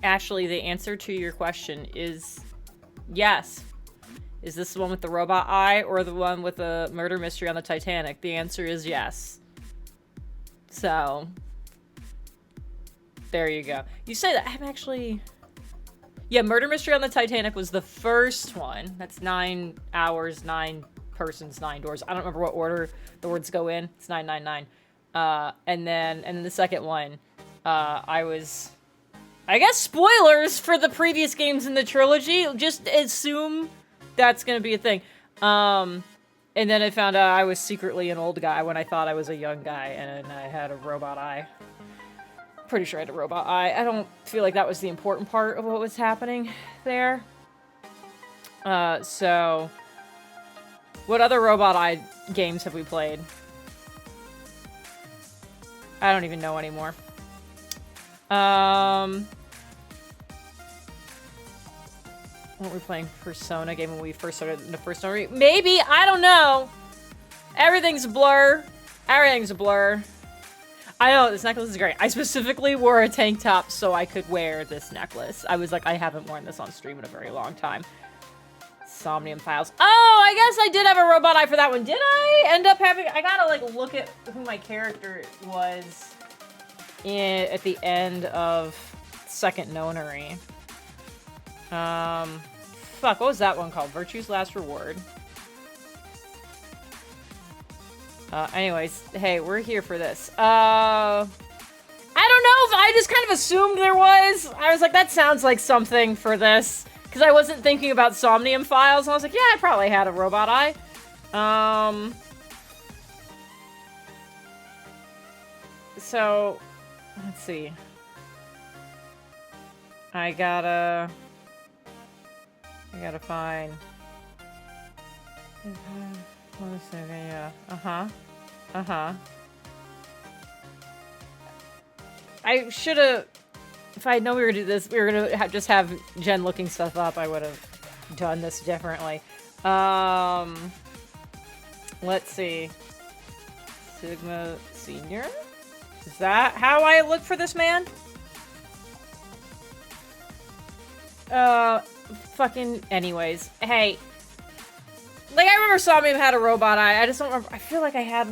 Ashley, the answer to your question is yes. Is this the one with the robot eye or the one with the murder mystery on the Titanic? The answer is yes. So, there you go. You say that. I'm actually... Yeah, Murder Mystery on the Titanic was the first one. That's 9 hours, 9 persons, 9 doors. I don't remember what order the words go in. It's 999. And then the second one, I guess spoilers for the previous games in the trilogy. Just assume that's gonna be a thing. And then I found out I was secretly an old guy when I thought I was a young guy, and I had a robot eye. Pretty sure I had a robot eye. I don't feel like that was the important part of what was happening there. So... What other robot eye games have we played? I don't even know anymore. Weren't we playing Persona game when we first started in the first story? Maybe, I don't know. Everything's a blur. Everything's a blur. I know, this necklace is great. I specifically wore a tank top so I could wear this necklace. I was like, I haven't worn this on stream in a very long time. Somnium Files. Oh, I guess I did have a robot eye for that one. Did I end up having... I gotta, like, look at who my character was at the end of Second Nonary. Fuck, what was that one called? Virtue's Last Reward. Anyways, hey, we're here for this. I don't know if I just kind of assumed there was. I was like, that sounds like something for this. Because I wasn't thinking about Somnium Files, and I was like, yeah, I probably had a robot eye. So, let's see. I gotta find... One second, yeah. I should've... If I had known we were gonna do this, we were gonna just have Jen looking stuff up, I would have done this differently. Let's see. Sigma Senior? Is that how I look for this man? Fucking anyways. Hey. Like, I remember Somnium had a robot eye. I just don't remember. I feel like I had...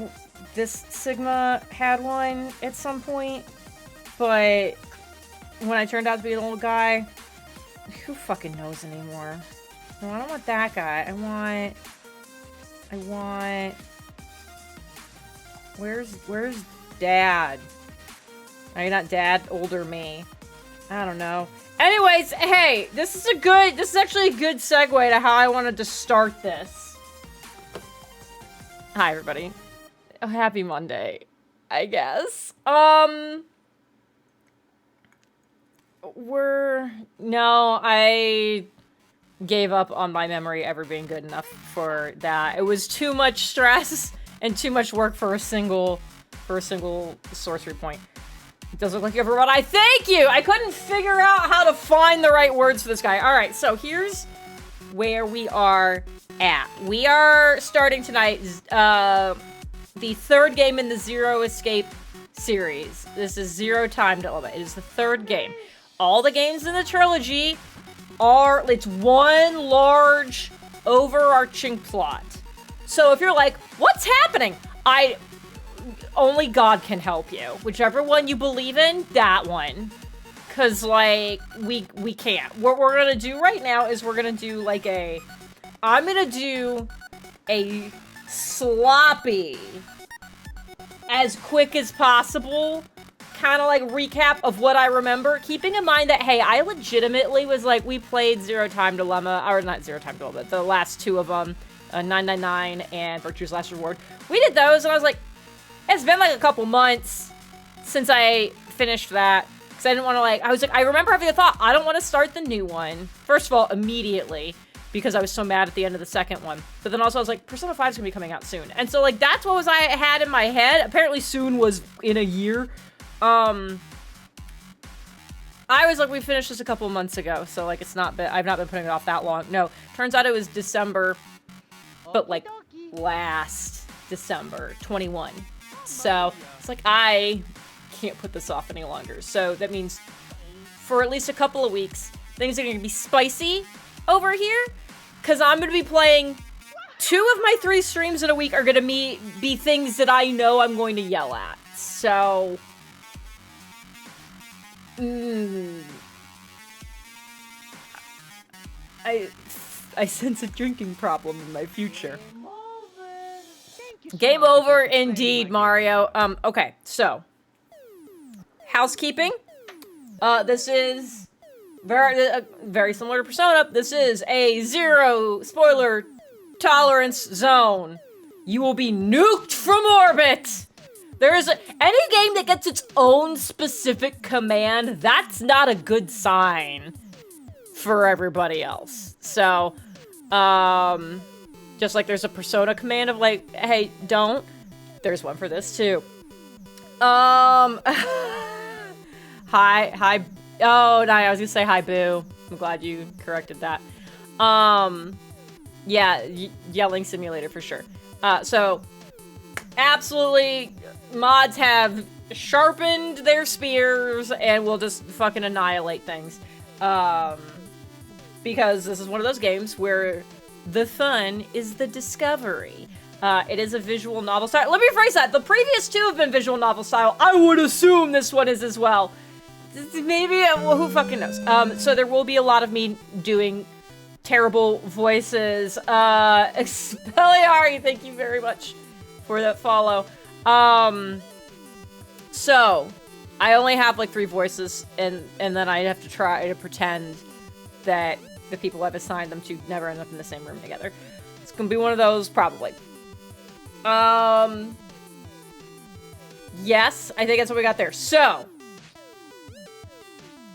This Sigma had one at some point. But... when I turned out to be an old guy, who fucking knows anymore? No, I don't want that guy. I want... Where's Dad? Are you not Dad? Older me. I don't know. Anyways, hey, this is actually a good segue to how I wanted to start this. Hi, everybody. Oh, happy Monday, I guess. No, I gave up on my memory ever being good enough for that. It was too much stress and too much work for a single sorcery point. It does look like you have a robot eye. Thank you! I couldn't figure out how to find the right words for this guy. Alright, so here's where we are at. We are starting tonight the third game in the Zero Escape series. This is Zero Time Dilemma. It is the third game. All the games in the trilogy it's one large overarching plot. So if you're like, what's happening? Only God can help you. Whichever one you believe in, that one. Cause like, we can't. What we're gonna do right now is we're gonna do like I'm gonna do a sloppy, as quick as possible, kind of like recap of what I remember, keeping in mind that, hey, I legitimately was like, we played Zero Time Dilemma, or not Zero Time Dilemma, the last two of them, 999 and Virtue's Last Reward. We did those, and I was like, it's been like a couple months since I finished that, because I didn't want to I remember having a thought, I don't want to start the new one, first of all, immediately, because I was so mad at the end of the second one. But then also I was like, Persona 5 is going to be coming out soon. And so like, that's what I had in my head. Apparently soon was in a year. I was like, we finished this a couple months ago, so like I've not been putting it off that long. No, turns out it was December, but like last December 21. So it's like, I can't put this off any longer. So that means for at least a couple of weeks. Things are going to be spicy over here, because I'm going to be playing 2 of my 3 streams in a week are going to be things that I know I'm going to yell at. So, I sense a drinking problem in my future. Game over indeed, Mario. Okay, so housekeeping. This is very similar to Persona. This is a 0 spoiler tolerance zone. You will be nuked from orbit. Any game that gets its own specific command, that's not a good sign for everybody else. So, just like there's a Persona command of like, hey, don't, there's one for this too. Hi, oh, no, I was gonna say hi, boo. I'm glad you corrected that. Yeah, yelling simulator for sure. So, absolutely, mods have sharpened their spears and will just fucking annihilate things. Because this is one of those games where the fun is the discovery. It is a visual novel style. Let me rephrase that. The previous 2 have been visual novel style. I would assume this one is as well. Maybe, well, who fucking knows? So there will be a lot of me doing terrible voices. Expelliarmus, thank you very much for that follow. So, I only have like 3 voices, and then I have to try to pretend that the people I've assigned them to never end up in the same room together. It's gonna be one of those, probably. Yes, I think that's what we got there. So,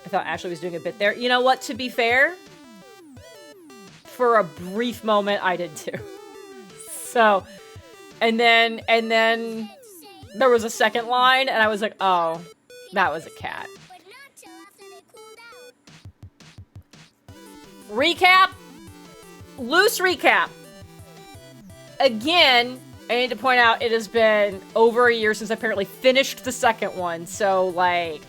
I thought Ashley was doing a bit there. You know what, to be fair, for a brief moment, I did too. So, and then there was a second line, and I was like, oh, that was a cat. Recap. Loose recap. Again, I need to point out it has been over a year since I apparently finished the second one, so, like,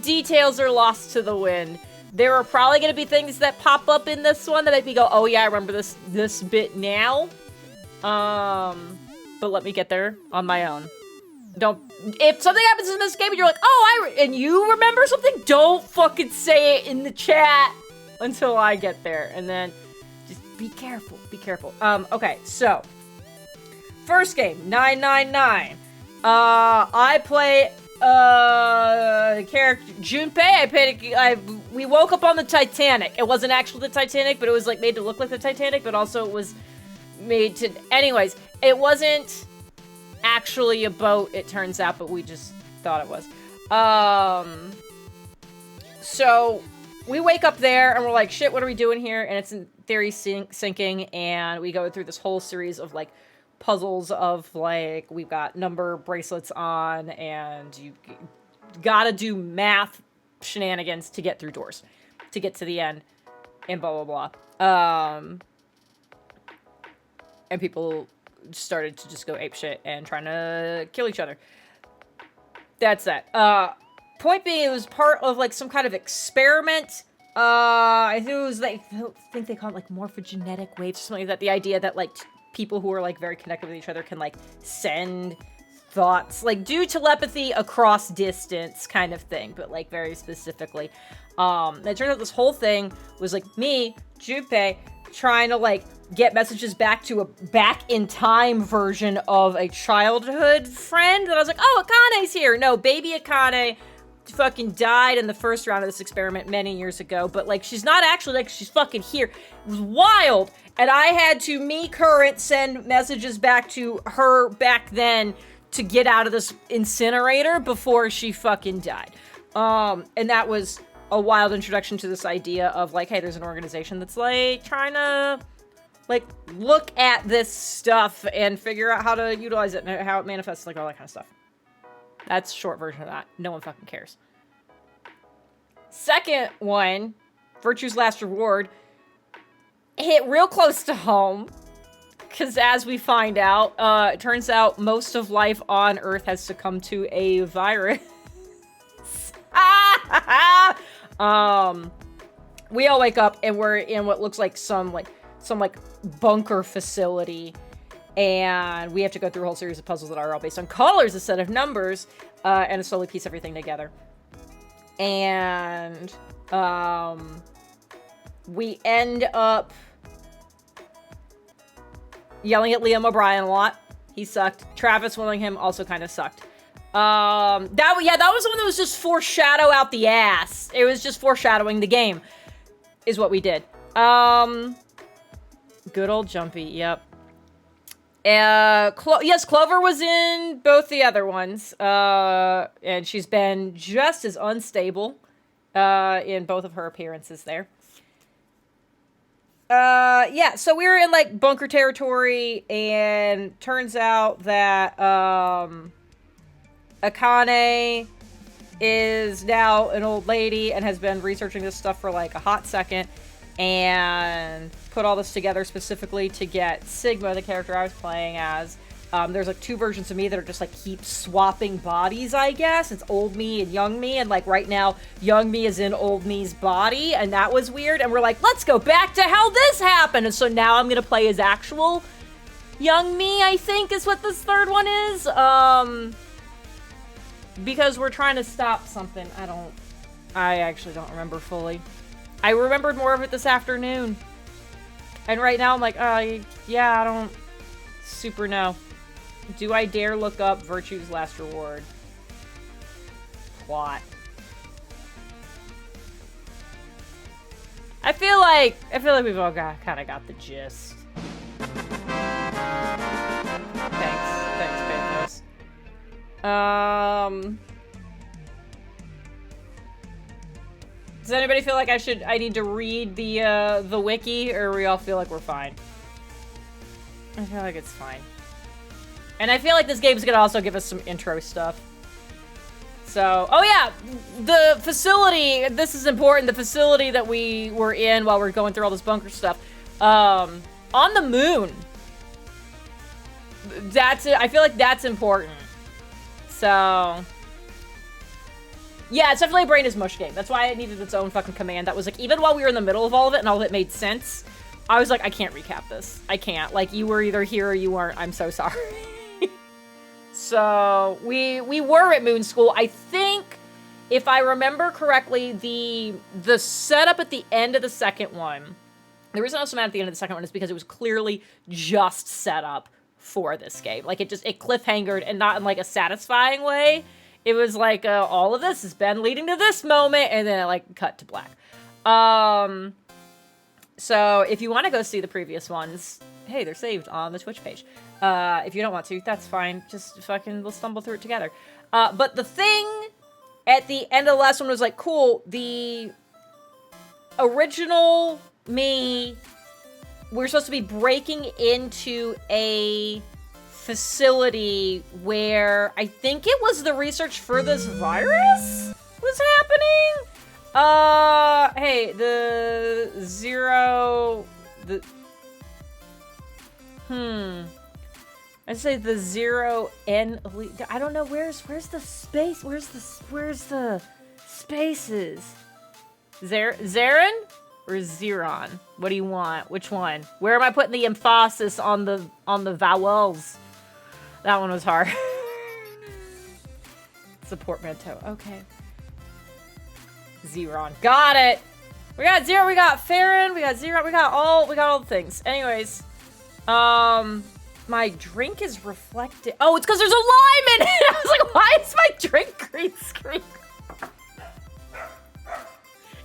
details are lost to the wind. There are probably going to be things that pop up in this one that make me go, oh yeah, I remember this bit now. But let me get there on my own. If something happens in this game and you're like, oh, and you remember something, don't fucking say it in the chat until I get there. And then just be careful, be careful. Okay, so first game, 999. I play character Junpei. We woke up on the Titanic. It wasn't actually the Titanic, but it was like made to look like the Titanic, but also it was made to, anyways, it wasn't actually a boat, it turns out, but we just thought it was. So we wake up there and we're like, shit, what are we doing here? And it's in theory sinking, and we go through this whole series of like puzzles of like, we've got number bracelets on, and you gotta do math shenanigans to get through doors, to get to the end, and blah, blah, blah. And people started to just go apeshit and trying to kill each other. That's that. Point being, it was part of like some kind of experiment. I think it was like, I think they call it like morphogenetic waves or something like that. The idea that like people who are like very connected with each other can like send thoughts, like do telepathy across distance kind of thing, but like very specifically. It turned out this whole thing was like me, Junpei, trying to like get messages back to a back-in-time version of a childhood friend that I was like, oh, Akane's here. No, baby Akane fucking died in the first round of this experiment many years ago, but like she's not actually, like, she's fucking here. It was wild, and I had to, me current, send messages back to her back then to get out of this incinerator before she fucking died. And that was a wild introduction to this idea of like, hey, there's an organization that's like trying to like look at this stuff and figure out how to utilize it and how it manifests, like all that kind of stuff. That's a short version of that. No one fucking cares. Second one, Virtue's Last Reward, hit real close to home. Because as we find out, it turns out most of life on Earth has succumbed to a virus. We all wake up and we're in what looks like some bunker facility, and we have to go through a whole series of puzzles that are all based on colors, a set of numbers, and to slowly piece everything together. And we end up yelling at Liam O'Brien a lot. He sucked. Travis Willingham also kind of sucked. That was the one that was just foreshadow out the ass. It was just foreshadowing the game, is what we did. Good old Jumpy, yep. Yes, Clover was in both the other ones, and she's been just as unstable, in both of her appearances there. Yeah, so we were in, like, bunker territory, and turns out that, Akane is now an old lady and has been researching this stuff for, like, a hot second, and put all this together specifically to get Sigma, the character I was playing as. There's, like, two versions of me that are just, like, keep swapping bodies, I guess. It's old me and young me, and, like, right now, young me is in old me's body, and that was weird, and we're like, let's go back to how this happened! And so now I'm gonna play as actual young me, I think, is what this third one is. Because we're trying to stop something. I actually don't remember fully. I remembered more of it this afternoon. And right now I'm like, yeah, I don't super know. Do I dare look up Virtue's Last Reward? Plot. I feel like we've all kind of got the gist. Thanks, Pathos. Does anybody feel like I need to read the wiki, or we all feel like we're fine? I feel like it's fine. And I feel like this game's gonna also give us some intro stuff. So, oh yeah, the facility, this is important, the facility that we were in while we're going through all this bunker stuff, on the moon. I feel like that's important. So, yeah, it's definitely a brain is mush game. That's why it needed its own fucking command. That was like, even while we were in the middle of all of it and all of it made sense, I was like, I can't recap this. I can't. Like, you were either here or you weren't. I'm so sorry. So, we were at Moon School. I think, if I remember correctly, the setup at the end of the second one, the reason I was so mad at the end of the second one is because it was clearly just set up for this game. Like, it cliffhangered, and not in, like, a satisfying way. It was like, all of this has been leading to this moment, and then it, like, cut to black. So, if you want to go see the previous ones, hey, they're saved on the Twitch page. If you don't want to, that's fine. Just fucking, we'll stumble through it together. But the thing at the end of the last one was like, cool, the original me, we're supposed to be breaking into a facility where I think it was the research for this virus was happening. Hey, I'd say the 0N elite. I don't know, where's the space? Where's the spaces? Zarin or Zeron? What do you want? Which one? Where am I putting the emphasis on the vowels? That one was hard. It's a portmanteau. Okay. Zeron. Got it. We got Zero, we got Farron, we got Zero, we got all the things. Anyways, my drink is reflected. Oh, it's because there's a lime in it. I was like, why is my drink green screen?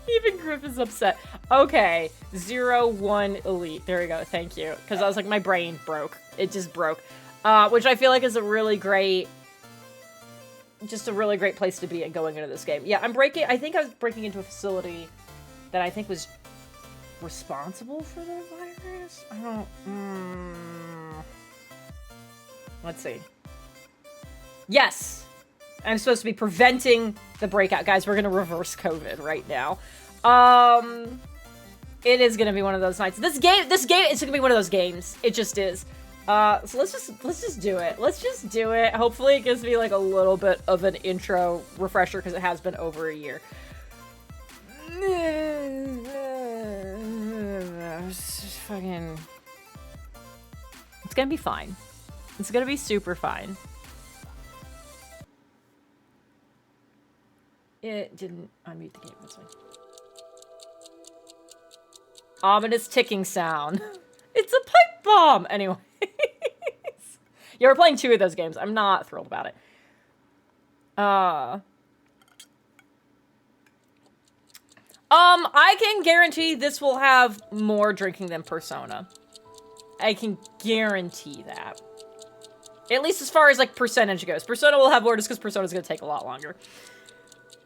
Even Griff is upset. Okay, 0-1 elite. There we go. Thank you. Because I was like, my brain broke. It just broke. Which I feel like is a really great place to be at going into this game. Yeah, I think I was breaking into a facility that I think was responsible for the virus? I don't... Let's see. Yes! I'm supposed to be preventing the breakout. Guys, we're gonna reverse COVID right now. It is gonna be one of those nights. This game is gonna be one of those games. It just is. So let's just do it. Let's just do it. Hopefully it gives me like a little bit of an intro refresher because it has been over a year. Just fucking... It's gonna be fine. It's gonna be super fine. It didn't unmute the game, that's fine. Ominous ticking sound. It's a pipe bomb! Anyway. Yeah, we're playing 2 of those games. I'm not thrilled about it. I can guarantee this will have more drinking than Persona. I can guarantee that. At least as far as, like, percentage goes. Persona will have more just because Persona's gonna take a lot longer.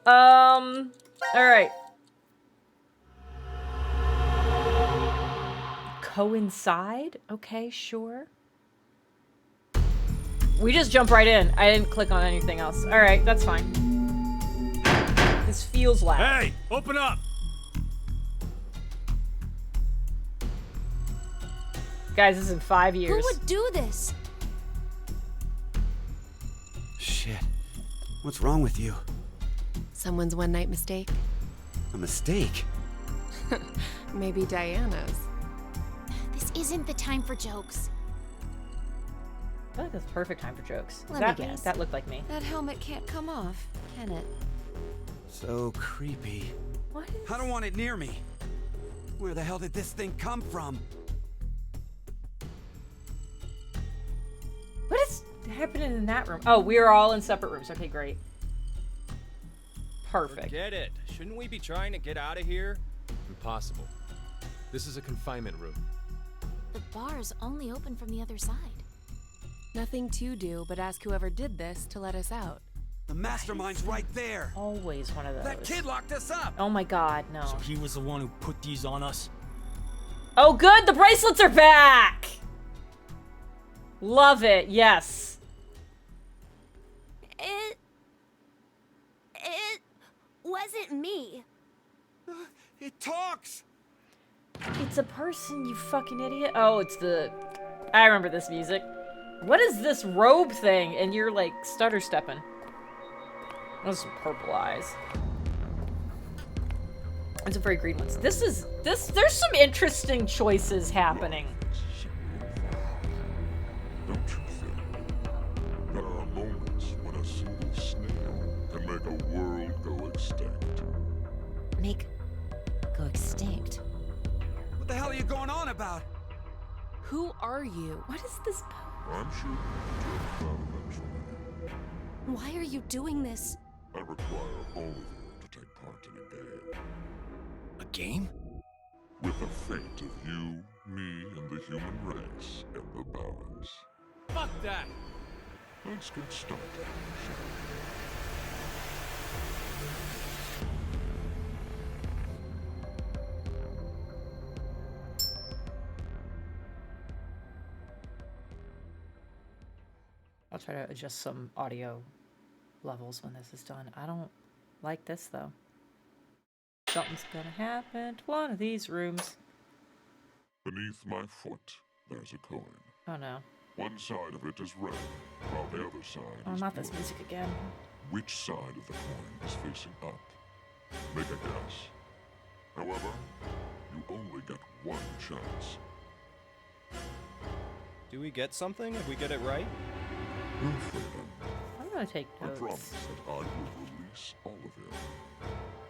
Alright. Coincide? Okay, sure. We just jump right in. I didn't click on anything else. Alright, that's fine. This feels loud. Hey, open up! Guys, this is in 5 years. Who would do this? Shit. What's wrong with you? Someone's one-night mistake? A mistake? Maybe Diana's. This isn't the time for jokes. I feel like that's the perfect time for jokes. Let me guess. That looked like me. That helmet can't come off, can it? So creepy. What? I don't want it near me. Where the hell did this thing come from? What is happening in that room? Oh, we are all in separate rooms. Okay, great. Perfect. Forget it. Shouldn't we be trying to get out of here? Impossible. This is a confinement room. The bar is only open from the other side. Nothing to do but ask whoever did this to let us out. The mastermind's right there. Always one of those. That kid locked us up. Oh my god, no. So he was the one who put these on us? Oh good, the bracelets are back! Love it, yes. It wasn't me. It talks. It's a person, you fucking idiot. Oh, it's the... I remember this music. What is this robe thing? And you're like stutter stepping. Those some purple eyes. And some very green ones. There's some interesting choices happening. Don't you think? There are moments when a single snail can make a world go extinct. Go extinct. What the hell are you going on about? Who are you? What is this? I'm sure you'll find eventually. Why are you doing this? I require all of you to take part in a game. A game? With the fate of you, me, and the human race in the balance. Fuck that! Let's get started, shall we? I'll try to adjust some audio levels when this is done. I don't like this though. Something's gonna happen to one of these rooms. Beneath my foot, there's a coin. Oh no. One side of it is red, while the other side Oh, is not this blue. music again. Which side of the coin is facing up? Make a guess. However, you only get one chance. Do we get something if we get it right? No freedom. I'm gonna take I notes. promise that I will release all of you.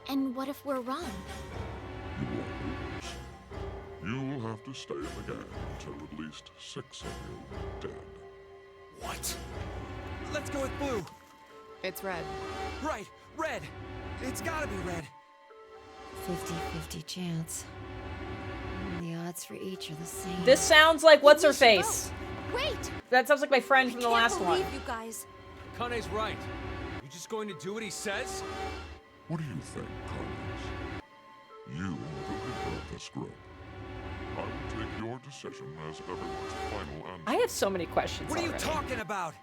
And what if we're wrong? You won't lose. You'll have to stay in the game until at least 6 of you are dead. What? Let's go with blue. It's red. Right, red. It's gotta be red. 50-50 chance. The odds for each are the same. This sounds like what's her We should face. vote. Wait! That sounds like my friend from the Can't last one. believe you guys. Kane's right. You just going to do what he says? What do you think, Carlos? You are the leader of this group. I will take your decision as everyone's final answer. I have so many questions. What are you already. talking about?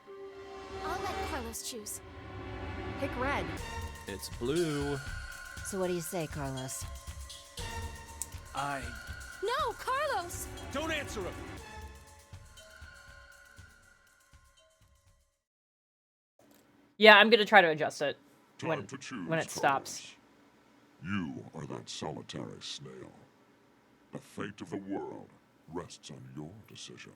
I'll let Carlos choose. Pick red. It's blue. So what do you say, Carlos? I... No, Carlos! Don't answer him! Yeah, I'm gonna try to adjust it Time to choose, when it stops. Carlos. You are that solitary snail. The fate of the world rests on your decision.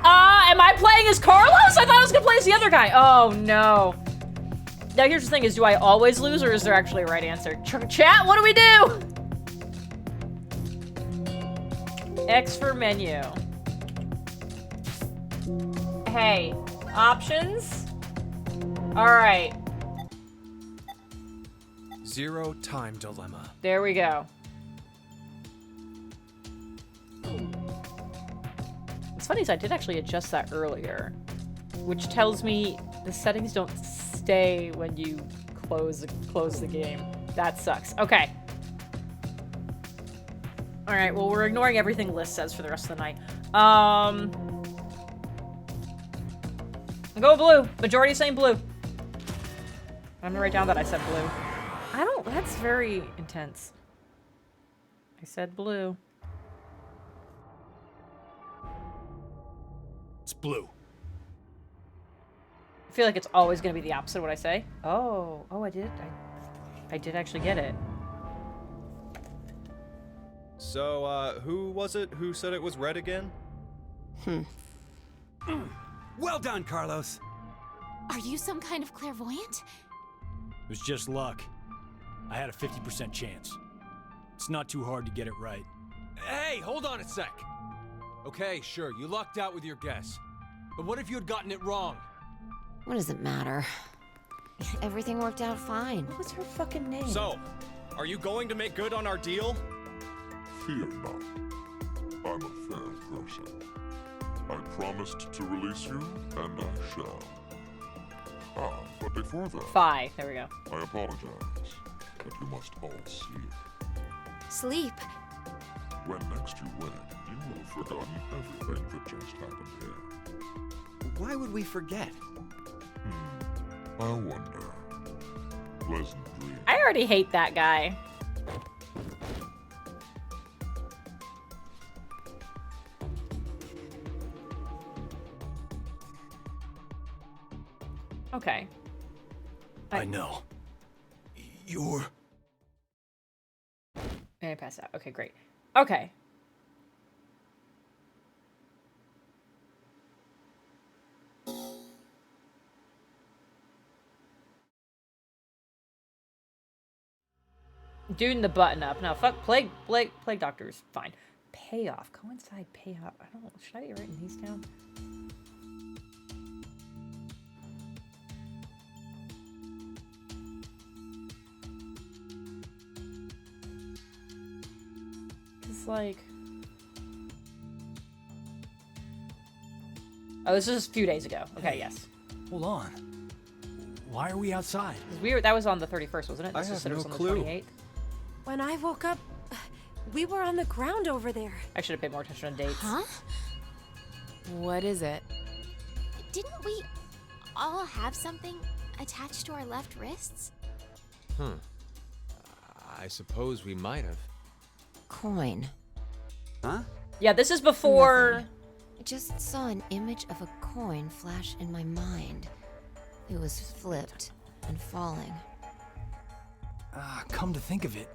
Am I playing as Carlos? I thought I was gonna play as the other guy. Oh no. Now here's the thing: is do I always lose, or is there actually a right answer? Chat, what do we do? X for menu. Hey, options. All right, Zero time dilemma. there we go. What's funny is I did actually adjust that earlier, which tells me the settings don't stay when you close the game. That sucks. Okay. All right. Well, we're ignoring everything Liz says for the rest of the night. Go blue. Majority saying blue. I'm gonna write down that I said blue. I don't. That's very intense. I said blue. It's blue. I feel like it's always going to be the opposite of what I say. Oh, I did. I did actually get it. So, who was it who said it was red again? Well done, Carlos. Are you some kind of clairvoyant? It was just luck. I had a 50% chance. It's not too hard to get it right. Hey, hold on a sec. Okay, sure, you lucked out with your guess. But what if you had gotten it wrong? What does it matter? Everything worked out fine. What was her fucking name? So, are you going to make good on our deal? Fear not. I'm a fair person. I promised to release you, and I shall. But before that, Phi. There we go. I apologize that you must all sleep. Sleep. When next you wed, you will have forgotten everything that just happened here. Why would we forget? I wonder. Pleasant dreams. I already hate that guy. Okay. I know. You're... And I passed out. Okay, great. Okay. Doing the button up. No, fuck plague doctors. Fine. Payoff. Coincide payoff. I don't know. Should I be writing these down? Cause like, oh, this is a few days ago. Okay, yes. Hold on. Why are we outside? 'Cause that was on the 31st, wasn't it? I This have said it was no on clue. the 28th. When I woke up, we were on the ground over there. I should have paid more attention on dates. Huh? What is it? Didn't we all have something attached to our left wrists? I suppose we might have. Coin. Huh? Yeah, this is before. I just saw an image of a coin flash in my mind. It was flipped and falling. Come to think of it.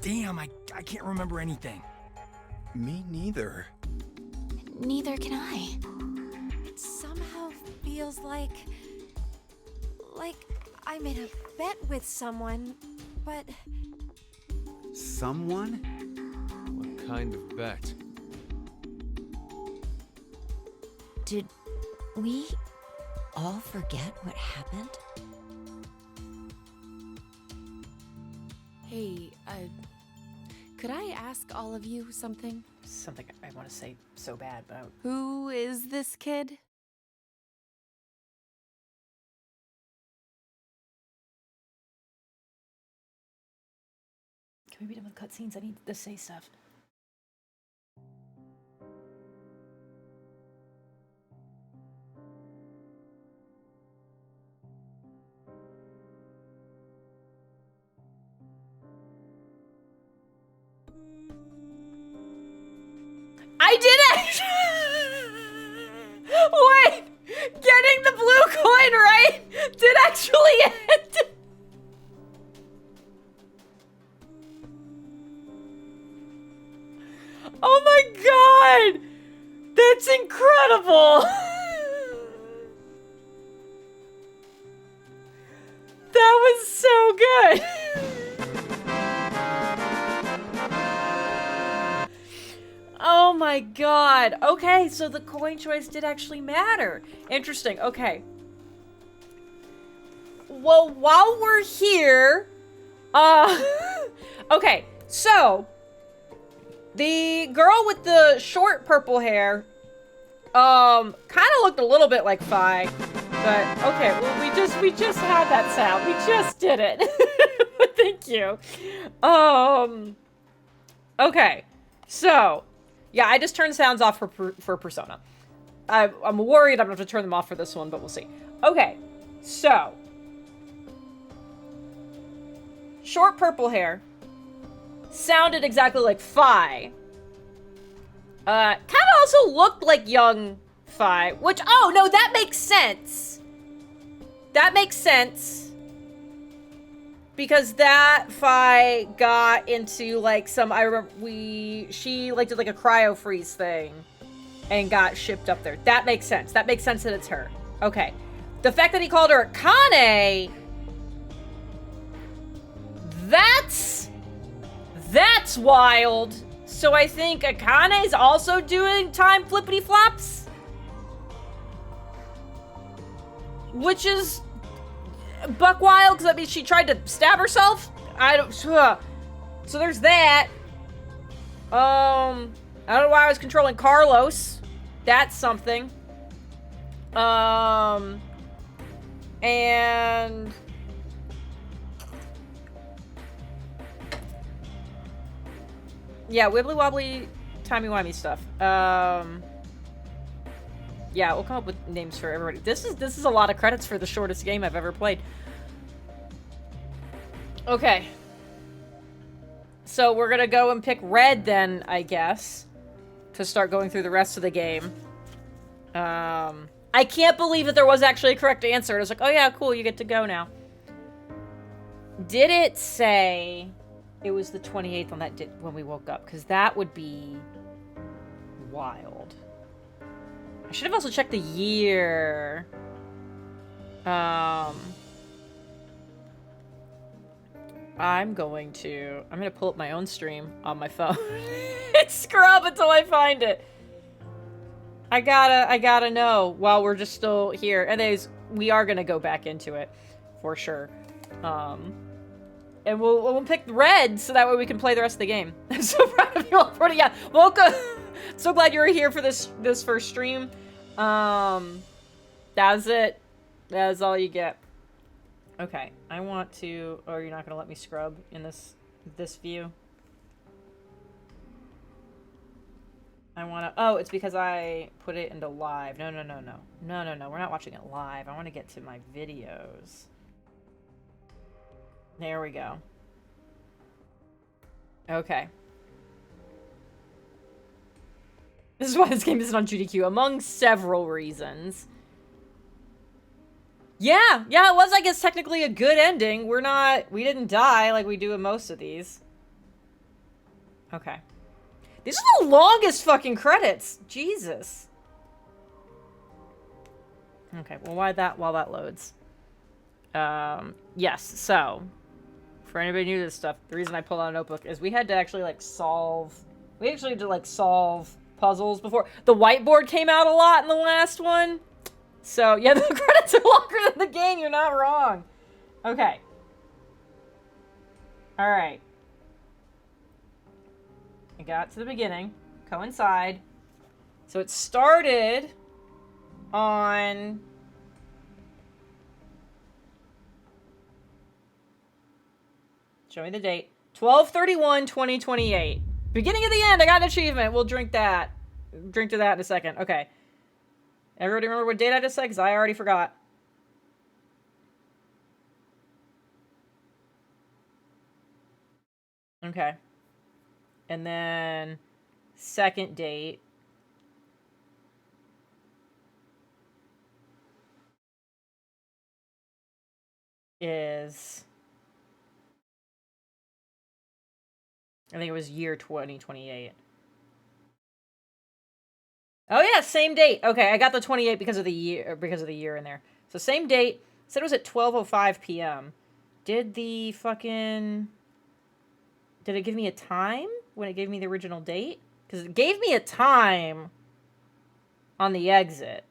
Damn, I can't remember anything. Me neither. Neither can I. It somehow feels like I made a bet with someone, but Someone? What kind of bet? Did we all forget what happened? hey, could I ask all of you something? Something I want to say so bad, but Who is this kid? can we be done with cutscenes? I need to say stuff. right? Did actually end. Oh my god! That's incredible! That was so good! Oh my god. Okay, so the coin choice did actually matter. Interesting. Okay. Well, while we're here, okay, so the girl with the short purple hair, kind of looked a little bit like Fi, but okay, well, we just had that sound. We just did it. Thank you. Okay, so yeah, I just turned sounds off for Persona. I'm worried I'm gonna have to turn them off for this one, but we'll see. Okay, so short purple hair. Sounded exactly like Fi. Kind of also looked like young Fi, which, oh, no, that makes sense. That makes sense. Because that Fi got into, like, some, I remember, she, like, did, like, a cryo freeze thing and got shipped up there. That makes sense. That makes sense that it's her. Okay. The fact that he called her Akane, that's wild. So I think Akane's also doing time flippity flops, which is buck wild because that means she tried to stab herself. I don't. So there's that. I don't know why I was controlling Carlos. That's something. And yeah, wibbly wobbly, timey wimey stuff. Yeah, we'll come up with names for everybody. This is a lot of credits for the shortest game I've ever played. Okay. So we're gonna go and pick red then, I guess, to start going through the rest of the game. I can't believe that there was actually a correct answer. It was like, oh yeah, cool, you get to go now. Did it say it was the 28th on that when we woke up? Because that would be wild. I should have also checked the year. I'm gonna pull up my own stream on my phone and scrub until I find it. I gotta know while we're just still here. And we are gonna go back into it for sure. And we'll pick red so that way we can play the rest of the game. I'm so proud of you all. Yeah, welcome. So glad you were here for this first stream. That was it. That was all you get. Okay, I want to. Oh, you're not gonna let me scrub in this view. I wanna. Oh, it's because I put it into live. No. We're not watching it live. I want to get to my videos. There we go. Okay. This is why this game isn't on GDQ, among several reasons. Yeah, it was, I guess, technically a good ending. We didn't die like we do in most of these. Okay. These are the longest fucking credits. Jesus. Okay, well, while that loads. Yes, so for anybody new to this stuff, the reason I pulled out a notebook is we had to actually solve puzzles before. The whiteboard came out a lot in the last one. So yeah, the credits are longer than the game, you're not wrong. Okay. Alright. I got to the beginning. Coincide. So it started on show me the date. 12/31/2028. Beginning of the end, I got an achievement. We'll drink that. Drink to that in a second. Okay. Everybody remember what date I just said? Because I already forgot. Okay. And then second date. is... I think it was year 2028. Oh yeah, same date. Okay, I got the 28 because of the year in there. So same date. Said it was at 12:05 p.m. Did it give me a time when it gave me the original date? Because it gave me a time on the exit.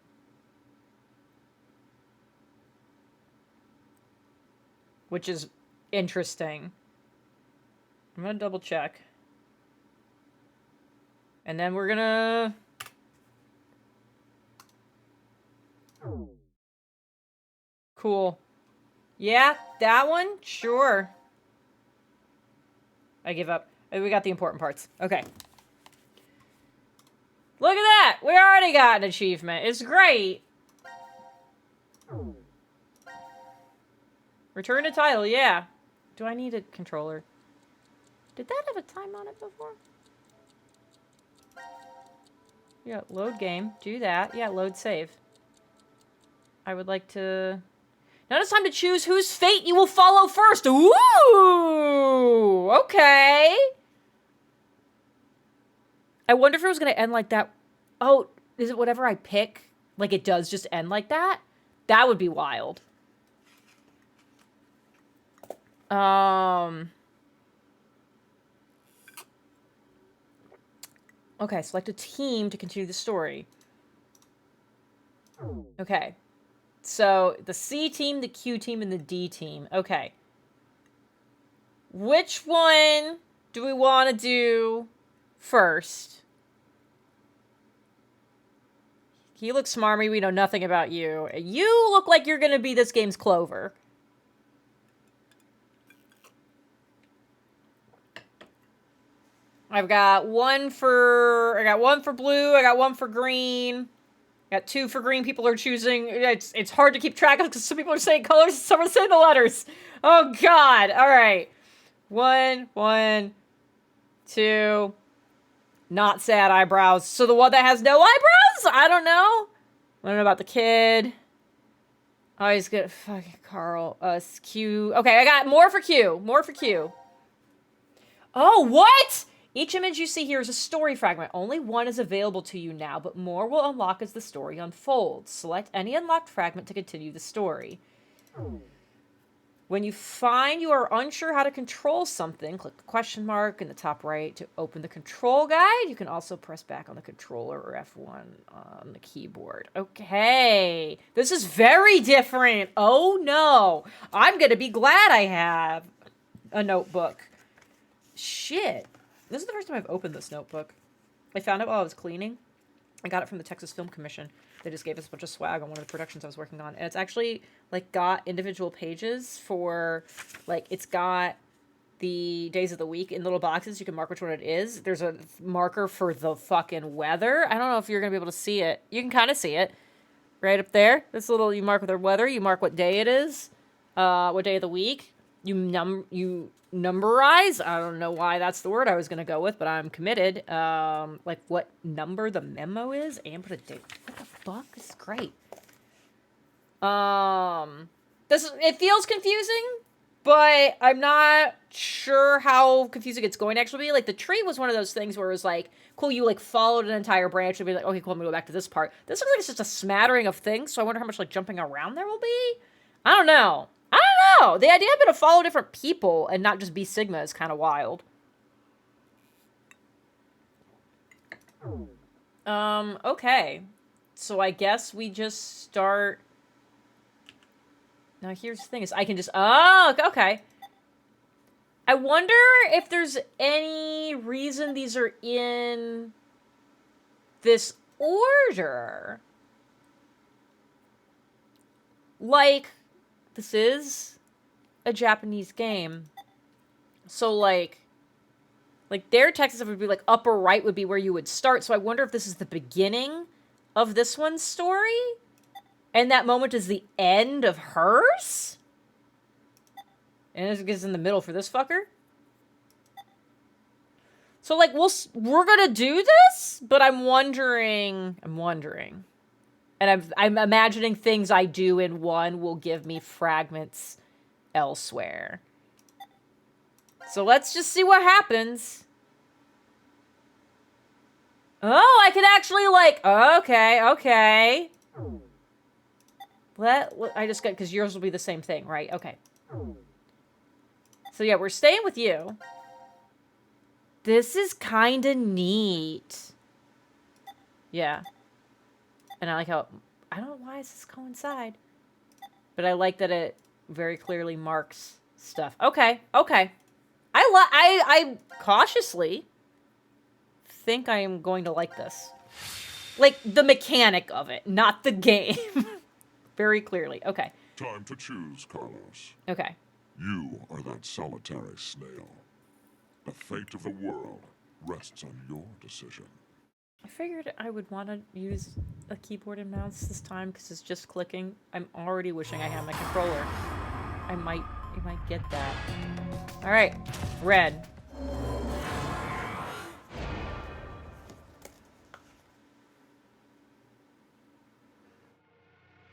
Which is interesting. I'm gonna double check. And then we're gonna... Cool. Yeah, that one? Sure. I give up. We got the important parts. Okay. Look at that! We already got an achievement. It's great! Return to title, yeah. Do I need a controller? Did that have a time on it before? Yeah, load game. Do that. Yeah, load save. I would like to... Now it's time to choose whose fate you will follow first. Ooh! Okay. I wonder if it was going to end like that. Oh, is it whatever I pick? Like it does just end like that? That would be wild. Okay, select a team to continue the story. Okay. So, the C team, the Q team, and the D team. Okay. Which one do we want to do first? You look smarmy. We know nothing about you. You look like you're going to be this game's Clover. I got one for blue. I got one for green. Got 2 for green. People are choosing. It's hard to keep track of because some people are saying colors and some are saying the letters. Oh, God. All right. 1, 2. Not sad eyebrows. So the one that has no eyebrows? I don't know. I don't know about the kid. Oh, he's good. Fucking Carl. Q. Okay, I got more for Q. More for Q. Oh, what? Each image you see here is a story fragment. Only one is available to you now, but more will unlock as the story unfolds. Select any unlocked fragment to continue the story. When you find you are unsure how to control something, click the question mark in the top right to open the control guide. You can also press back on the controller or F1 on the keyboard. Okay. This is very different. Oh, no. I'm going to be glad I have a notebook. Shit. This is the first time I've opened this notebook. I found it while I was cleaning. I got it from the Texas Film Commission. They just gave us a bunch of swag on one of the productions I was working on. And it's actually, like, got individual pages for, like, it's got the days of the week in little boxes. You can mark which one it is. There's a marker for the fucking weather. I don't know if you're going to be able to see it. You can kind of see it. Right up there. This little, you mark with the weather. You mark what day it is. What day of the week. You numberize. I don't know why that's the word I was going to go with, but I'm committed. Like what number the memo is and put a date. What the fuck? This is great. It feels confusing, but I'm not sure how confusing it's going to actually be. Like the tree was one of those things where it was like, cool, you like followed an entire branch and be like, okay, cool, I'm gonna go back to this part. This looks like it's just a smattering of things, so I wonder how much like jumping around there will be. I don't know. The idea of it to follow different people and not just be Sigma is kind of wild. Okay. So I guess we just start... Now here's the thing is I can just... Oh, okay. I wonder if there's any reason these are in this order. Like, this is a Japanese game. So, like their text would be, like, upper right would be where you would start. So I wonder if this is the beginning of this one's story? And that moment is the end of hers? And this gets in the middle for this fucker? So, like, we're gonna do this? But I'm wondering... And I'm imagining things I do in one will give me fragments elsewhere. So let's just see what happens. Oh, I can actually, like, okay. I just got, because yours will be the same thing, right? Okay. So yeah, we're staying with you. This is kind of neat. Yeah. And I like how, I don't know why does this coincide. But I like that it very clearly marks stuff. Okay. I cautiously think I am going to like this. Like, the mechanic of it, not the game. Very clearly. Okay. Time to choose, Carlos. Okay. You are that solitary snail. The fate of the world rests on your decision. I figured I would want to use a keyboard and mouse this time because it's just clicking. I'm already wishing I had my controller. You might get that. All right, red.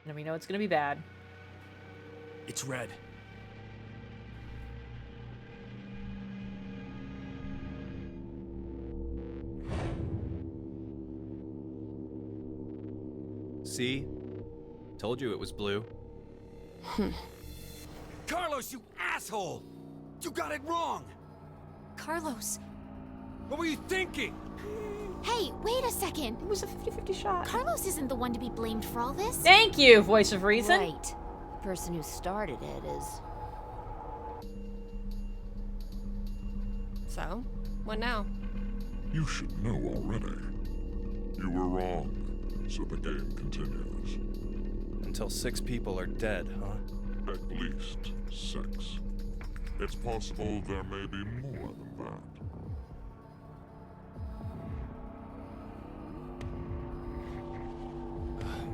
And we know it's gonna be bad. It's red. See? Told you it was blue. Carlos, you asshole! You got it wrong! Carlos. What were you thinking? Hey, wait a second. It was a 50-50 shot. Carlos isn't the one to be blamed for all this. Thank you, voice of reason. Right. The person who started it is... So, what now? You should know already. You were wrong, so the game continues. Until 6 people are dead, huh? At least 6. It's possible there may be more than that.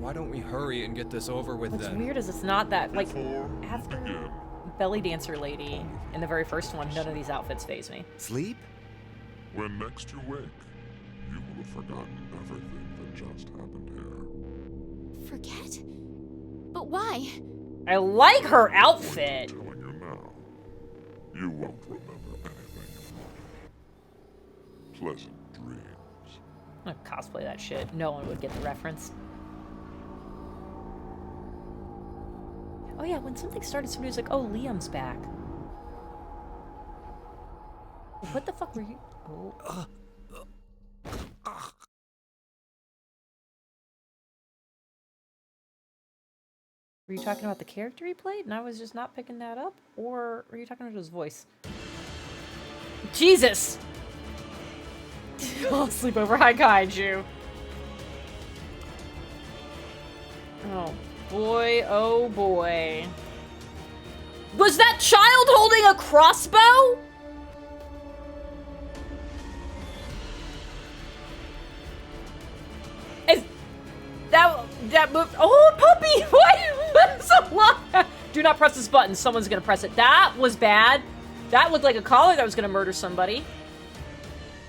Why don't we hurry and get this over with What's then? weird is it's not that, like, Before we after begin, Belly Dancer Lady in the very first one, none of these outfits faze me. Sleep? when next you wake, you will have forgotten everything that just happened here. Forget? But why? I like her outfit. I'm telling you now, you won't remember anything. Pleasant dreams. I'm gonna cosplay that shit. No one would get the reference. Oh yeah, when something started, somebody was like, oh, Liam's back. What the fuck were you? Oh. Were you talking about the character he played and I was just not picking that up? Or were you talking about his voice? Jesus! I'll sleep over High Kaiju. Oh boy, oh boy. Was that child holding a crossbow? Is that moved? Oh, puppy! What? That's a lot. Do not press this button. Someone's gonna press it. That was bad. That looked like a collar that was gonna murder somebody.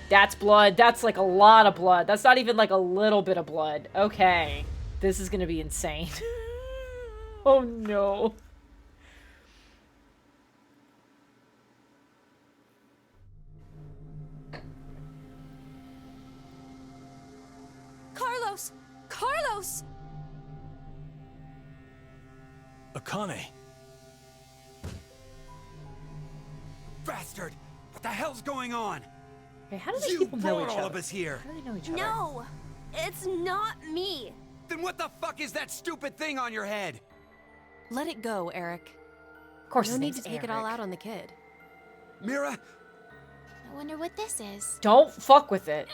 That's blood. That's like a lot of blood. That's not even like a little bit of blood. Okay. This is gonna be insane. Oh no. Carlos! Carlos! Akane. Bastard! What the hell's going on? Okay, how do these You people know brought each all other? of us here. How do they know each other? No! It's not me! Then what the fuck is that stupid thing on your head? Let it go, Eric. Of course No his need name's to take it all Eric. out on the kid. Mira? I wonder what this is. Don't fuck with it.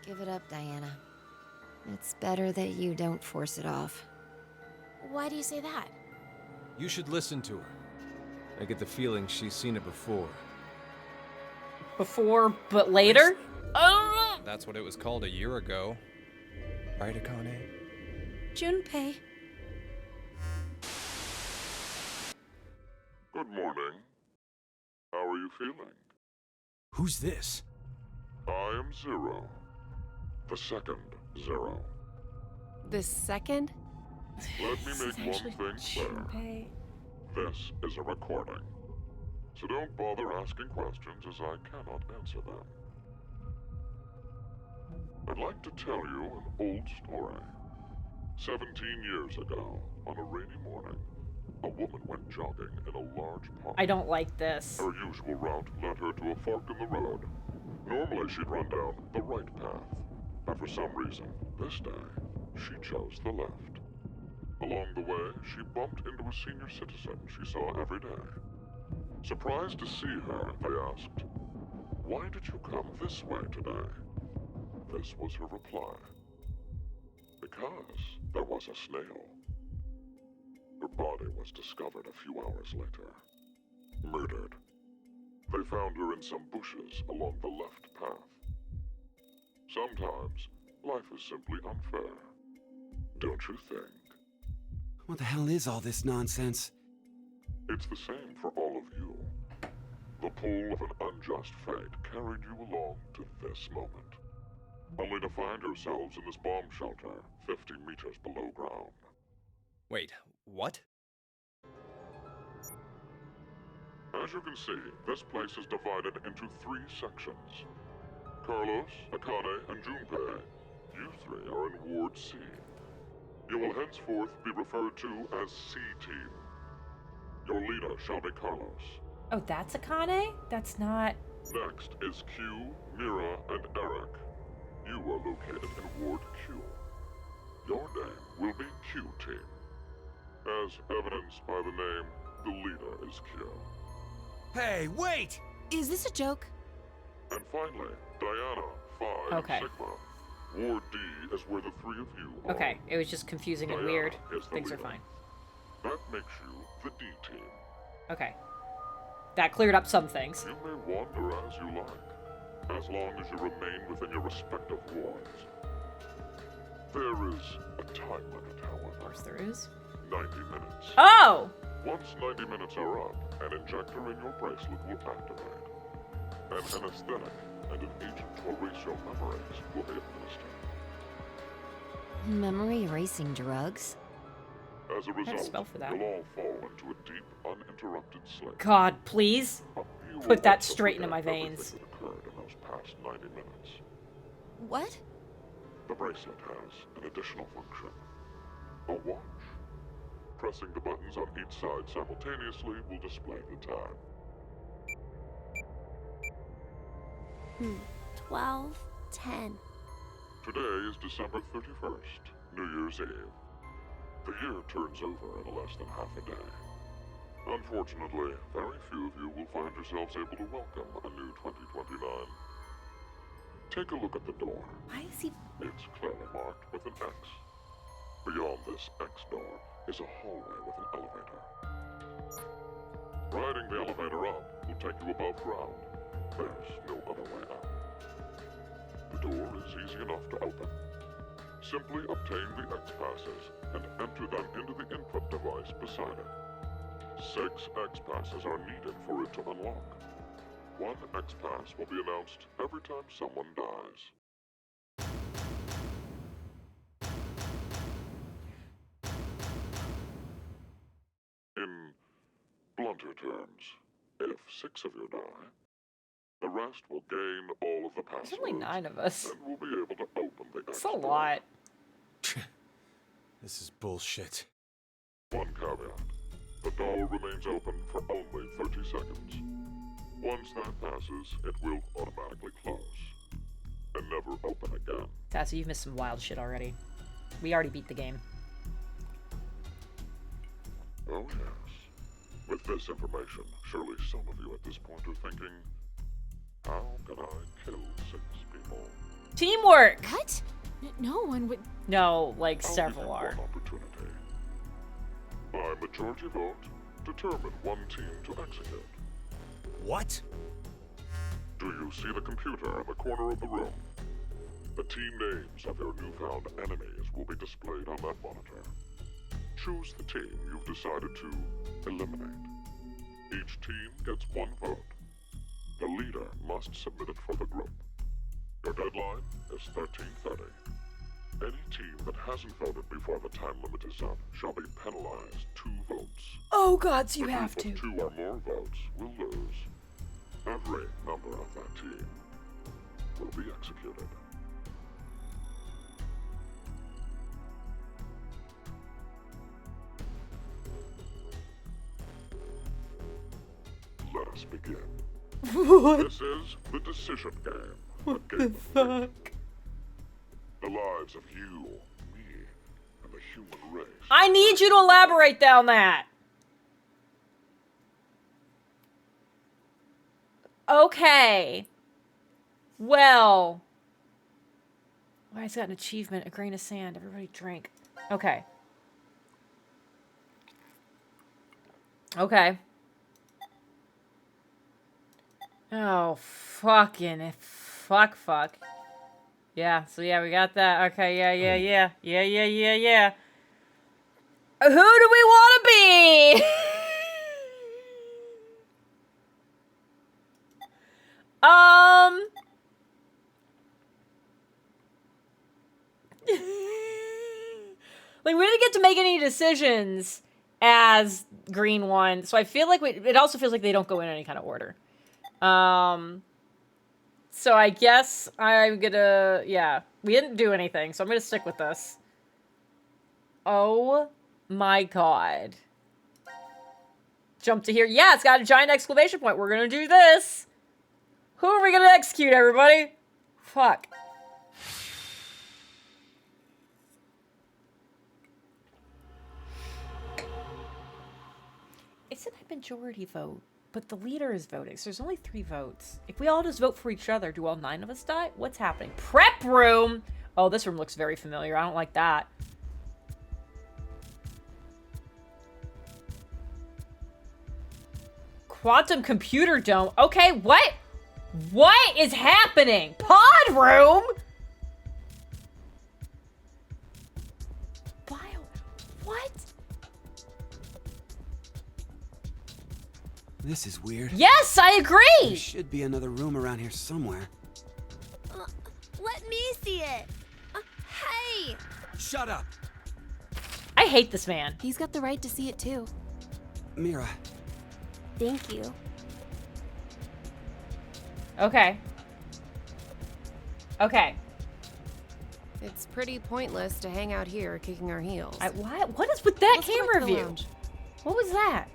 Give it up, Diana. It's better that you don't force it off. Why do you say that? You should listen to her. I get the feeling she's seen it before. Before, but later? That's what it was called a year ago. Right, Akane? Junpei. Good morning. How are you feeling? Who's this? I am Zero. The second Zero. The second? Let me This is make one actually thing clear. Junpei. This is a recording. So don't bother asking questions as I cannot answer them. I'd like to tell you an old story. 17 years ago, on a rainy morning, a woman went jogging in a large park. I don't like this. Her usual route led her to a fork in the road. Normally she'd run down the right path, but for some reason, this day, she chose the left. Along the way, she bumped into a senior citizen she saw every day. Surprised to see her, they asked, "Why did you come this way today?" This was her reply. "Because there was a snail." Her body was discovered a few hours later. Murdered. They found her in some bushes along the left path. Sometimes, life is simply unfair. Don't you think? What the hell is all this nonsense? It's the same for all of you. The pull of an unjust fate carried you along to this moment, only to find yourselves in this bomb shelter 50 meters below ground. Wait, what? As you can see, this place is divided into 3 sections. Carlos, Akane, and Junpei, you 3 are in Ward C. You will henceforth be referred to as C-Team. Your leader shall be Carlos. Oh, that's Akane? That's not... Next is Q, Mira, and Eric. You are located in Ward Q. Your name will be Q-Team. As evidenced by the name, the leader is Q. Hey, wait! Is this a joke? And finally, Diana, Phi, Okay. and Sigma. Ward D is where the 3 of you are. Okay, it was just confusing and Diana weird. is the Things are leader. fine. That makes you the D team. Okay. That cleared up some things. You may wander as you like, as long as you remain within your respective wards. There is a time limit, Of however. course there is. 90 minutes. Oh! Once 90 minutes are up, an injector in your bracelet will activate. An anesthetic and an agent to erase your memories will be administered. Memory erasing drugs? As a a result, spell for that. you'll all fall into a deep, uninterrupted sleep. God, please. But you Put will that also straight into forget my everything veins. that occurred in those past 90 minutes. What? The bracelet has an additional function. A watch. Pressing the buttons on each side simultaneously will display the time. 12:10. Today is December 31st, New Year's Eve. The year turns over in less than half a day. Unfortunately, very few of you will find yourselves able to welcome a new 2029. Take a look at the door. Why is he... It's clearly marked with an X. Beyond this X door is a hallway with an elevator. Riding the elevator up will take you above ground. There's no other way out. The door is easy enough to open. Simply obtain the X passes and enter them into the input device beside it. 6 X passes are needed for it to unlock. 1 X pass will be announced every time someone dies. In blunter terms, if 6 of you die, the rest will gain all of the passwords. There's only 9 of us. And will be able to open the X It's a door. lot. This is bullshit. One caveat. The door remains open for only 30 seconds. Once that passes, it will automatically close. And never open again. Tassie, you've missed some wild shit already. We already beat the game. Oh yes. With this information, surely some of you at this point are thinking, how can I kill 6 people? Teamwork! What? No one would... No, like I'll several give you are. one opportunity. By majority vote, determine one team to execute. What? Do you see the computer in the corner of the room? The team names of your newfound enemies will be displayed on that monitor. Choose the team you've decided to eliminate. Each team gets 1 vote. The leader must submit it for the group. Your deadline is 13:30. Any team that hasn't voted before the time limit is up shall be penalized 2 votes. Oh god, so you have If to. 2 or more votes will lose. Every member of that team will be executed. Let us begin. This is the decision game. What the fuck? The lives of you, me, and the human race. I need you to elaborate on that. Okay. Well. Why has got an achievement? A grain of sand. Everybody drink. Okay. Okay. Oh, fucking fuck. Yeah, so yeah, we got that. Okay, yeah. Who do we want to be? Like, we didn't get to make any decisions as green one, so I feel like it also feels like they don't go in any kind of order. So I guess I'm gonna, yeah, we didn't do anything, so I'm gonna stick with this. Oh my god. Jump to here. Yeah, it's got a giant exclamation point. We're gonna do this. Who are we gonna execute, everybody? Fuck. It's a majority vote, but the leader is voting, so there's only 3 votes. If we all just vote for each other, do all 9 of us die? What's happening? Prep room! Oh, this room looks very familiar. I don't like that. Quantum computer dome. Okay, what? What is happening? Pod room? What? This is weird. Yes, I There agree! should be another room around here somewhere. Let me see it. Hey! Shut up! I hate this man. He's got the right to see it too. Mira, Thank you. Okay. Okay. It's pretty pointless to hang out here kicking our heels. What is with that Let's go back camera to the view? lounge. What was that?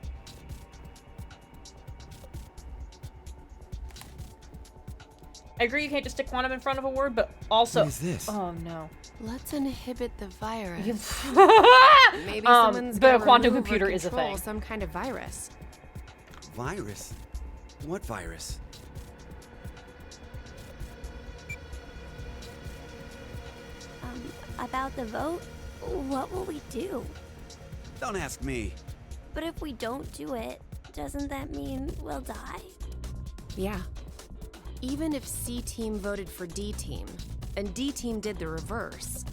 I agree you can't just stick quantum in front of a word, but also... what is this? Oh, no. Let's inhibit the virus. Maybe Um, someone's but a gonna quantum remove or computer is a control thing. Some kind of virus. Virus? What virus? About the vote, what will we do? Don't ask me. But if we don't do it, doesn't that mean we'll die? Yeah. Even if C team voted for D team, and D team did the reverse,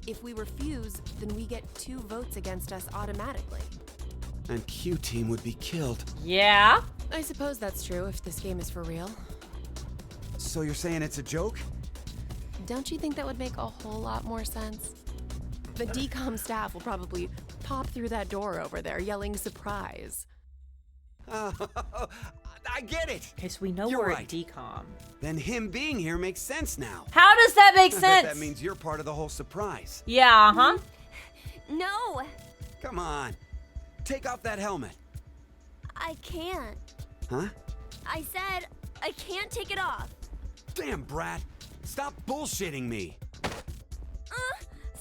if we refuse, then we get 2 votes against us automatically. And Q team would be killed. Yeah? I suppose that's true if this game is for real. So you're saying it's a joke? Don't you think that would make a whole lot more sense? The DCOM staff will probably pop through that door over there yelling surprise. I get it! Okay, so we know You're we're right. at DCOM. Then him being here makes sense now. How does that make I bet sense? that means you're part of the whole surprise. Yeah, uh-huh. No, Come on. Take off that helmet. I can't. Huh? I said I can't take it off. Damn, Brat. Stop bullshitting me.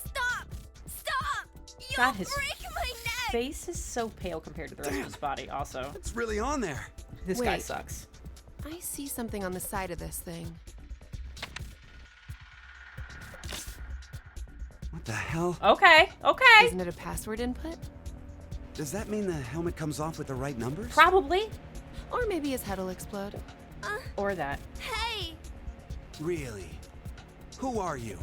Stop! Stop! You'll God, his break my neck! face is so pale compared to the rest Damn. of his body, also. It's really on there. This guy Wait. sucks. I see something on the side of this thing. What the hell? Okay, okay. Isn't it a password input? Does that mean the helmet comes off with the right numbers? Probably. Or maybe his head'll explode. Or that. Hey! Really? Who are you?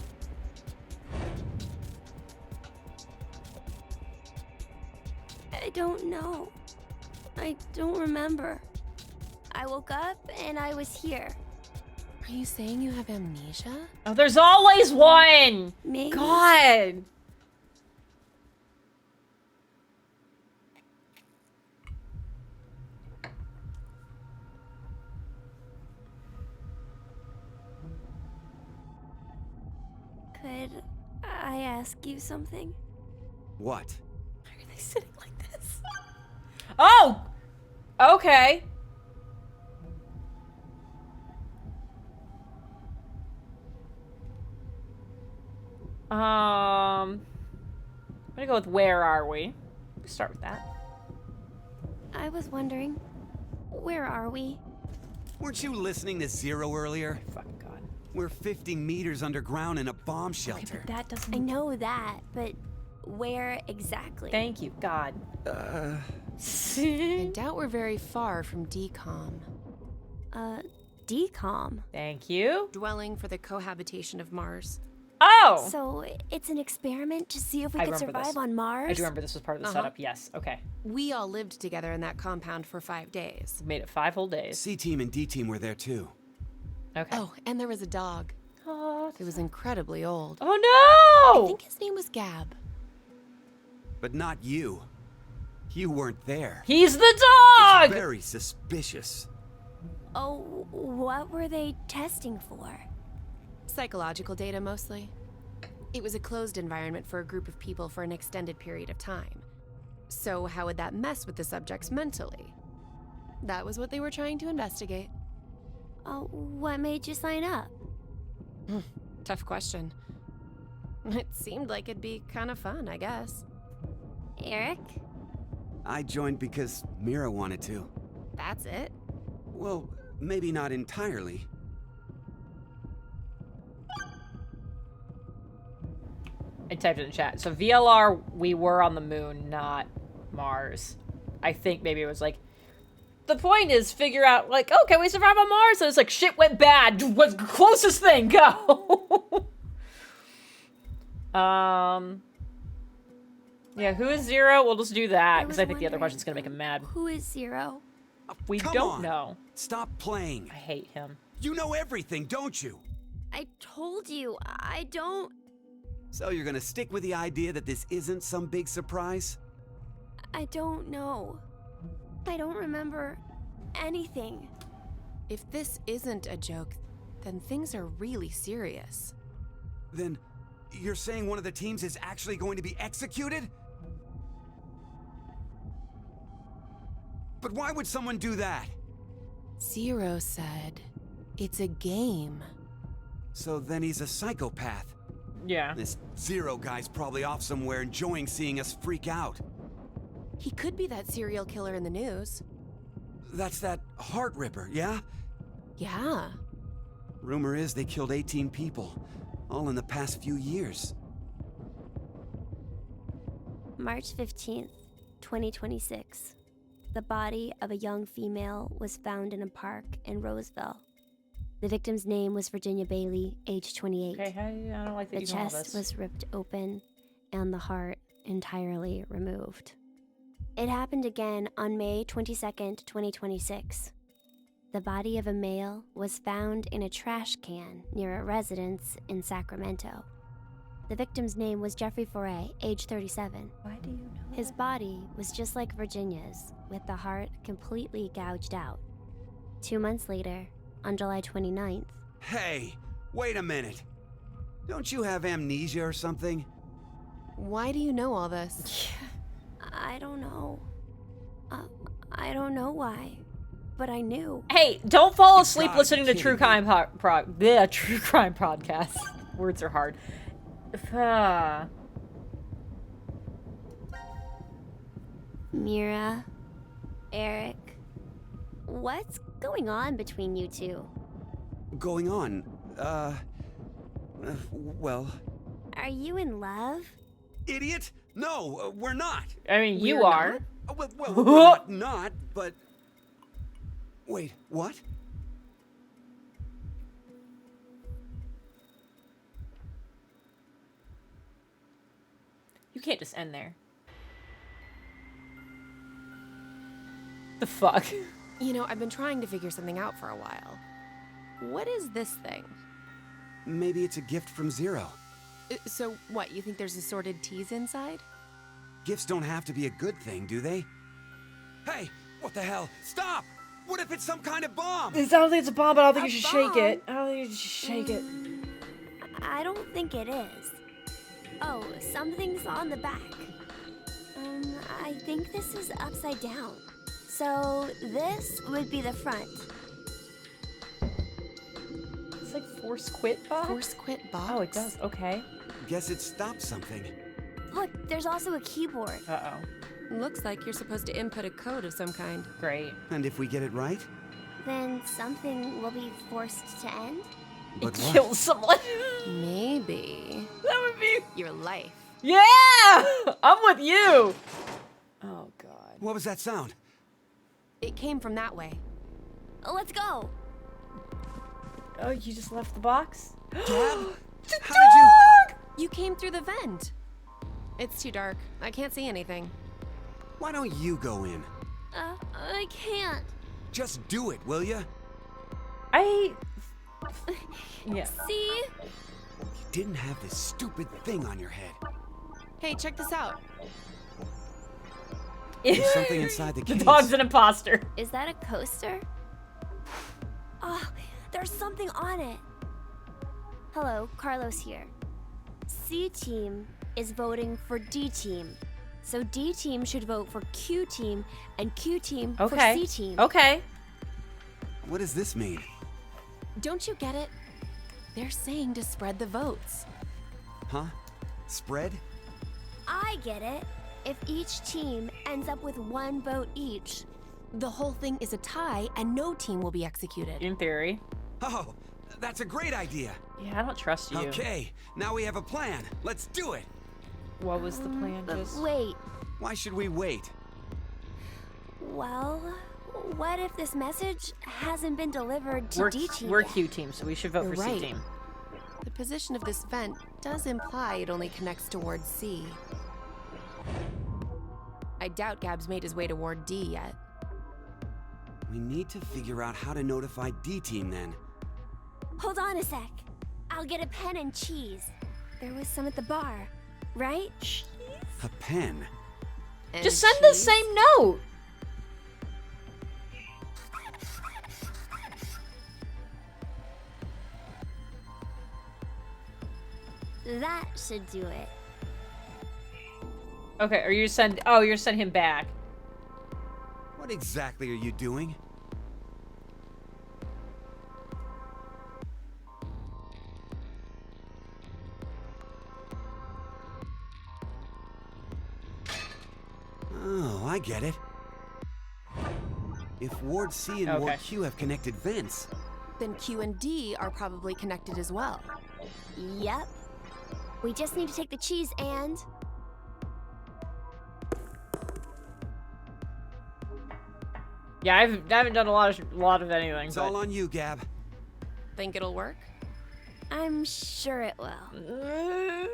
I don't know. I don't remember. I woke up and I was here. Are you saying you have amnesia? Oh, there's always one! Maybe. God! Could I ask you something? What? Why are they sitting like this? Oh! Okay. I'm gonna go with where are we? Let's start with that. I was wondering, where are we? Weren't you listening to Zero earlier? Fucking God. We're 50 meters underground in a bomb Okay, shelter. but that doesn't. I know that, but where exactly? Thank you, God. I doubt we're very far from DCOM. DCOM. Thank you. Dwelling for the cohabitation of Mars. Oh! So it's an experiment to see if we I could remember survive this. on Mars? I do remember this was part of the setup. Yes. Okay. We all lived together in that compound for 5 days. Made it 5 whole days. C-Team and D-Team were there too. Okay. Oh, and there was a dog. Oh, It was incredibly old. oh I no! think his name was Gab. But not you. You weren't there. He's the dog! Very suspicious. Oh, what were they testing for? Psychological data mostly. It was a closed environment for a group of people for an extended period of time. So how would that mess with the subjects mentally? That was what they were trying to investigate. Oh, what made you sign up? Tough question. It seemed like it'd be kind of fun, I guess. Eric? I joined because Mira wanted to. That's it. Well, maybe not entirely. I typed it in chat. So VLR, we were on the moon, not Mars. I think maybe it was like, the point is figure out like, oh, can we survive on Mars? So it's like, shit went bad. What's the closest thing? Go. Yeah, who is Zero? We'll just do that because I think the other question's gonna make him mad. Who is Zero? We Come don't on. know. Stop playing. I hate him. You know everything, don't you? I told you, I don't... So you're gonna stick with the idea that this isn't some big surprise? I don't know. I don't remember anything. If this isn't a joke, then things are really serious. Then you're saying one of the teams is actually going to be executed? But why would someone do that? Zero said, it's a game. So then he's a psychopath. Yeah. This Zero guy's probably off somewhere enjoying seeing us freak out. He could be that serial killer in the news. That's that Heart Ripper, yeah? Yeah. Rumor is they killed 18 people, all in the past few years. March 15th, 2026. The body of a young female was found in a park in Roseville. The victim's name was Virginia Bailey, age 28. Okay, I don't like that The you know all chest this. was ripped open and the heart entirely removed. It happened again on May 22nd, 2026. The body of a male was found in a trash can near a residence in Sacramento. The victim's name was Jeffrey Foray, age 37. Why do you know His body was just like Virginia's, with the heart completely gouged out. 2 months later, on July 29th, Hey, wait a minute. Don't you have amnesia or something? Why do you know all this? I don't know. I don't know why, but I knew. Hey, don't fall asleep gotta be listening to True kidding Crime True Crime podcast. Words are hard. Mira, Eric, what's going on between you two? Going on? Well... Are you in love? Idiot? No, we're not. I mean, you We're are. Well, we're not, but... Wait, what? You can't just end there. The fuck? You know, I've been trying to figure something out for a while. What is this thing? Maybe it's a gift from Zero. So what, you think there's assorted teas inside? Gifts don't have to be a good thing, do they? Hey, what the hell? Stop! What if it's some kind of bomb? I don't think it's a bomb, but I don't think you should A shake it. I don't think you should shake it. I don't think it is. Oh, something's on the back. I think this is upside down. So this would be the front. It's like force quit box? Force quit box? Oh, it does. Okay. Guess it stopped something. Look, there's also a keyboard. Uh-oh. Looks like you're supposed to input a code of some kind. Great. And if we get it right? Then something will be forced to end? But what? Kill someone. Maybe. That would be... Your life. Yeah! I'm with you! Oh, God. What was that sound? It came from that way. Let's go! Oh, you just left the box? Gab? The How did you... dog! You came through the vent. It's too dark. I can't see anything. Why don't you go in? I can't. Just do it, will ya? Yeah. See? You didn't have this stupid thing on your head. Hey, check this out. There's something inside the case. The dog's an imposter. Is that a coaster? Oh, there's something on it. Hello, Carlos here. C team is voting for D team. So D team should vote for Q team and Q team for C team. Okay. What does this mean? Don't you get it? They're saying to spread the votes. Huh? Spread? I get it. If each team ends up with 1 vote each, The whole thing is a tie and no team will be executed. In theory. Oh, that's a great idea. Yeah, I don't trust you. Okay, now we have a plan. Let's do it. What was the plan? but Just... wait. Why should we wait? Well, what if this message hasn't been delivered to D team We're yet? Q team, so we should vote You're for right. C team. The position of this vent does imply it only connects towards C. I doubt Gab's made his way toward D yet. We need to figure out how to notify D team then. Hold on a sec. I'll get a pen and cheese. There was some at the bar, right? A pen? And Just send the cheese? same note. That should do it. Okay, are you send? Oh, you're sending him back. What exactly are you doing? Oh, I get it. If Ward C and Ward Okay. Q have connected vents, Then Q and D are probably connected as well. Yep. We just need to take the cheese and... Yeah, I haven't done a lot of anything. it's but... all on you, Gab. Think it'll work? I'm sure it will.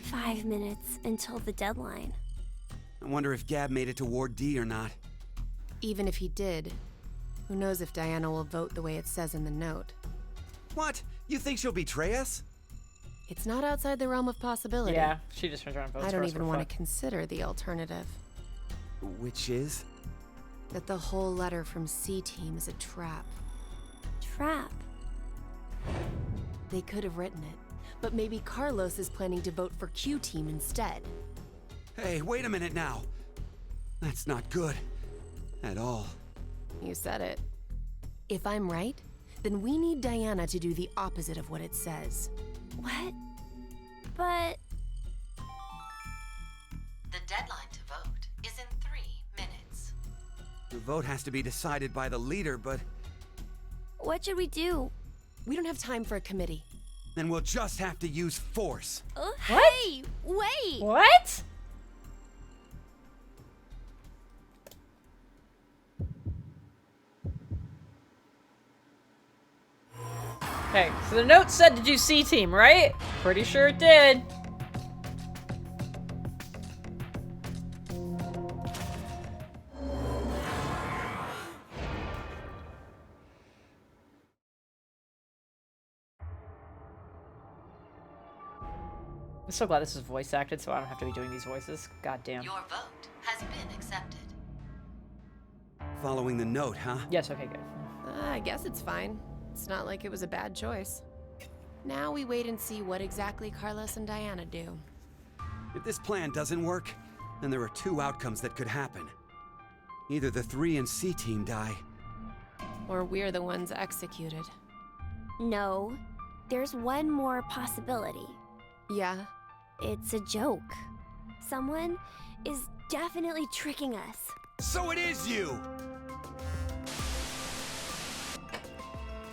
5 minutes until the deadline. I wonder if Gab made it to Ward D or not. Even if he did, who knows if Diana will vote the way it says in the note. What? You think she'll betray us? It's not outside the realm of possibility. Yeah, she just turns around and votes I for don't us, even what want the to consider the alternative. Which is? That the whole letter from C Team is a trap. Trap. They could have written it, but maybe Carlos is planning to vote for Q Team instead. Hey, wait a minute now. That's not good. At all. You said it. If I'm right, then we need Diana to do the opposite of what it says. What? But... The deadline to vote is in 3 minutes. The vote has to be decided by the leader, but what should we do? We don't have time for a committee. then we'll just have to use force. Hey! Wait! What? Okay, so the note said to do C team, right? Pretty sure it did. I'm so glad this is voice acted, so I don't have to be doing these voices. God damn. Your vote has been accepted. following the note, huh? Yes, okay, good. I guess it's fine. It's not like it was a bad choice. Now we wait and see what exactly Carlos and Diana do. If this plan doesn't work, then there are two outcomes that could happen. Either the 3 and C team die. Or we're the ones executed. No, there's one more possibility. Yeah? It's a joke. Someone is definitely tricking us. So it is you!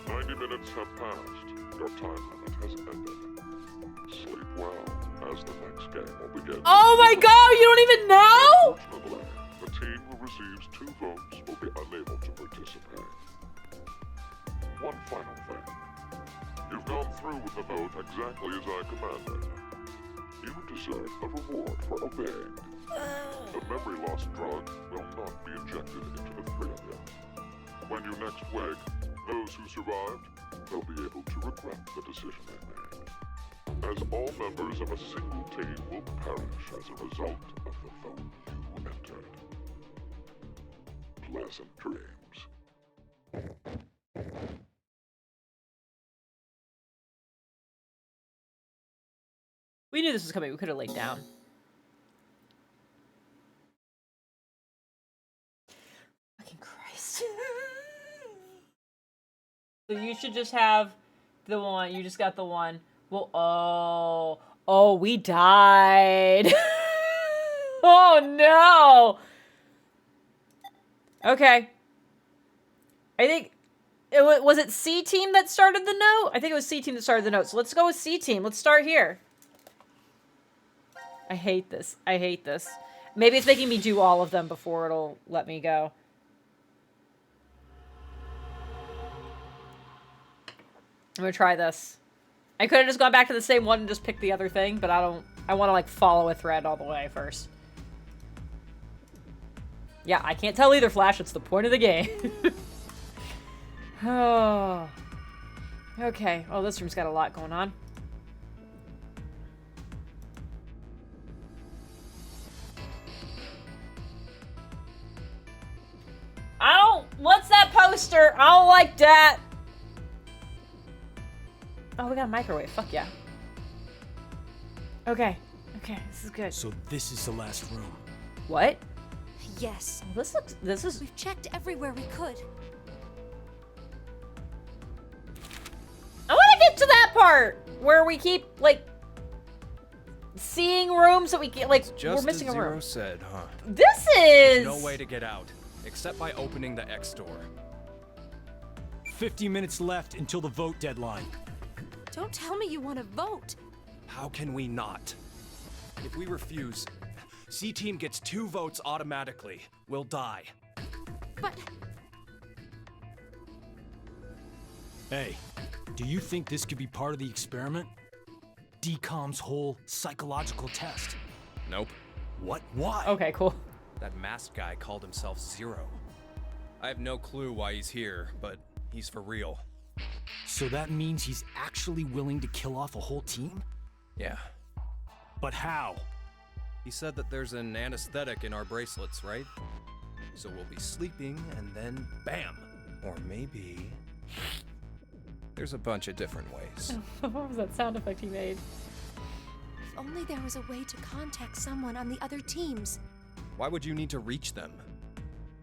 90 minutes have passed. Your time limit has ended. Sleep well, as the next game will begin. Oh my god, you don't even know? Unfortunately, the team who receives 2 votes will be unable to participate. One final thing. You've gone through with the vote exactly as I commanded. You deserve a reward for obeying. The memory loss drug will not be injected into the 3 of you. When you next wake, those who survived, they'll be able to regret the decision they made. As all members of a single team will perish as a result of the vote you entered. Pleasant dreams. We knew this was coming. We could have laid down. Fucking Christ. So you should just have the one. You just got the one. Well, oh, we died. Oh no. Okay. I think was it C team that started the note? I think it was C team that started the note. So let's go with C team. Let's start here. I hate this. I hate this. Maybe it's making me do all of them before it'll let me go. I'm gonna try this. I could have just gone back to the same one and just picked the other thing, but I don't... I want to, like, follow a thread all the way first. Yeah, I can't tell either, Flash. It's the point of the game. Oh. Okay. Oh, this room's got a lot going on. What's that poster? I don't like that. Oh, we got a microwave. Fuck yeah. Okay. Okay, this is good. So this is the last room. What? Yes. Well, this is... We've checked everywhere we could. I want to get to that part where we keep, like, seeing rooms that we get, like, Just we're missing as a room. Zero said, huh? This is... There's no way to get out, except by opening the X door. 50 minutes left until the vote deadline. Don't tell me you want to vote. How can we not? If we refuse, C-Team gets 2 votes automatically. We'll die. But... Hey, do you think this could be part of the experiment? DCOM's whole psychological test? Nope. What? Why? Okay, cool. That masked guy called himself Zero. I have no clue why he's here, but he's for real. So that means he's actually willing to kill off a whole team? Yeah. But how? He said that there's an anesthetic in our bracelets, right? So we'll be sleeping and then bam! Or maybe... There's a bunch of different ways. What was that sound effect he made? If only there was a way to contact someone on the other teams. Why would you need to reach them?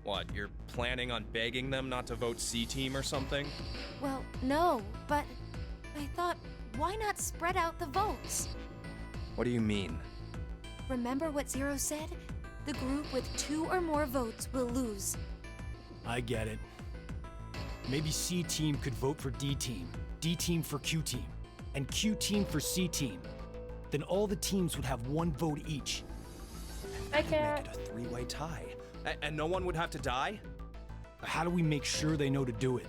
What, you're planning on begging them not to vote C-Team or something? Well, no, but I thought, why not spread out the votes? What do you mean? Remember what Zero said? The group with 2 or more votes will lose. I get it. Maybe C-Team could vote for D-Team, D-Team for Q-Team, and Q-Team for C-Team. Then all the teams would have 1 vote each. I can't. Make it a 3-way tie. And no one would have to die? How do we make sure they know to do it?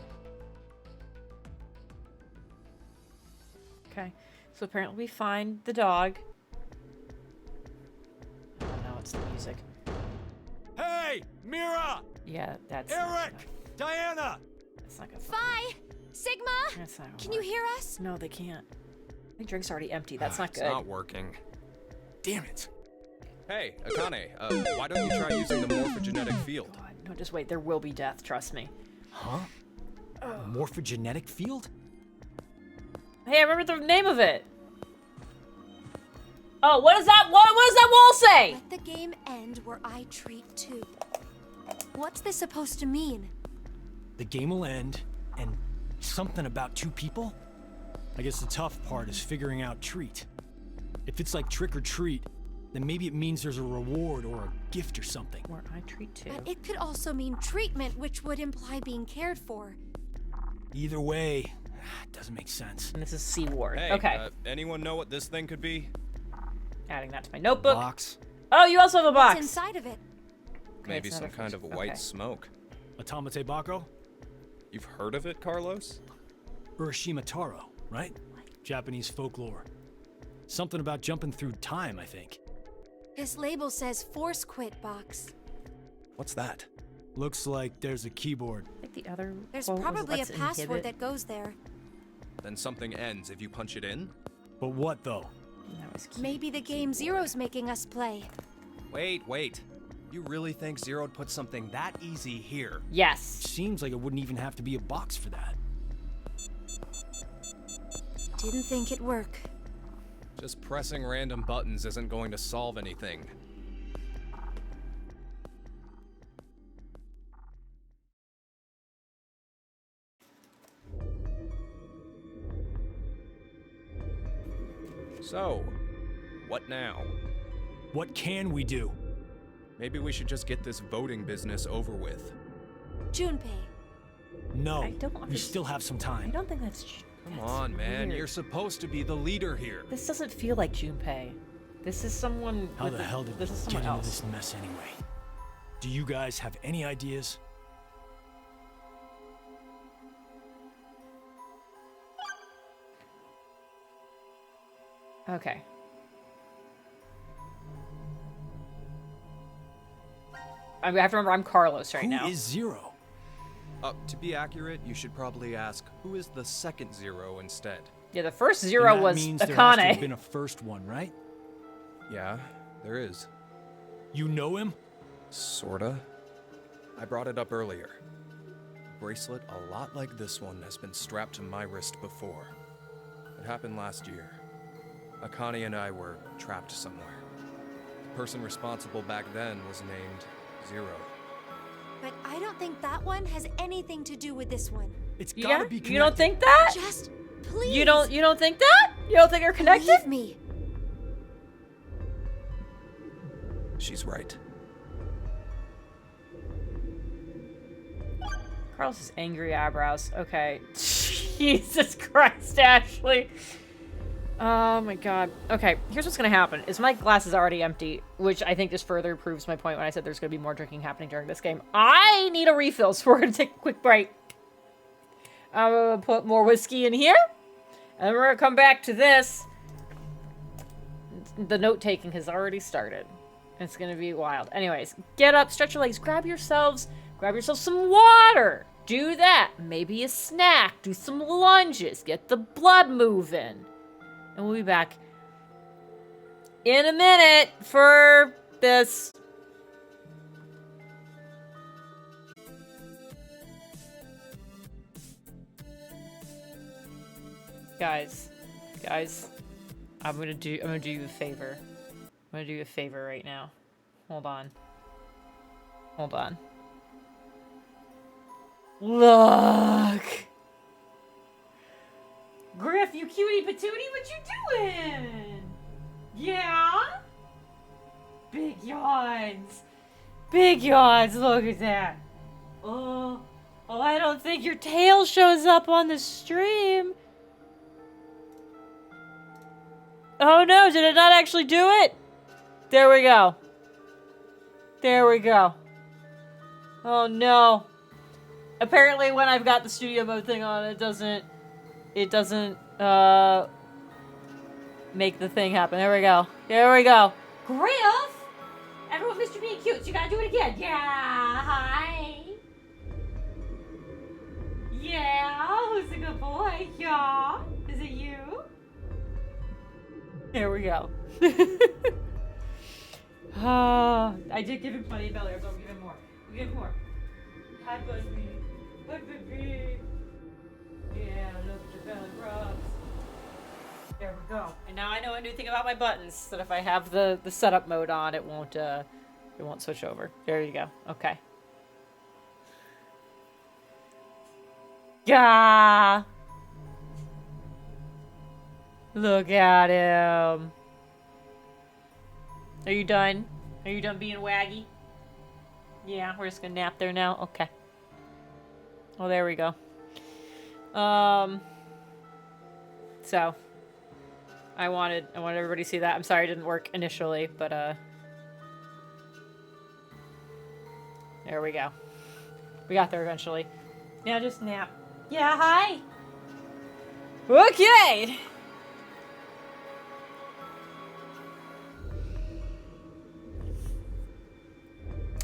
Okay. So apparently we find the dog. Oh no, it's the music. Hey! Mira! Yeah, that's... Eric! Diana! That's not gonna... Phi! Sigma! That's not gonna Can you work. hear us? No, they can't. My drink's already empty. That's not It's good. not working. Damn it. Hey, Akane, why don't you try using the morphogenetic field? God. No, just wait. There will be death. Trust me. Huh? Morphogenetic field? Hey, I remember the name of it. Oh, what is that? What does that wall say? Let the game end where I treat two. What's this supposed to mean? The game will end, and something about two people? I guess the tough part is figuring out treat. If it's like trick or treat, then maybe it means there's a reward or a gift or something. Where I treat two. But it could also mean treatment, which would imply being cared for. Either way, it doesn't make sense. And this is C Ward. Hey, Okay. Anyone know what this thing could be? Adding that to my notebook. Box. Oh, you also have a box. What's inside of it? Maybe it's not some a kind of first- white okay. smoke. Automate Bako? You've heard of it, Carlos? Urashima Taro, right? Japanese folklore. Something about jumping through time, I think. This label says Force Quit box. What's that? Looks like there's a keyboard. I think the other There's quote was, probably a "Let's password inhibit." that goes there. Then something ends if you punch it in? But what, though? That was cute. Maybe the game Zero's making us play. Wait. You really think Zero'd put something that easy here? Yes. Seems like it wouldn't even have to be a box for that. Didn't think it'd work. Just pressing random buttons isn't going to solve anything. So, what now? What can we do? Maybe we should just get this voting business over with. Junpei. No, I don't we understand. still have some I time. don't think that's. Come that's on, man. weird. You're supposed to be the leader here. This doesn't feel like Junpei. This is someone. How with the hell did we this is get someone into else. this mess anyway? Do you guys have any ideas? Okay. I have to remember I'm Carlos right Who now. is Zero? To be accurate, you should probably ask, who is the second Zero instead? Yeah, the first Then Zero that was means there has to have Akane. been a first one, right? Yeah, there is. You know him? Sorta. I brought it up earlier. A bracelet a lot like this one has been strapped to my wrist before. It happened last year. Akane and I were trapped somewhere. The person responsible back then was named Zero. But I don't think that one has anything to do with this one. It's You, gotta got- be connected. you don't think that? Just please. You don't think that? You don't think they're connected? Believe me. She's right. Carlos's angry eyebrows. Okay. Jesus Christ, Ashley. Oh my god. Okay, here's what's gonna happen. Is my glass is already empty, which I think just further proves my point when I said there's gonna be more drinking happening during this game. I need a refill, so we're gonna take a quick break. I'm gonna put more whiskey in here, and we're gonna come back to this. The note-taking has already started. It's gonna be wild. Anyways, get up, stretch your legs, grab yourself some water. Do that. Maybe a snack. Do some lunges. Get the blood moving. And we'll be back in a minute for this. Guys, I'm gonna do you a favor. I'm gonna do you a favor right now. Hold on. Look! Griff, you cutie patootie, what you doing? Yeah? Big yawns. Big yawns, look at that. Oh, I don't think your tail shows up on the stream. Oh no, did it not actually do it? There we go. Oh no. Apparently when I've got the studio mode thing on, it doesn't make the thing happen. There we go. Griff! Everyone missed you being cute, so you gotta do it again. Yeah, hi. Yeah, who's a good boy? Yeah. Is it you? There we go. I did give him plenty of belly, so I'll give him more. Hi, Busby. Hi, baby. Yeah, look at the belly rubs. There we go. And now I know a new thing about my buttons, that if I have the setup mode on, it won't switch over. There you go. Okay. Yeah. Look at him. Are you done? Are you done being waggy? Yeah, we're just gonna nap there now. Okay. Oh, there we go. So I wanted everybody to see that. I'm sorry it didn't work initially, but there we go. We got there eventually. Now just nap. Yeah, hi. Okay.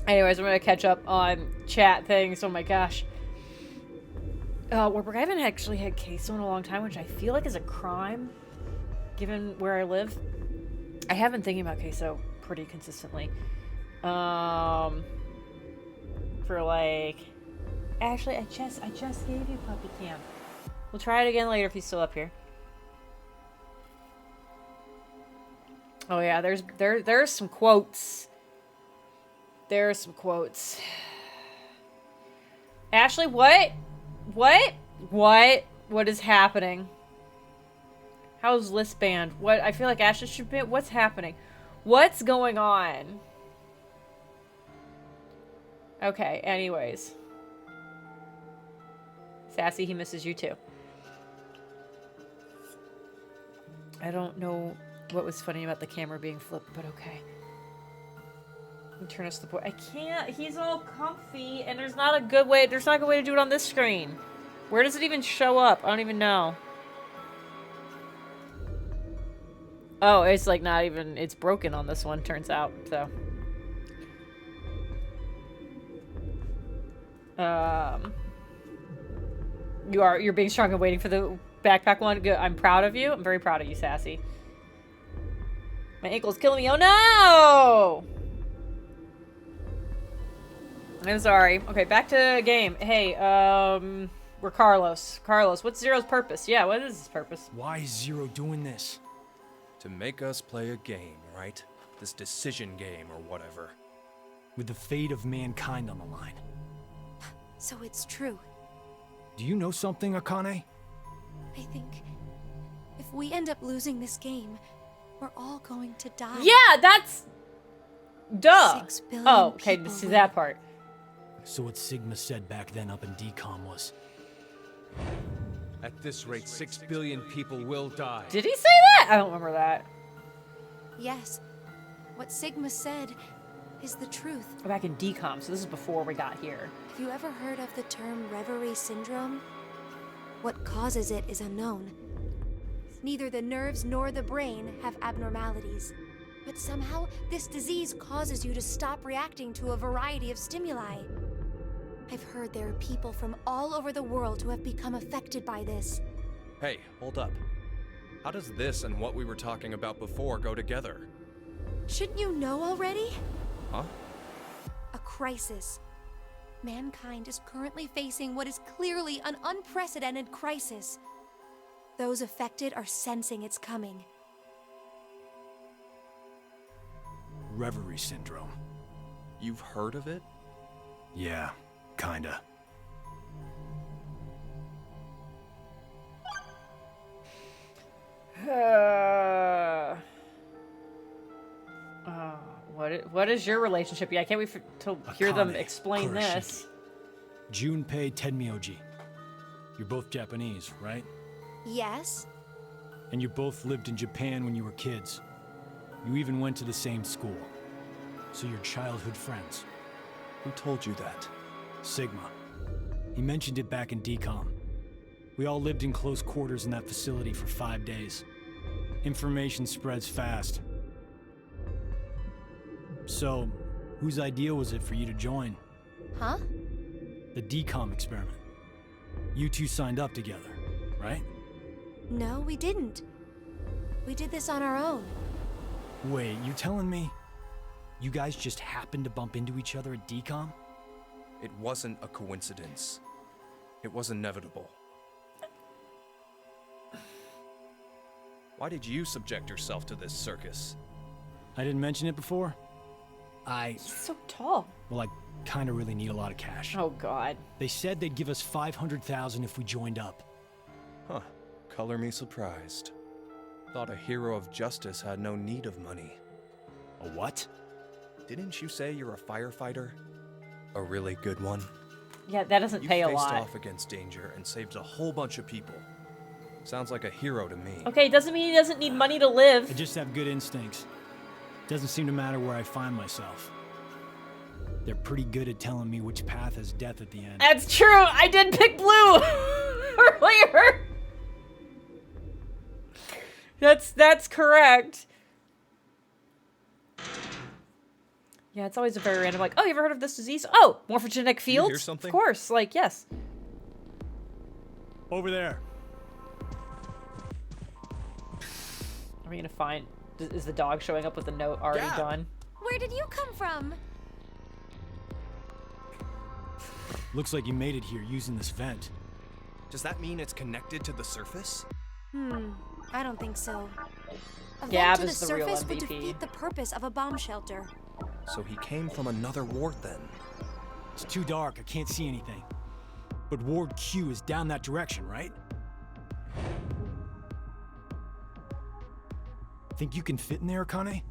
Anyways, I'm gonna catch up on chat things. Oh my gosh. Warburg, I haven't actually had queso in a long time, which I feel like is a crime, given where I live. I have been thinking about queso pretty consistently. For like, actually, I just gave you Puppy Cam. We'll try it again later if he's still up here. Oh yeah, there's some quotes. There are some quotes. Ashley, what? What? What? What is happening? How's list banned? What? I feel like Ashley should be. What's happening? What's going on? Okay, anyways. Sassy, he misses you too. I don't know what was funny about the camera being flipped, but okay. Turn us to the point. I can't. He's all comfy, and there's not a good way. There's not a good way to do it on this screen. Where does it even show up? I don't even know. Oh, it's like not even. It's broken on this one. Turns out. So. You're being strong and waiting for the backpack one. Good. I'm proud of you. I'm very proud of you, Sassy. My ankle's killing me. Oh no! I'm sorry. Okay, back to game. Hey, we're Carlos. Carlos, what's Zero's purpose? Yeah, what is his purpose? Why is Zero doing this? To make us play a game, right? This decision game or whatever. With the fate of mankind on the line. So it's true. Do you know something, Akane? I think if we end up losing this game, we're all going to die. Yeah, that's... Duh. 6 billion oh, okay, people see that part. So what Sigma said back then up in DCOM was... At this rate, 6 billion people will die. Did he say that? I don't remember that. Yes. What Sigma said is the truth. Back in DCOM, so this is before we got here. Have you ever heard of the term Reverie Syndrome? What causes it is unknown. Neither the nerves nor the brain have abnormalities. But somehow, this disease causes you to stop reacting to a variety of stimuli. I've heard there are people from all over the world who have become affected by this. Hey, hold up. How does this and what we were talking about before go together? Shouldn't you know already? Huh? A crisis. Mankind is currently facing what is clearly an unprecedented crisis. Those affected are sensing it's coming. Reverie Syndrome. You've heard of it? Yeah, kinda. What is your relationship? Yeah, I can't wait to hear them Akane explain Kurashiki. this. Junpei Tenmyoji. You're both Japanese, right? Yes? And you both lived in Japan when you were kids. You even went to the same school. So you're childhood friends. Who told you that? Sigma. He mentioned it back in DCOM. We all lived in close quarters in that facility for 5 days. Information spreads fast. So, whose idea was it for you to join? Huh? The DCOM experiment. You two signed up together, right? No, we didn't. We did this on our own. Wait, you telling me you guys just happened to bump into each other at DCOM? It wasn't a coincidence. It was inevitable. Why did you subject yourself to this circus? I didn't mention it before. He's so tall. Well, I kind of really need a lot of cash. Oh, God. They said they'd give us $500,000 if we joined up. Huh. Color me surprised. Thought a hero of justice had no need of money. A what? Didn't you say you're a firefighter? A really good one? Yeah, that doesn't pay a You lot. faced off against danger and saved a whole bunch of people. Sounds like a hero to me. Okay, doesn't mean he doesn't need money to live. I just have good instincts. Doesn't seem to matter where I find myself. They're pretty good at telling me which path has death at the end. That's true. I did pick blue earlier. That's correct. Yeah, it's always a very random, like, oh, you ever heard of this disease? Oh, morphogenic fields? hear something? Of course, like, yes. Over there. Are we gonna find, is the dog showing up with the note already done? Where did you come from? Looks like you made it here using this vent. Does that mean it's connected to the surface? I don't think so. A Gab vent to is the the real surface would MVP. defeat the purpose of a bomb shelter. So he came from another ward then? It's too dark, I can't see anything. But Ward Q is down that direction, right? Think you can fit in there, Akane?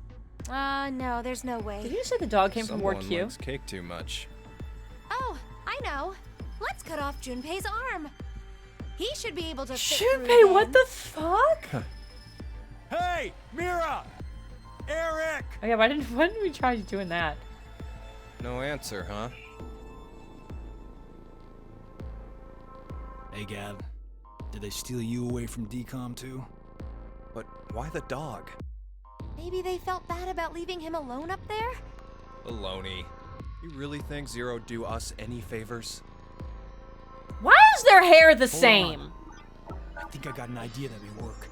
No, there's no way. Did you say the dog came from Ward Someone Q? likes cake too much. Oh, I know. Let's cut off Junpei's arm. He should be able to fit through Junpei, what then. the fuck? Hey, Mira! Eric! Oh yeah, why didn't we try doing that? No answer, huh? Hey, Gab. Did they steal you away from DCOM too? But why the dog? Maybe they felt bad about leaving him alone up there? Baloney. You really think Zero do us any favors? Why is their hair the Hold same? on. I think I got an idea that may work.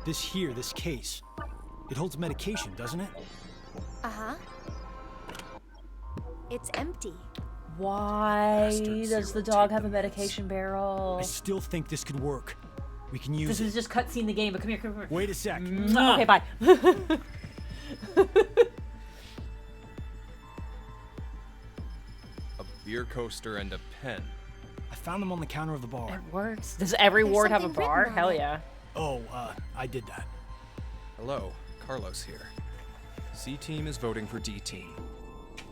This case. It holds medication, doesn't it? Uh-huh. It's empty. Why Bastard does the Zero, dog take have a the meds. medication barrel? I still think this could work. We can use This it. is just cutscene the game, but come here, come here. Wait a sec. Okay, bye. A beer coaster and a pen. I found them on the counter of the bar. It works. Does every There's ward have a something bar? written on Hell it. yeah. Oh, I did that. Hello, Carlos here. C-Team is voting for D-Team.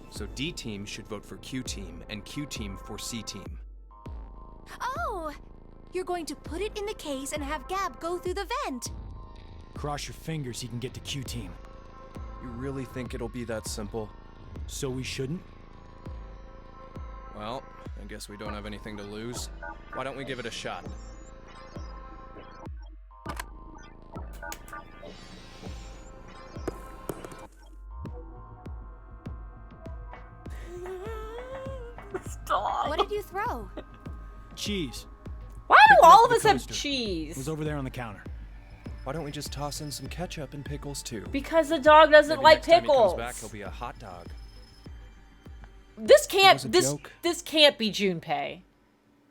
So D-Team should vote for Q-Team, and Q-Team for C-Team. Oh! You're going to put it in the case and have Gab go through the vent. Cross your fingers he can get to Q-Team. You really think it'll be that simple? So we shouldn't? Well, I guess we don't have anything to lose. Why don't we give it a shot? Stop. What did you throw? Cheese. Why do Picking up all of the us have coaster. It was cheese? over there on the counter. Why don't we just toss in some ketchup and pickles too? Because the dog doesn't Maybe like next time he pickles. comes back, he'll be a hot dog. This can't. was a This joke. this can't be Junpei.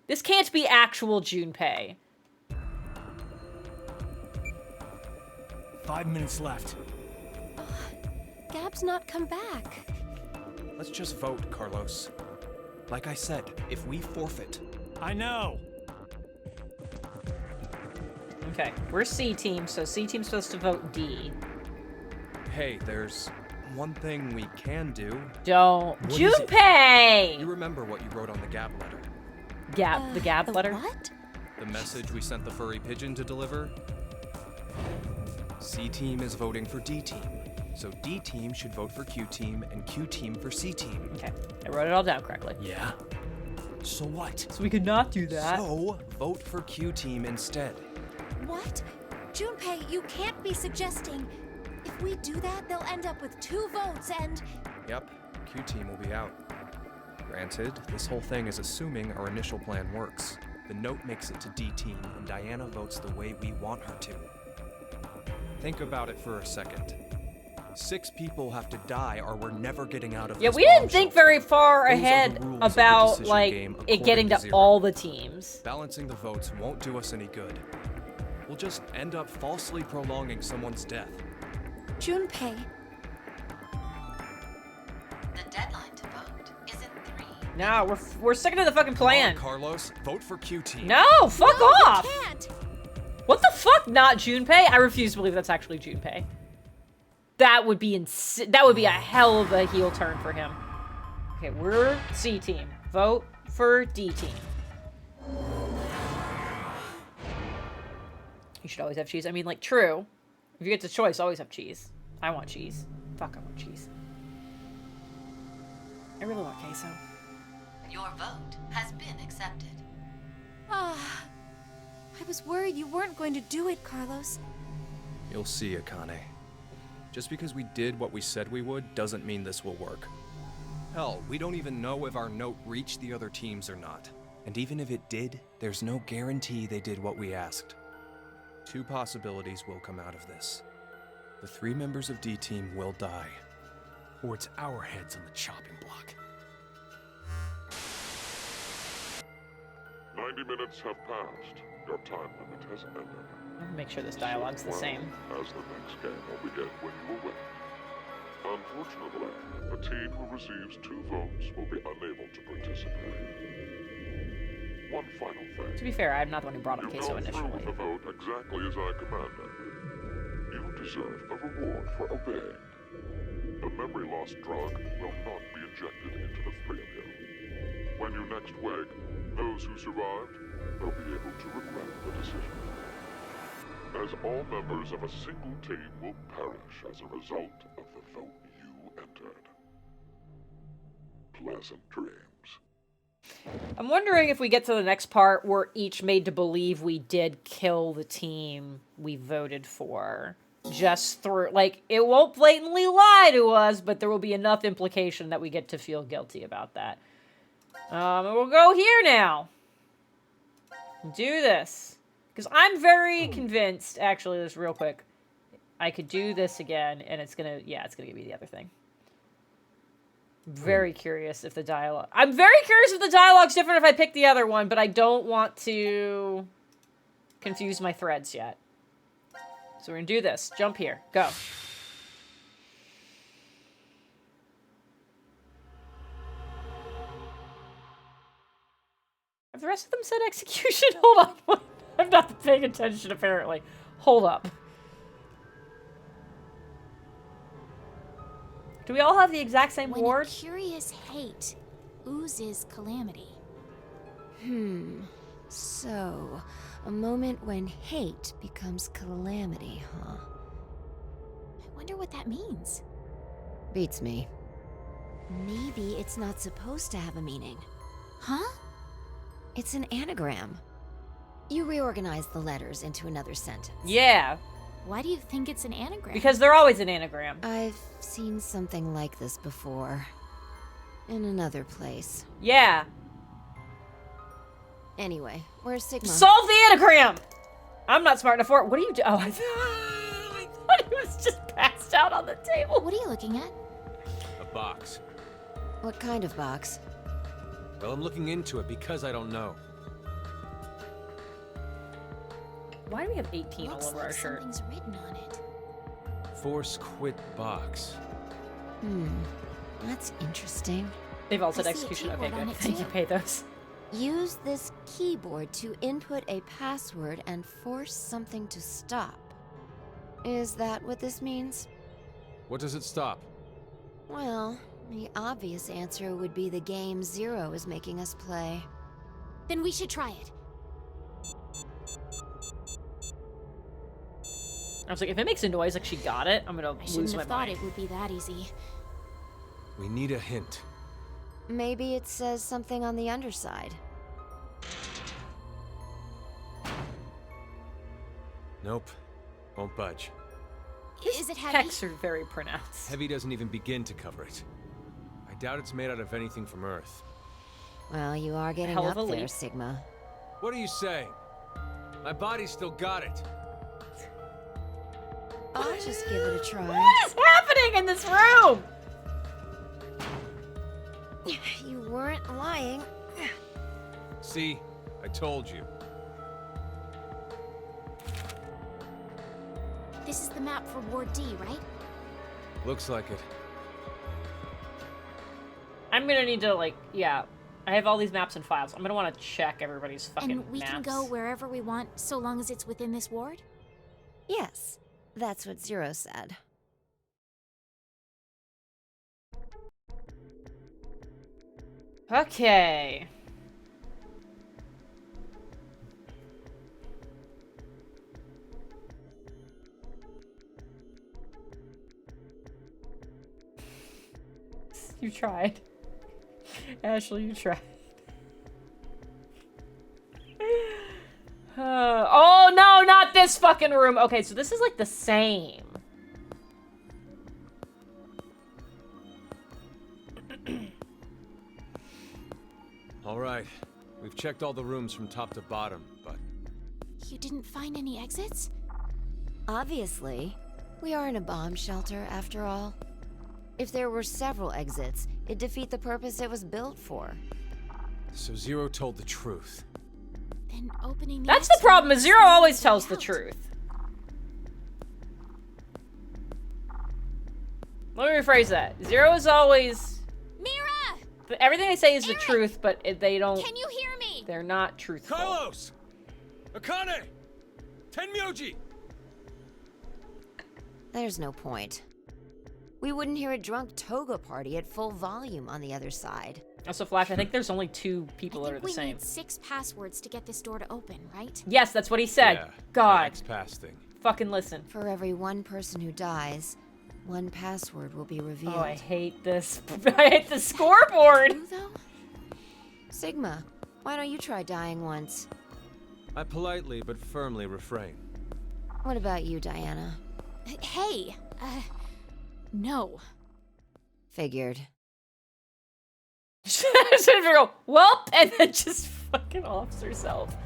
This can't be actual Junpei. 5 minutes left. Gab's not come back. Let's just vote, Carlos. Like I said, if we forfeit, I know. Okay, we're C team, so C team's supposed to vote D. hey, there's one thing we can do. Don't. What is it? Junpei! You remember what you wrote on the Gab letter? The Gab the letter? What? The message we sent the furry pigeon to deliver? C-Team is voting for D-Team. So D-Team should vote for Q-Team, and Q-Team for C-Team. Okay, I wrote it all down correctly. Yeah. So what? So we could not do that. So, vote for Q-Team instead. What? Junpei, you can't be suggesting. If we do that, they'll end up with 2 votes and... Yep, Q-Team will be out. Granted, this whole thing is assuming our initial plan works. The note makes it to D-Team, and Diana votes the way we want her to. Think about it for a second. 6 people have to die or we're never getting out of Yeah, this we didn't bomb think shelter. very far Those are the ahead rules of the about, decision like, game it getting to according Zero. all the teams. Balancing the votes won't do us any good. We'll just end up falsely prolonging someone's death. Junpei. The deadline to vote is in 3. No, we're sticking to the fucking plan. Come on, Carlos, vote for Q Team. No, fuck No, off! You can't. What the fuck? Not Junpei? I refuse to believe that's actually Junpei. That would be that would be a hell of a heel turn for him. Okay, we're C team. Vote for D team. You should always have cheese. I mean, like, true. If you get the choice, always have cheese. I want cheese. Fuck, I want cheese. I really want queso. Your vote has been accepted. Ah, I was worried you weren't going to do it, Carlos. You'll see, Akane. Just because we did what we said we would doesn't mean this will work. Hell, we don't even know if our note reached the other teams or not. And even if it did, there's no guarantee they did what we asked. 2 possibilities will come out of this. The 3 members of D Team will die. Or it's our heads on the chopping block. 90 minutes have passed. Your time limit has ended. I'm gonna make sure this dialogue's the same. As the next game will begin when you awake. Unfortunately, the team who receives 2 votes will be unable to participate. One final thing. To be fair, I'm not the one who brought up You queso go through initially. with the vote exactly as I commanded. You deserve a reward for obeying. The memory loss drug will not be injected into the 3 of you. When you next wake, those who survived will be able to regret the decision. As all members of a single team will perish as a result of the vote you entered. Pleasant dreams. I'm wondering if we get to the next part, we're each made to believe we did kill the team we voted for. Just through, like, it won't blatantly lie to us, but there will be enough implication that we get to feel guilty about that. And we'll go here now. Do this. Because I'm very convinced, actually, this real quick. I could do this again, and it's gonna give me the other thing. Very curious if the dialogue... I'm very curious if the dialogue's different if I pick the other one, but I don't want to confuse my threads yet. So we're gonna do this. Jump here. Go. Have the rest of them said execution? Hold on. I'm not paying attention, apparently. Hold up. Do we all have the exact same When ward? a curious hate oozes calamity. So, a moment when hate becomes calamity, huh? I wonder what that means. Beats me. Maybe it's not supposed to have a meaning. Huh? It's an anagram. You reorganize the letters into another sentence. Yeah. Why do you think it's an anagram? Because they're always an anagram. I've seen something like this before. In another place. Yeah. Anyway, where's Sigma? Solve the anagram! I'm not smart enough for it. What are you doing? Oh, I thought he was just passed out on the table. What are you looking at? A box. What kind of box? Well, I'm looking into it because I don't know. Why do we have 18 all Looks over like our shirt? something's written on it. Force quit box. That's interesting. They've all said I see a execution. Okay, keyboard on good. it, Thank you, too. Pathos. Use this keyboard to input a password and force something to stop. Is that what this means? What does it stop? Well, the obvious answer would be the game Zero is making us play. Then we should try it. I was like, if it makes a noise like she got it, I'm gonna I lose shouldn't my have thought mind. it would be that easy. We need a hint. Maybe it says something on the underside. Nope. Won't budge. Is it heavy? Texts are very pronounced. Heavy doesn't even begin to cover it. I doubt it's made out of anything from Earth. Well, you are getting Hell of up a there, leap. Sigma. What are you saying? My body still got it. I'll just give it a try. What is happening? in this room? You weren't lying. See? I told you. This is the map for Ward D, right? Looks like it. I'm gonna need to, like, yeah. I have all these maps and files. I'm gonna want to check everybody's fucking And we can go wherever we want, so long as it's within this ward? Yes, that's what Zero said. Okay. You tried. Ashley, you tried. Oh no, not this fucking room. Okay, so this is like the same. All right. We've checked all the rooms from top to bottom, but... You didn't find any exits? Obviously. We are in a bomb shelter, after all. If there were several exits, it'd defeat the purpose it was built for. So Zero told the truth. Then opening That's the problem, is Zero always tells the truth. Let me rephrase that. Zero is always... Mira! Everything they say is the truth, but they don't... Can you hear me? They're not truthful. Carlos! Akane! Tenmyoji! There's no point. We wouldn't hear a drunk toga party at full volume on the other side. Also, Flash, I think there's only 2 people that are the We same. need 6 passwords to get this door to open, right? Yes, that's what he said. Yeah, God. the X-Pass thing. Fucking listen. For every one person who dies, one password will be revealed. Oh, I hate this. I hate the scoreboard. Sigma, why don't you try dying once? I politely but firmly refrain. What about you, Diana? Hey, no. Figured. Should go, welp, and then just fucking offs herself.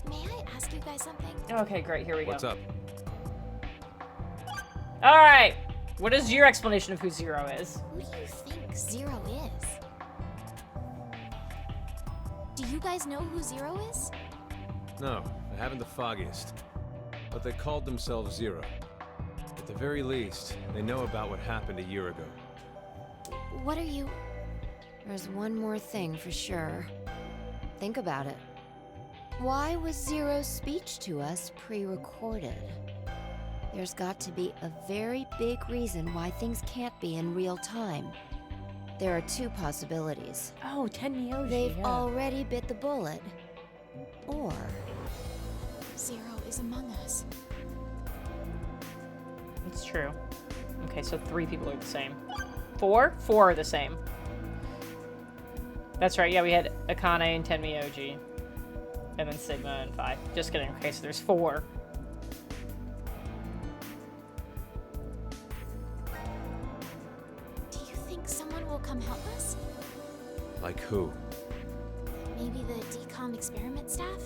May I ask you guys something? Okay, great. Here we go. What's up? All right. What is your explanation of who Zero is? Who do you think Zero is? Do you guys know who Zero is? No, I haven't the foggiest. But they called themselves Zero. At the very least, they know about what happened a year ago. What are you... There's one more thing for sure. Think about it. Why was Zero's speech to us pre-recorded? There's got to be a very big reason why things can't be in real time. There are 2 possibilities. Oh, Tenmyoji. They've already bit the bullet. Or... Zero is among us. It's true. Okay, so 3 people are the same. 4? 4 are the same. That's right, yeah, we had Akane and Tenmyoji. And then Sigma and 5. Just kidding, okay, so there's 4. Do you think someone will come help us? Like who? Maybe the decom experiment staff?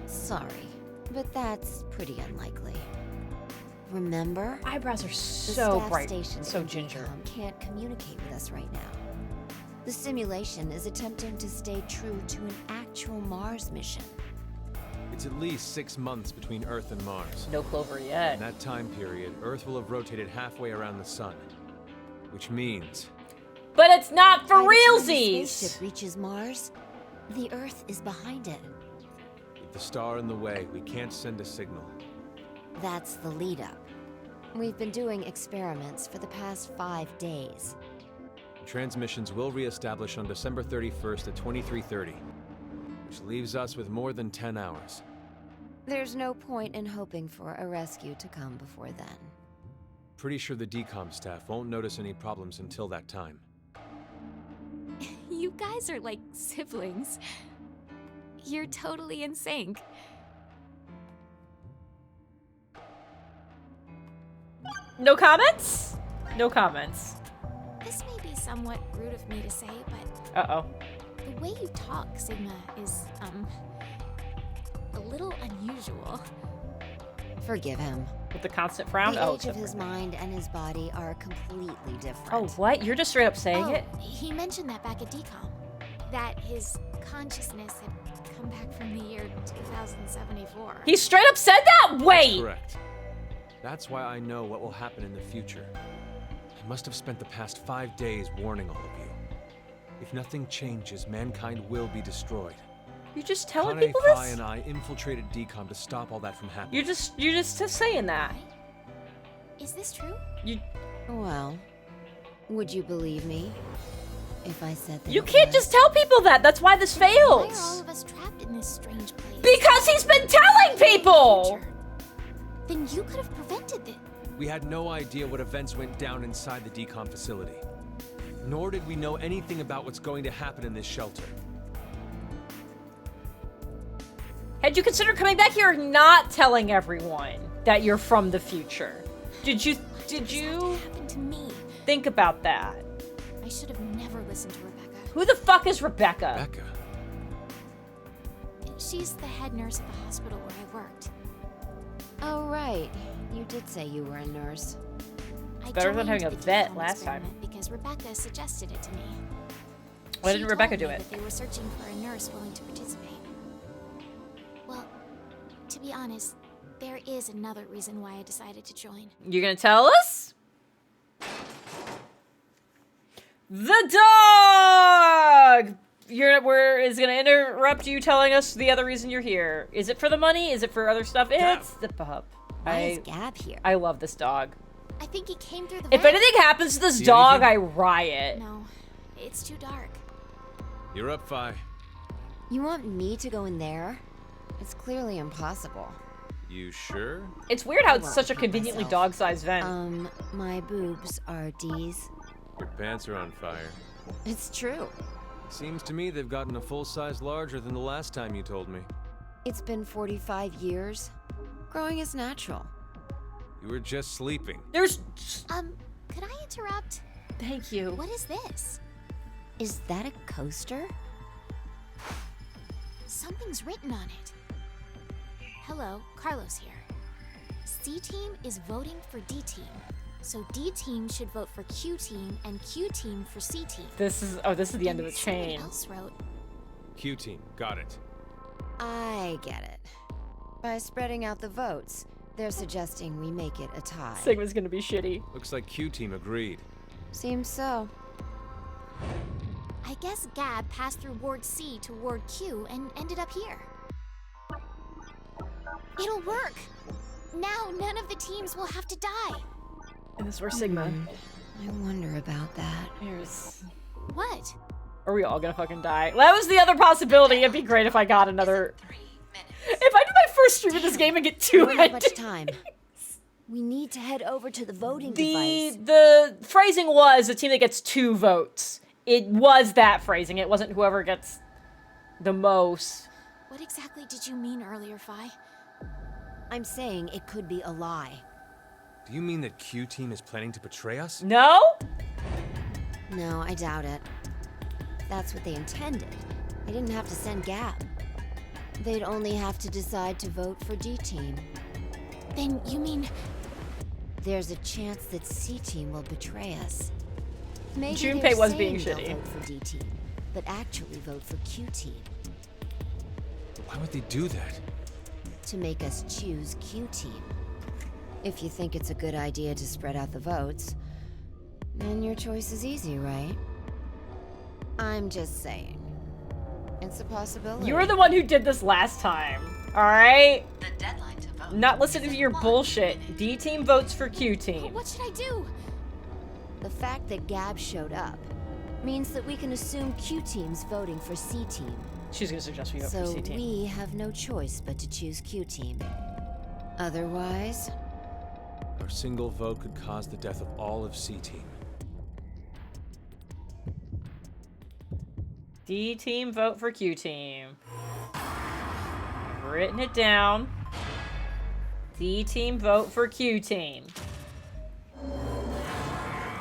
Sorry, but that's pretty unlikely. Remember? Eyebrows are The so staff bright, station so in ginger. Decom can't communicate with us right now. The simulation is attempting to stay true to an actual Mars mission. It's at least 6 months between Earth and Mars. No Clover yet. In that time period, Earth will have rotated halfway around the sun. Which means... But it's not for By the time the realsies! spaceship reaches Mars, the Earth is behind it. with the star in the way, we can't send a signal. That's the lead up. We've been doing experiments for the past 5 days. Transmissions will reestablish on December 31st at 23:30, which leaves us with more than 10 hours. There's no point in hoping for a rescue to come before then. Pretty sure the decom staff won't notice any problems until that time. You guys are like siblings. You're totally in sync. No comments? No comments. This may be somewhat rude of me to say, but Uh-oh. the way you talk, Sigma, is, a little unusual. Forgive him. With the constant frown? The Oh, age of his mind and his body are completely different. oh, what? You're just straight up saying it? He mentioned that back at DCOM. That his consciousness had come back from the year 2074. He straight up said that? Wait! Correct. That's why I know what will happen in the future. I must have spent the past 5 days warning all of you. If nothing changes, mankind will be destroyed. You're just telling Kane, people Fi, this? and I infiltrated DCOM to stop all that from happening. You're just saying that. Is this true? You Well, would you believe me if I said that? you it can't was? just tell people that. That's why this Why are all fails. of us trapped in this strange place? Because he's been telling people. Then you could have prevented it. We had no idea what events went down inside the DCOM facility. Nor did we know anything about what's going to happen in this shelter. Had you considered coming back here or not telling everyone that you're from the future? Did you Happened to me. think about that? I should have never listened to Rebecca. Who the fuck is Rebecca? Becca? She's the head nurse at the hospital where I worked. Oh, right. You did say you were a nurse. I Better than joined having a the vet DCOM last time. experiment because Rebecca suggested it to me. Why She didn't Rebecca told do me it? that they were searching for a nurse willing to participate. Well, to be honest, there is another reason why I decided to join. You're gonna tell us? The dog! Is gonna interrupt you telling us the other reason you're here. Is it for the money? Is it for other stuff? It's the pup. Why is Gab here? I love this dog. I think he came through the If vent. anything happens to this See dog, anything? I riot. No, it's too dark. You're up, Fi. You want me to go in there? It's clearly impossible. You sure? It's weird how I it's won't such a hurt conveniently myself. dog-sized vent. My boobs are D's. Your pants are on fire. It's true. Seems to me they've gotten a full size larger than the last time you told me. It's been 45 years. Growing is natural. You were just sleeping. There's... Could I interrupt? Thank you. What is this? Is that a coaster? Something's written on it. Hello, Carlos here. C-Team is voting for D-Team. So D-Team should vote for Q-Team and Q-Team for C-Team. This is the end of the chain. Someone else wrote, Q-Team, got it. I get it. By spreading out the votes, they're suggesting we make it a tie. Sigma's gonna be shitty. Looks like Q-Team agreed. Seems so. I guess Gab passed through Ward C to Ward Q and ended up here. It'll work! Now none of the teams will have to die. And this is where Sigma. I wonder about that. Here's... What? Are we all gonna fucking die? That was the other possibility. It'd be great if I got another... If I do my first stream of this game and get We two don't have much endings. time. We need to head over to the voting The device. the phrasing was the team that gets 2 votes. It was that phrasing. It wasn't whoever gets the most. What exactly did you mean earlier, Fi? I'm saying it could be a lie. Do you mean that Q-Team is planning to betray us? No? No, I doubt it. That's what they intended. They didn't have to send Gab. They'd only have to decide to vote for D-Team. Then you mean... There's a chance that C-Team will betray us. Maybe Junpei they're was saying being they'll shitty. vote for D-Team, but actually vote for Q-Team. Why would they do that? To make us choose Q-Team. If you think it's a good idea to spread out the votes, then your choice is easy, right? I'm just saying. It's a possibility. You were the one who did this last time. Alright? The deadline to vote. Not listening to your bullshit. D team votes for Q team. What should I do? The fact that Gab showed up means that we can assume Q-Team's voting for C-Team. She's gonna suggest we vote for So C team. we have no choice but to choose Q-Team. Otherwise, Our single vote could cause the death of all of C-Team. D team vote for Q team. Written it down. D team vote for Q team.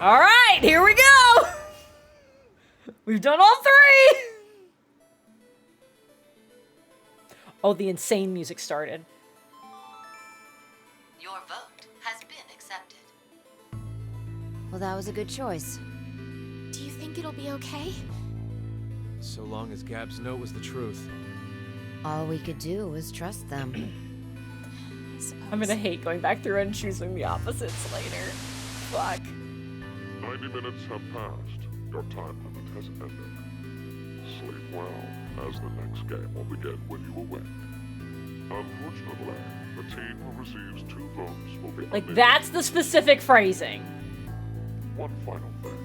All right, here we go. We've done all 3. Oh, the insane music started. Your vote Well, that was a good choice. Do you think it'll be okay? So long as Gab's note was the truth. All we could do was trust them. I'm gonna hate going back through and choosing the opposites later. Fuck. 90 minutes have passed. Your time limit has ended. Sleep well, as the next game will begin when you awake. Unfortunately, the team who receives 2 votes will be Like, unable- that's the specific phrasing. One final thing.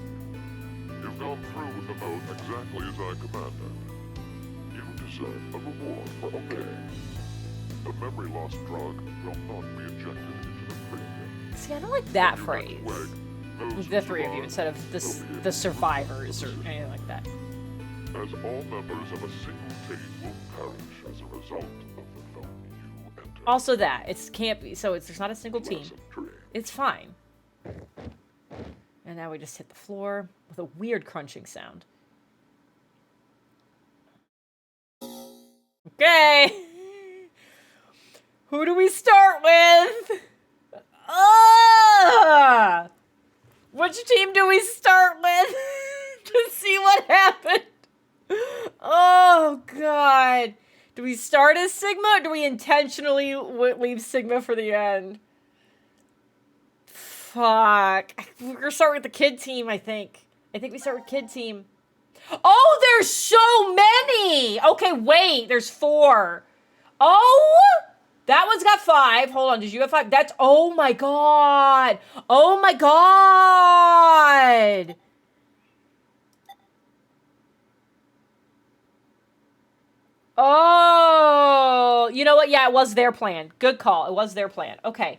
You've gone through with the vote exactly as I commanded. You deserve a reward for obeying. The memory loss drug will not be injected into the premium. See, I don't like that phrase. Those The who 3 of you survive instead of the survivors or anything like that. as all members of a single team will perish as a result of the vote you enter. Also that. It can't be. So there's not a single team. It's fine. And now we just hit the floor with a weird crunching sound. Okay. Who do we start with? Which team do we start with to see what happened? Oh, God. Do we start as Sigma or do we intentionally leave Sigma for the end? Fuck. We're gonna start with the kid team, I think. I think we start with kid team. Oh, there's so many! Okay, wait. There's 4. Oh! That one's got 5. Hold on. Did you have 5? That's... Oh, my God. Oh, my God. Oh. You know what? Yeah, it was their plan. Good call. It was their plan. Okay.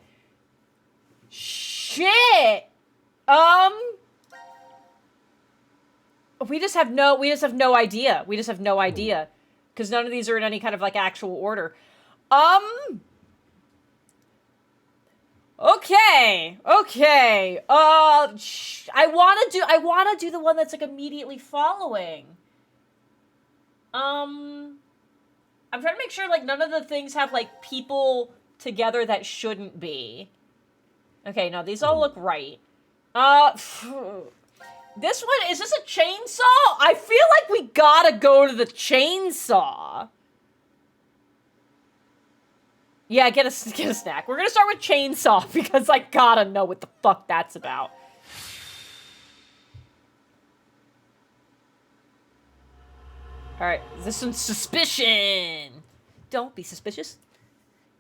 Shit. We just have no idea. We just have no idea. Because none of these are in any kind of, like, actual order. Okay. I wanna do the one that's, like, immediately following. I'm trying to make sure, like, none of the things have, like, people together that shouldn't be. Okay, no, these all look right. This one, is this a chainsaw? I feel like we gotta go to the chainsaw. Yeah, get a snack. We're gonna start with chainsaw because I gotta know what the fuck that's about. Alright, this one's suspicion. Don't be suspicious.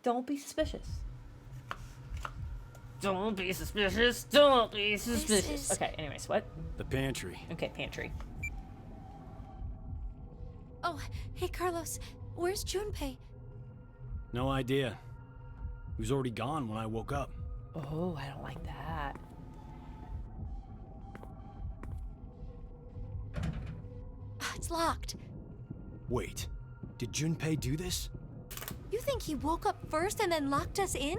Don't be suspicious. Don't be suspicious. Don't be suspicious. Okay, anyways, what? The pantry. Okay, pantry. Oh, hey Carlos, where's Junpei? No idea. He was already gone when I woke up. Oh, I don't like that. It's locked. Wait, did Junpei do this? You think he woke up first and then locked us in?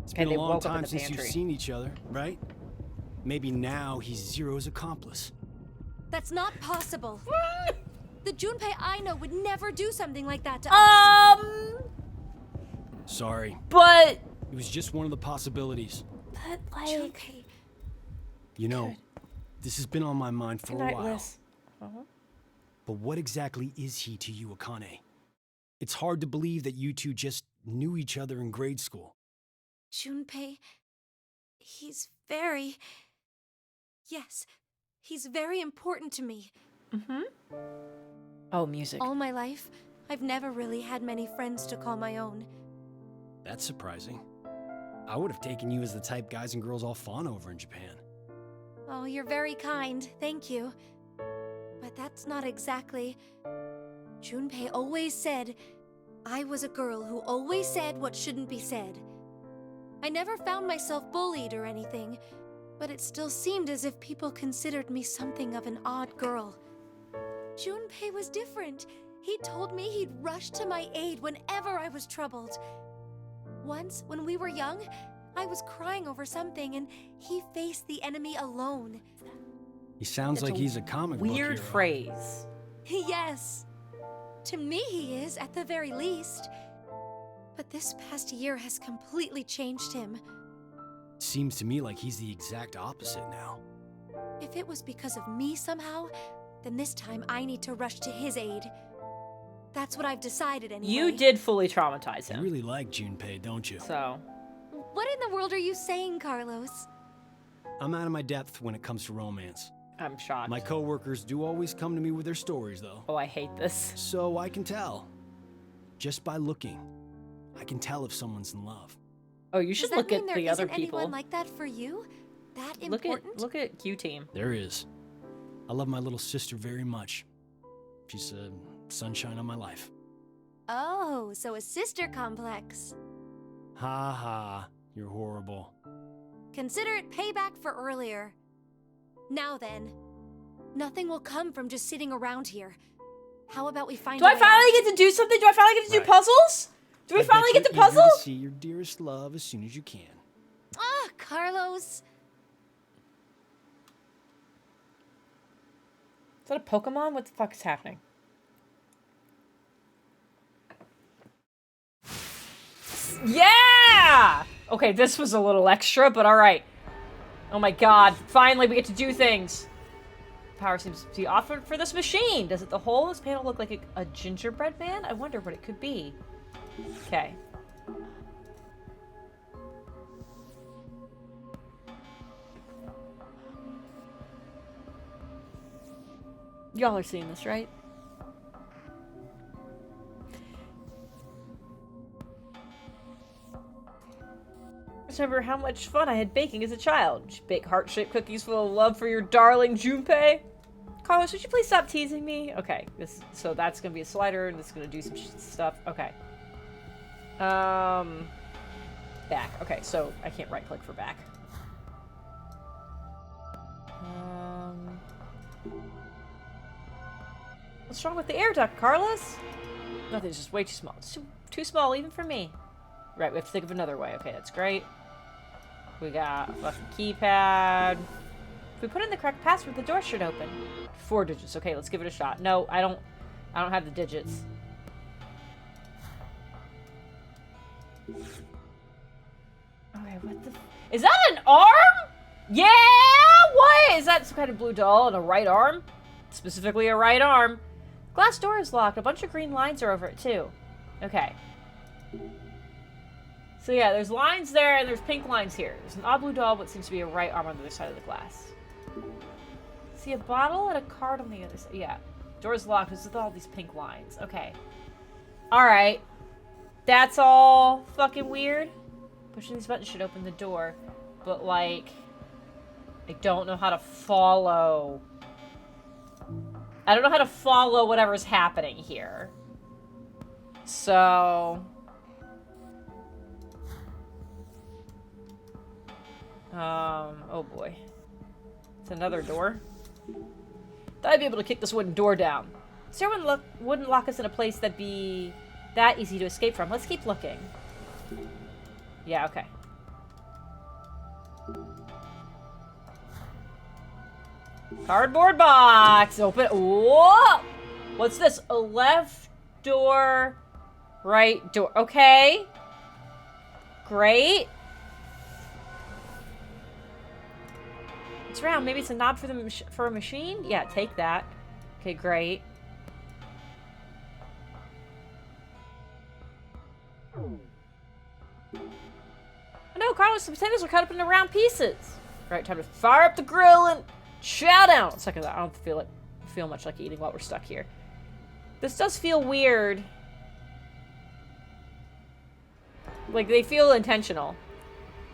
It's been a long time since you've seen each other, right? Maybe now he's Zero's accomplice. That's not possible. The Junpei I know would never do something like that to us. Sorry. But... It was just one of the possibilities. But, like... Junpei. You know, this has been on my mind for a while. Uh-huh. But what exactly is he to you, Akane? It's hard to believe that you two just knew each other in grade school. Junpei, he's very... Yes, he's very important to me. Mm-hmm. Oh, music. All my life, I've never really had many friends to call my own. That's surprising. I would have taken you as the type guys and girls all fawn over in Japan. Oh, you're very kind, thank you. But that's not exactly... Junpei always said I was a girl who always said what shouldn't be said. I never found myself bullied or anything, but it still seemed as if people considered me something of an odd girl. Junpei was different. He told me he'd rush to my aid whenever I was troubled. Once, when we were young, I was crying over something and he faced the enemy alone. He sounds like he's a comic book hero. Weird phrase. Yes. To me he is, at the very least. But this past year has completely changed him. Seems to me like he's the exact opposite now. If it was because of me somehow, then this time I need to rush to his aid. That's what I've decided anyway. You did fully traumatize him. You really like Junpei, don't you? So. What in the world are you saying, Carlos? I'm out of my depth when it comes to romance. I'm shocked. My coworkers do always come to me with their stories, though. Oh, I hate this. So I can tell. Just by looking, I can tell if someone's in love. Oh, you should look at the other people. Anyone like that for you? That important? Look at Q Team. There is. I love my little sister very much. She's a sunshine on my life. Oh, so a sister complex. Ha ha, you're horrible. Consider it payback for earlier. Now then, nothing will come from just sitting around here. How about we find Do I finally get to do something? Do I finally get to do puzzles? Do we finally get to puzzle? To see your dearest love as soon as you can. Ah, Carlos. Is that a Pokemon? What the fuck is happening? Yeah! Okay, this was a little extra, but alright. Oh my god, finally we get to do things. Power seems to be offered for this machine. Does it the hole in this panel look like a gingerbread man? I wonder what it could be. Okay. Y'all are seeing this, right? Remember how much fun I had baking as a child. Did you bake heart-shaped cookies full of love for your darling Junpei? Carlos, would you please stop teasing me? Okay, so that's gonna be a slider, and this is gonna do some stuff. Okay. Back. Okay, so I can't right-click for back. What's wrong with the air duct, Carlos? Nothing's just way too small. It's too small even for me. Right, we have to think of another way. Okay, that's great. We got a fucking keypad. If we put in the correct password, the door should open. 4 digits. Okay, let's give it a shot. No, I don't have the digits. Okay, what the... Is that an arm? Yeah! What? Is that some kind of blue doll and a right arm? Specifically a right arm. Glass door is locked. A bunch of green lines are over it, too. Okay. So yeah, there's lines there, and there's pink lines here. There's an odd blue doll, but seems to be a right arm on the other side of the glass. See a bottle and a card on the other side. Yeah. Door's locked with all these pink lines. Okay. Alright. That's all fucking weird. Pushing these buttons should open the door. But, like... I don't know how to follow... I don't know how to follow whatever's happening here. So... oh boy. It's another door. Thought I'd be able to kick this wooden door down. Sir wouldn't lock us in a place that'd be that easy to escape from. Let's keep looking. Yeah, okay. Cardboard box! Open. Whoa! What's this? A left door, right door. Okay. Great. It's round. Maybe it's a knob for a machine? Yeah, take that. Okay, great. Oh no, Carlos, the potatoes are cut up into round pieces. Right, time to fire up the grill and chow down. It's like, I don't feel much like eating while we're stuck here. This does feel weird. Like, they feel intentional.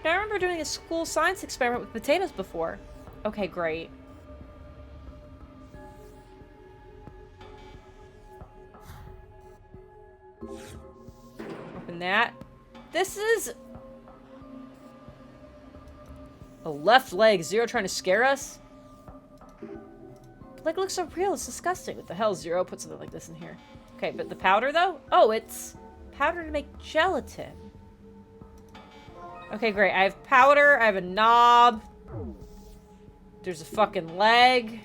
Now, I remember doing a school science experiment with potatoes before. Okay, great. Open that. This is... a left leg. Zero trying to scare us? The leg looks so real. It's disgusting. What the hell? Zero put something like this in here. Okay, but the powder, though? Oh, it's powder to make gelatin. Okay, great. I have powder. I have a knob. There's a fucking leg.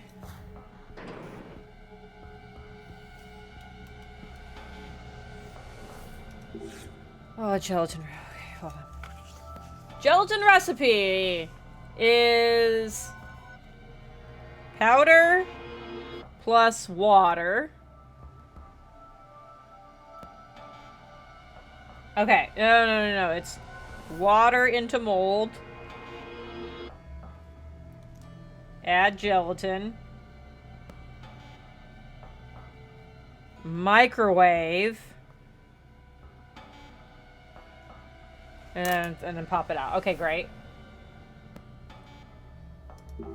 Oh, gelatin. Okay, hold on. Gelatin recipe is powder plus water. Okay, no. It's water into mold. Add gelatin. Microwave. And then pop it out. Okay, great. So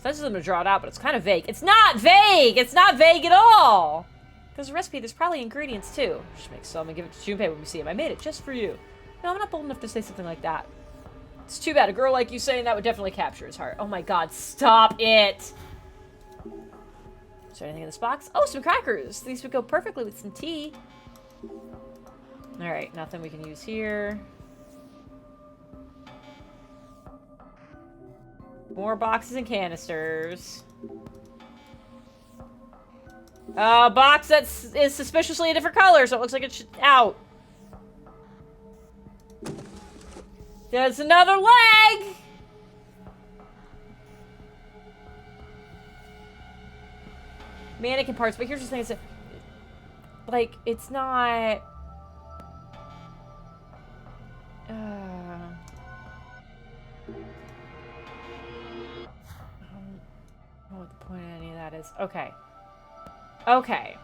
this is going to draw it out, but it's kind of vague. It's not vague! It's not vague at all! There's a recipe, there's probably ingredients too. Just make some and give it to Junpei when we see him. I made it just for you. No, I'm not bold enough to say something like that. It's too bad. A girl like you saying that would definitely capture his heart. Oh my god, stop it! Is there anything in this box? Oh, some crackers! These would go perfectly with some tea. Alright, nothing we can use here. More boxes and canisters. A box that is suspiciously a different color, so it looks like it's out. There's another leg! Mannequin parts, but here's the thing, it's like, it's not... I don't know what the point of any of that is. Okay. Okay.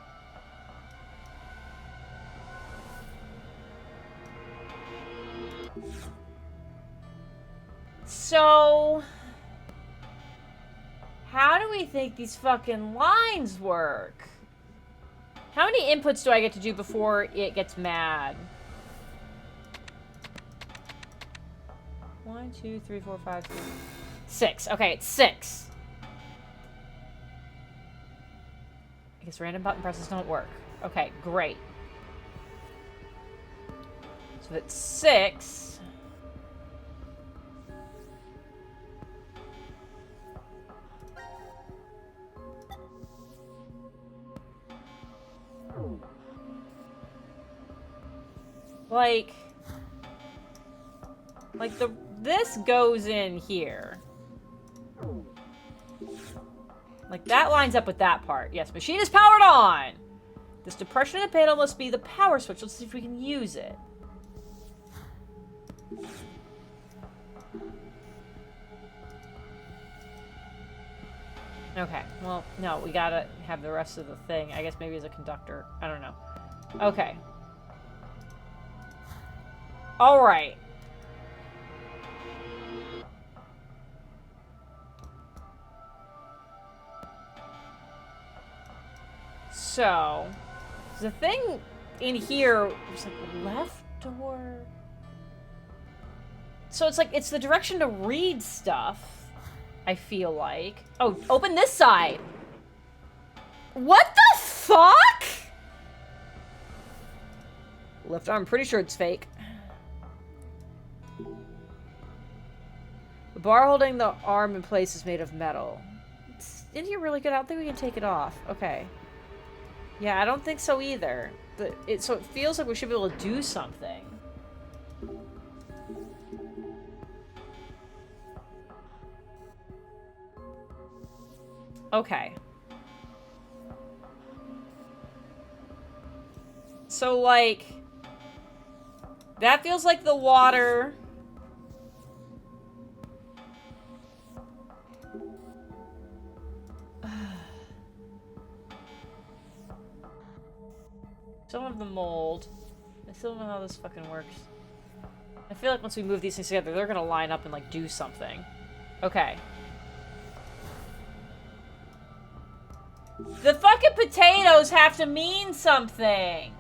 So... how do we think these fucking lines work? How many inputs do I get to do before it gets mad? 1, 2, 3, 4, 5, 6. Okay, it's 6. I guess random button presses don't work. Okay, great. So it's 6. Like this goes in here. Like, that lines up with that part. Yes, machine is powered on! This depression in the panel must be the power switch. Let's see if we can use it. Okay, well, no, we gotta have the rest of the thing. I guess maybe as a conductor. I don't know. Okay. Alright. So, the thing in here was like left or... So it's like, it's the direction to read stuff, I feel like. Oh, open this side! What the fuck?! Left arm, pretty sure it's fake. The bar holding the arm in place is made of metal. Isn't he really good? I don't think we can take it off. Okay. Yeah, I don't think so either. So it feels like we should be able to do something. Okay. So, like... that feels like the water... Still don't have the mold. I still don't know how this fucking works. I feel like once we move these things together, they're gonna line up and, like, do something. Okay. The fucking potatoes have to mean something!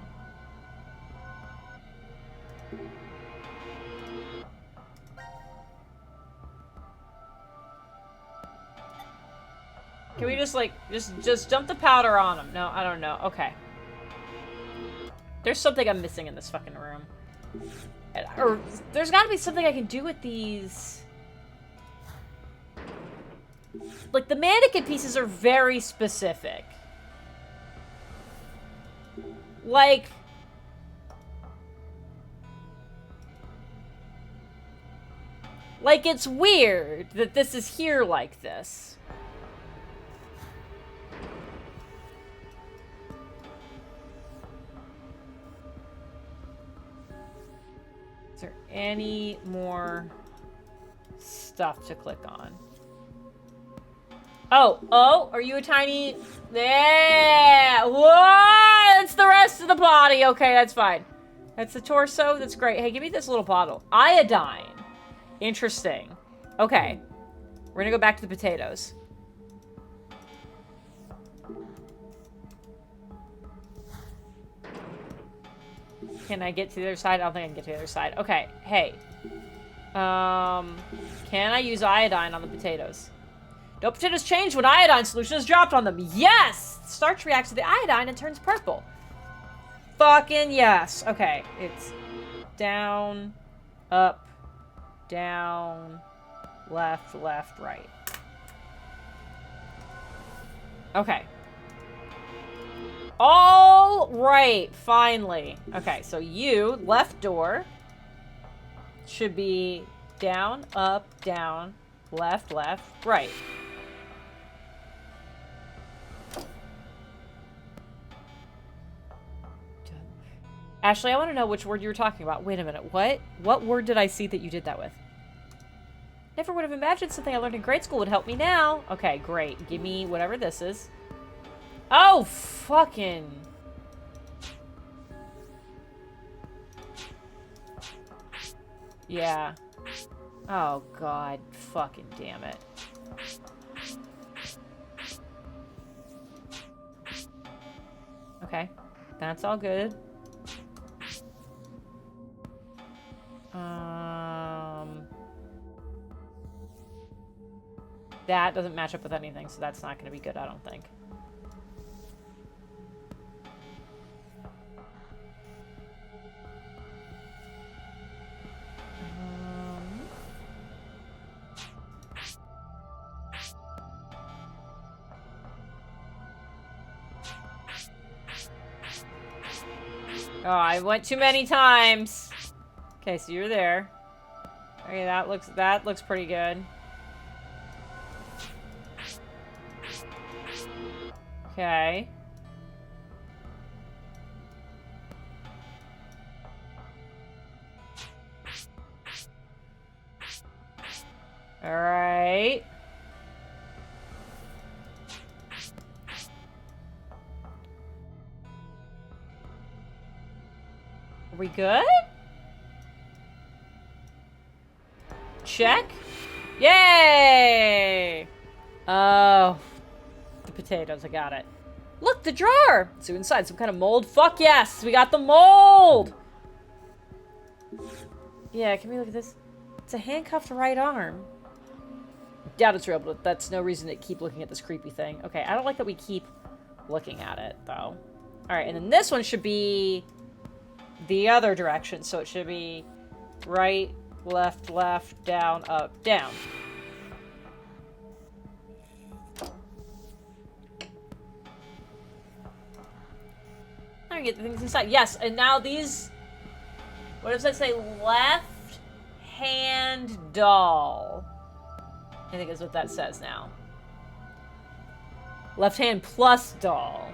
Can we just, like, just dump the powder on them? No, I don't know. Okay. There's something I'm missing in this fucking room. Or, there's gotta be something I can do with these... Like, the mannequin pieces are very specific. Like... Like, it's weird that this is here like this. Is there any more stuff to click on? Oh, are you a tiny... Yeah! Whoa! That's the rest of the body. Okay, that's fine. That's the torso. That's great. Hey, give me this little bottle. Iodine. Interesting. Okay. We're gonna go back to the potatoes. Can I get to the other side? I don't think I can get to the other side. Okay. Hey. Can I use iodine on the potatoes? No potatoes change when iodine solution is dropped on them. Yes! Starch reacts to the iodine and turns purple. Fucking yes. Okay. It's down, up, down, left, left, right. Okay. All right. Finally. Okay, so you, left door, should be down, up, down, left, left, right. Ashley, I want to know which word you were talking about. Wait a minute. What? What word did I see that you did that with? Never would have imagined something I learned in grade school would help me now. Okay, great. Give me whatever this is. Oh, fucking... Yeah. Oh, God. Fucking damn it. Okay. That's all good. That doesn't match up with anything, so that's not going to be good, I don't think. Oh, I went too many times. Okay, so you're there. Okay, that looks pretty good. Okay. All right. Are we good? Check. Yay! Oh, the potatoes. I got it. Look, the drawer. So inside some kind of mold. Fuck yes, we got the mold. Yeah, can we look at this? It's a handcuffed right arm. Doubt it's real, but that's no reason to keep looking at this creepy thing. Okay, I don't like that we keep looking at it, though. All right, and then this one should be the other direction. So it should be right, left, left, down, up, down. I can get the things inside. Yes, and now these... What does that say? Left hand doll. I think is what that says now. Left hand plus doll.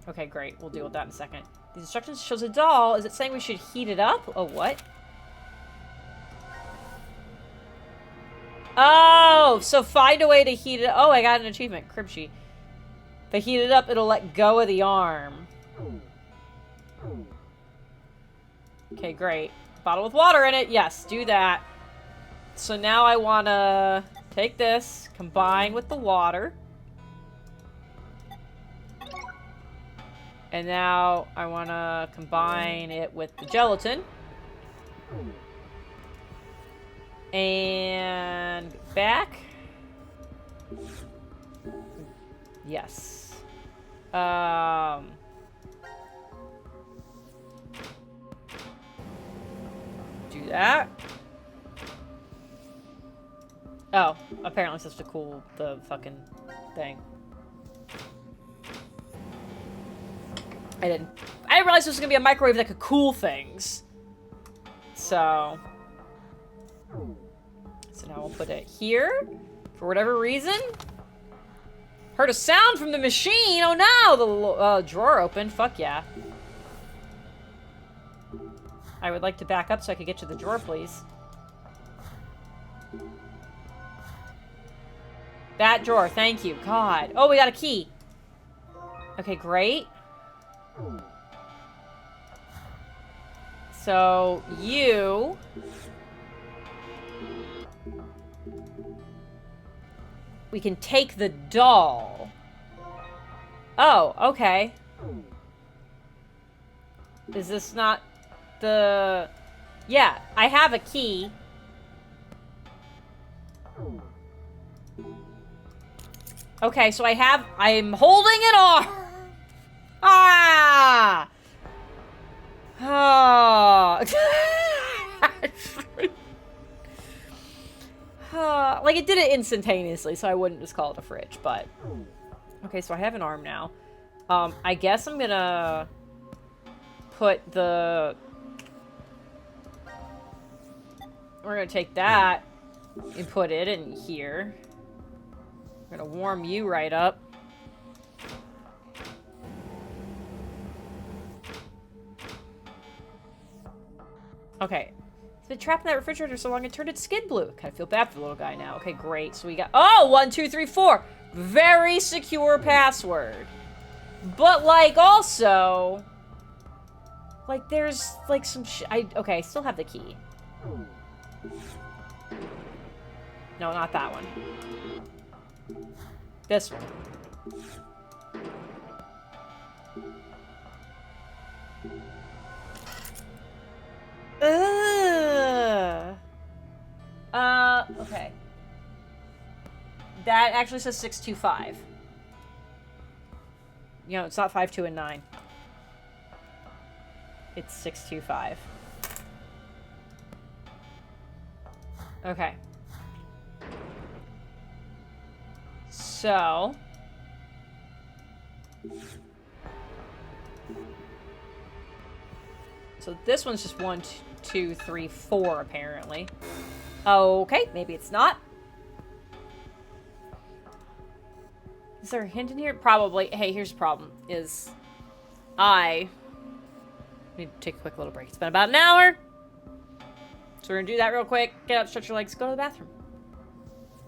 Okay, great. We'll deal with that in a second. These instructions shows a doll. Is it saying we should heat it up? Oh, what? Oh, so find a way to heat it. Oh, I got an achievement. Crib sheet. If I heat it up, it'll let go of the arm. Okay, great. Bottle with water in it. Yes, do that. So now I want to take this, combine with the water. And now I want to combine it with the gelatin. And back. Yes. Do that. Oh, apparently it's just to cool the fucking thing. I didn't realize this was gonna be a microwave that could cool things. So, So now we'll put it here. For whatever reason. Heard a sound from the machine. Oh no! The drawer opened. Fuck yeah. I would like to back up so I could get to the drawer, please. That drawer, thank you. God. Oh, we got a key. Okay, great. So, you... We can take the doll. Oh, okay. Is this not the... Yeah, I have a key. Okay, so I'm holding an arm. Ah! Oh. Like, it did it instantaneously, so I wouldn't just call it a fridge, but... Okay, so I have an arm now. I guess I'm gonna... put the... We're gonna take that and put it in here. We're gonna warm you right up. Okay. It's been trapped in that refrigerator so long it turned its skin blue. Kind of feel bad for the little guy now. Okay, great. So we got... Oh! 1, 2, 3, 4! Very secure password. But, like, also... Like, there's, like, some okay, I still have the key. No, not that one. This one. Okay. That actually says 625. You know, it's not 5, 2, and 9. It's 625. Okay. So... So this one's just 1, 2, 3, 4, apparently. Okay, maybe it's not. Is there a hint in here? Probably. Hey, here's the problem. Is I need to take a quick little break. It's been about an hour. So we're gonna do that real quick. Get up, stretch your legs, go to the bathroom.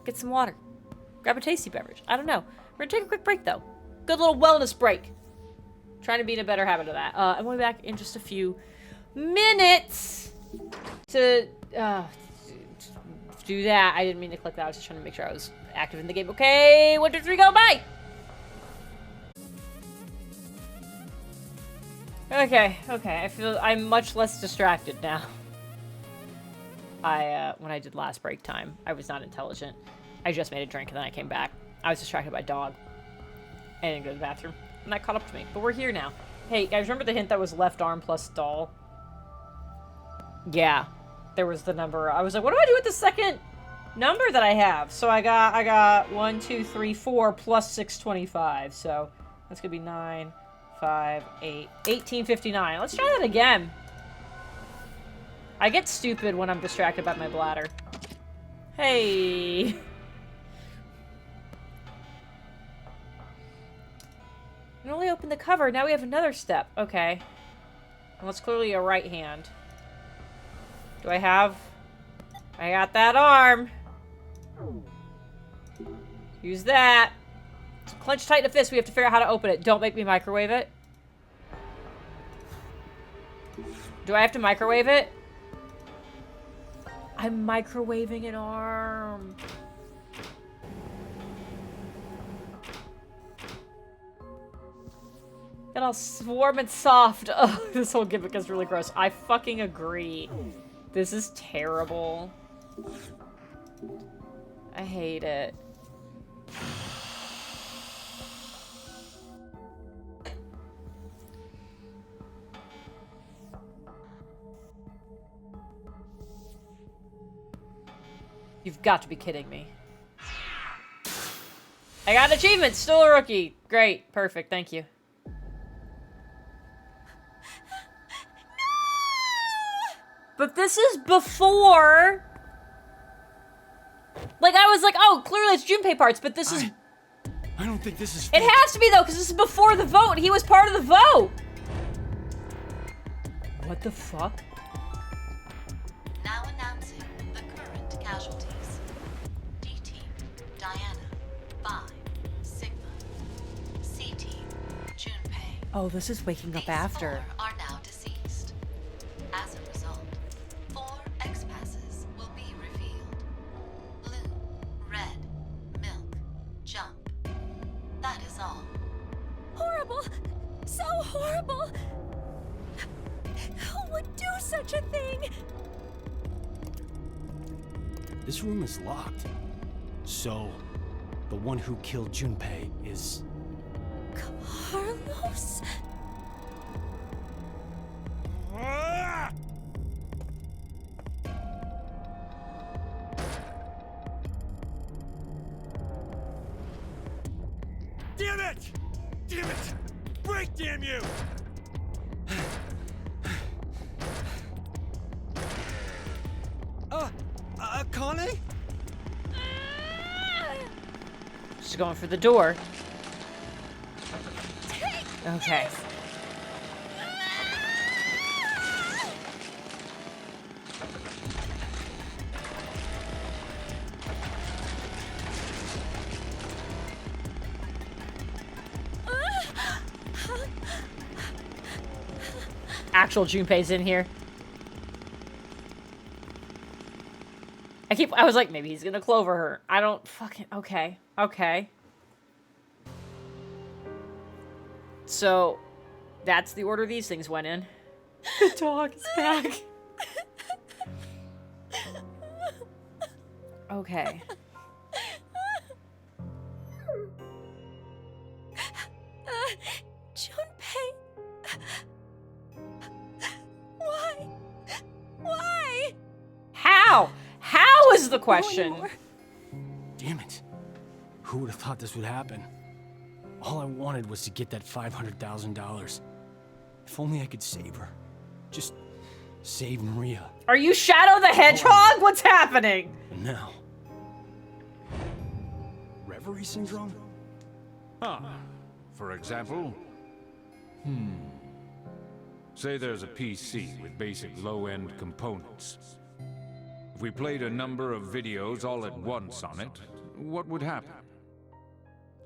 Get some water. Grab a tasty beverage. I don't know. We're gonna take a quick break, though. Good little wellness break. Trying to be in a better habit of that. I'm going to be back in just a few minutes to do that. I didn't mean to click that. I was just trying to make sure I was active in the game. Okay, 1, 2, 3, go. Bye! Okay. I feel I'm much less distracted now. When I did last break time, I was not intelligent. I just made a drink and then I came back. I was distracted by dog. I didn't go to the bathroom. And that caught up to me. But we're here now. Hey, guys, remember the hint that was left arm plus doll? Yeah. There was the number. I was like, what do I do with the second number that I have? So I got 1, 2, 3, 4 plus 625. So that's gonna be 9, 5, 8, 1859. Let's try that again. I get stupid when I'm distracted by my bladder. Hey. And only open the cover. Now we have another step. Okay. Well, it's clearly a right hand. Do I have... I got that arm. Use that. So clench tight in a fist. We have to figure out how to open it. Don't make me microwave it. Do I have to microwave it? I'm microwaving an arm. Get all warm and soft. Oh, this whole gimmick is really gross. I fucking agree. This is terrible. I hate it. You've got to be kidding me. I got an achievement! Still a rookie. Great. Perfect. Thank you. But this is before Like, I was like, oh, clearly it's Junpei parts, but this is... I don't think this is It has to be, though, because this is before the vote. He was part of the vote. What the fuck? Now announcing the current casualties. D-Team, Diana, 5, Sigma. C-Team, Junpei. Oh, this is waking up after. Are now deceased. As a result, 4 X-passes will be revealed. Blue, red, milk, jump. That is all. Horrible! So horrible! Who would do such a thing? This room is locked. So, the one who killed Junpei is... Carlos? Damn it! Damn it! Break, damn you! Akane? She's going for the door. Okay. Actual Junpei's in here. I was like, maybe he's gonna clover her. I don't fucking... Okay. Okay. So, that's the order these things went in. The dog is back. Okay. Junpei. Why? Why? How? How is the question? Damn it. Who would have thought this would happen? All I wanted was to get that $500,000. If only I could save her. Just save Maria. Are you Shadow the Hedgehog? What's happening? And now... Reverie syndrome? For example? Say there's a PC with basic low-end components. If we played a number of videos all at once on it, what would happen?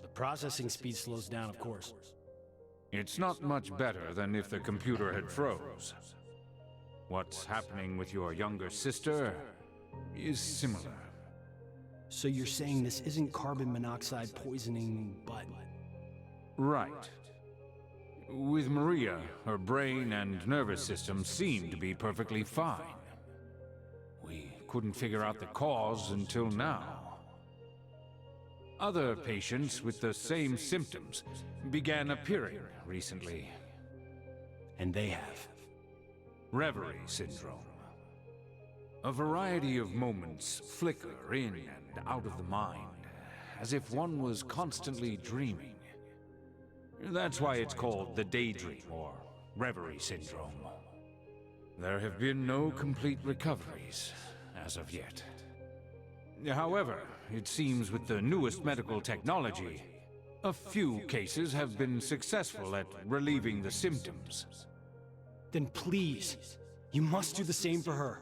The processing speed slows down, of course. It's not much better than if the computer had froze. What's happening with your younger sister is similar. So you're saying this isn't carbon monoxide poisoning, but... Right. With Maria, her brain and nervous system seem to be perfectly fine. We couldn't figure out the cause until now. Other patients with the same symptoms began appearing recently. And they have? Reverie syndrome. A variety of moments flicker in and out of the mind, as if one was constantly dreaming. That's why it's called the daydream or reverie syndrome. There have been no complete recoveries as of yet. However, it seems with the newest medical technology, a few cases have been successful at relieving the symptoms. Then please, you must do the same for her.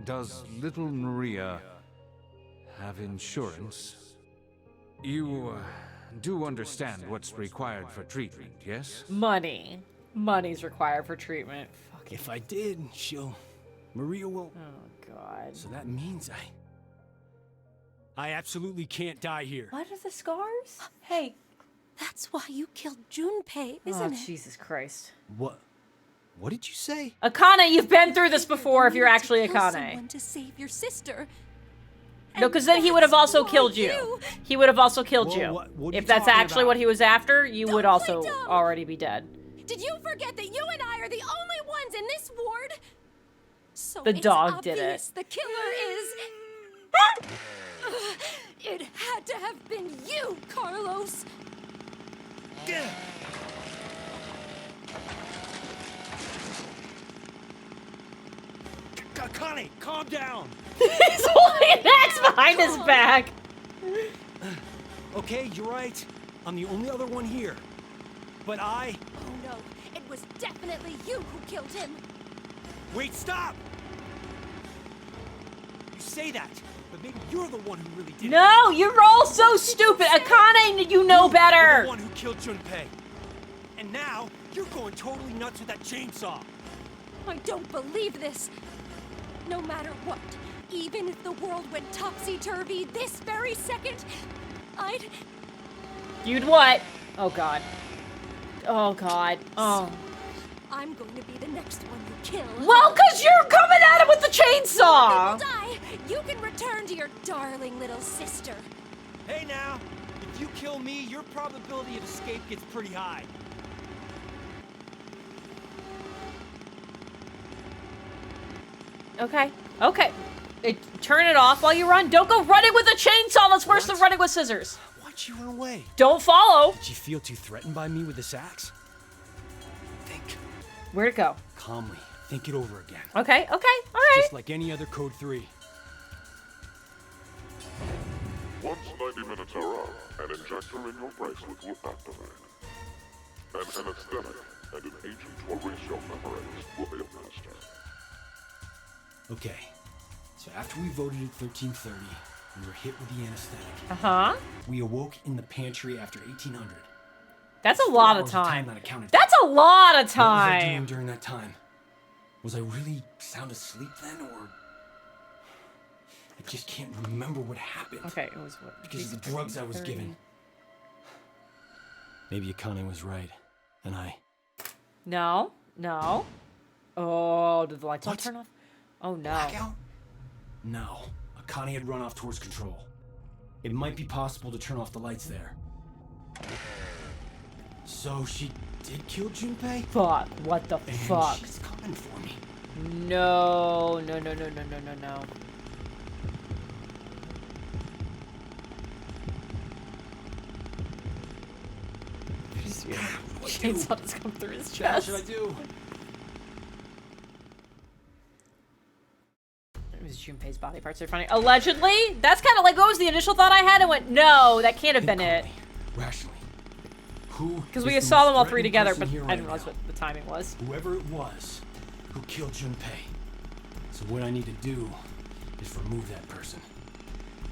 Does little Maria have insurance? You do understand what's required for treatment, yes? Money. Money's required for treatment. Fuck. If I did, Maria will... Oh, God. So that means I absolutely can't die here. What are the scars? Hey. That's why you killed Junpei, isn't it? Jesus Christ. What? What did you say? Akane, you've been through this before if you're actually Kill Akane. someone to save your sister. No, because then he would have also killed you. He would have also killed you. What are If you that's talking actually about? what he was after, you would also already be dead. Did you forget that you and I are the only ones in this ward? So The it's dog did it. obvious the killer is... It had to have been you, Carlos. Akane, calm down! He's holding an axe behind his back! Okay, you're right. I'm the only other one here. But I... Oh no, it was definitely you who killed him. Wait, stop! You say that, but maybe you're the one who really did it. No, you're all so stupid! Akane, you know You're better! the one who killed Junpei. And now, you're going totally nuts with that chainsaw. I don't believe this. No matter what, even if the world went topsy-turvy this very second, I'd... You'd what? Oh god. Oh god. Oh. I'm going to be the next one you kill. Well, cause you're coming at him with the chainsaw! People die. You can return to your darling little sister. Hey now, if you kill me, your probability of escape gets pretty high. Okay. Okay. Turn it off while you run. Don't go running with a chainsaw. That's worse than running with scissors. Why'd you run away? Don't follow. Did you feel too threatened by me with this axe? Think. Where'd it go? Calmly. Think it over again. Okay. Okay. All right. Just like any other Code 3. Once 90 minutes are up, an injector in your bracelet will activate. An anesthetic and an agent to erase your memories will be administered. Okay. So after we voted at 1330, we were hit with the anesthetic. Uh-huh. We awoke in the pantry after 1800. That's a lot of time. That's a lot of What was I doing time. during that time? Was I really sound asleep then, or... I just can't remember what happened. Okay, it was what? Because of the drugs I was given. Maybe Akane was right, and I... No. No. Oh, did the lights all What? turn off? Oh no. Blackout? No. Akane had run off towards control. It might be possible to turn off the lights there. So she did kill Junpei? Fuck. What the And fuck? she's coming for me. No. No, no, no, no, no, no, no. Chainsaw just come through his What chest. should I do? It was Junpei's body parts are funny. Allegedly? That's kind of like, what was the initial thought I had? I went, no, that can't have been it. Rationally. Who? Because is we the saw them most all three threatening together, person but here I right didn't realize now? what the timing was. Whoever it was who killed Junpei. So what I need to do is remove that person.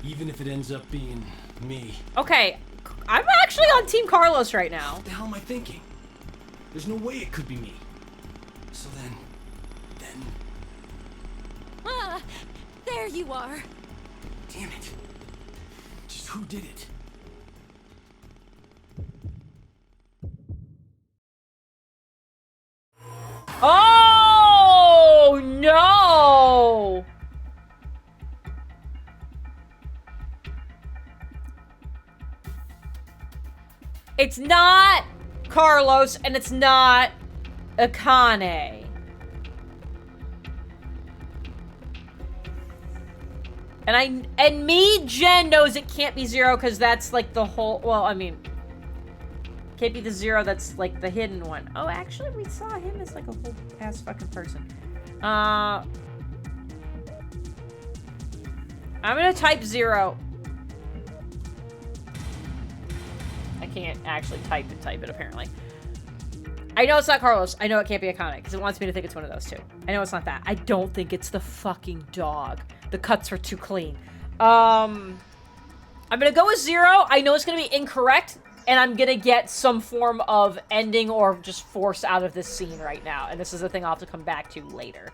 Even if it ends up being me. Okay, I'm actually on Team Carlos right now. What the hell am I thinking? There's no way it could be me. So then... Ah, there you are. Damn it. Just who did it? Oh, no! It's not Carlos, and it's not Akane. And Jen knows it can't be Zero because that's like the whole, well, I mean, can't be the Zero that's like the hidden one. Oh, actually, we saw him as like a whole ass fucking person. I'm gonna type 0. I can't actually type it apparently. I know it's not Carlos. I know it can't be Akane because it wants me to think it's one of those two. I know it's not that. I don't think it's the fucking dog. The cuts are too clean. I'm gonna go with 0. I know it's gonna be incorrect, and I'm gonna get some form of ending or just force out of this scene right now. And this is the thing I'll have to come back to later.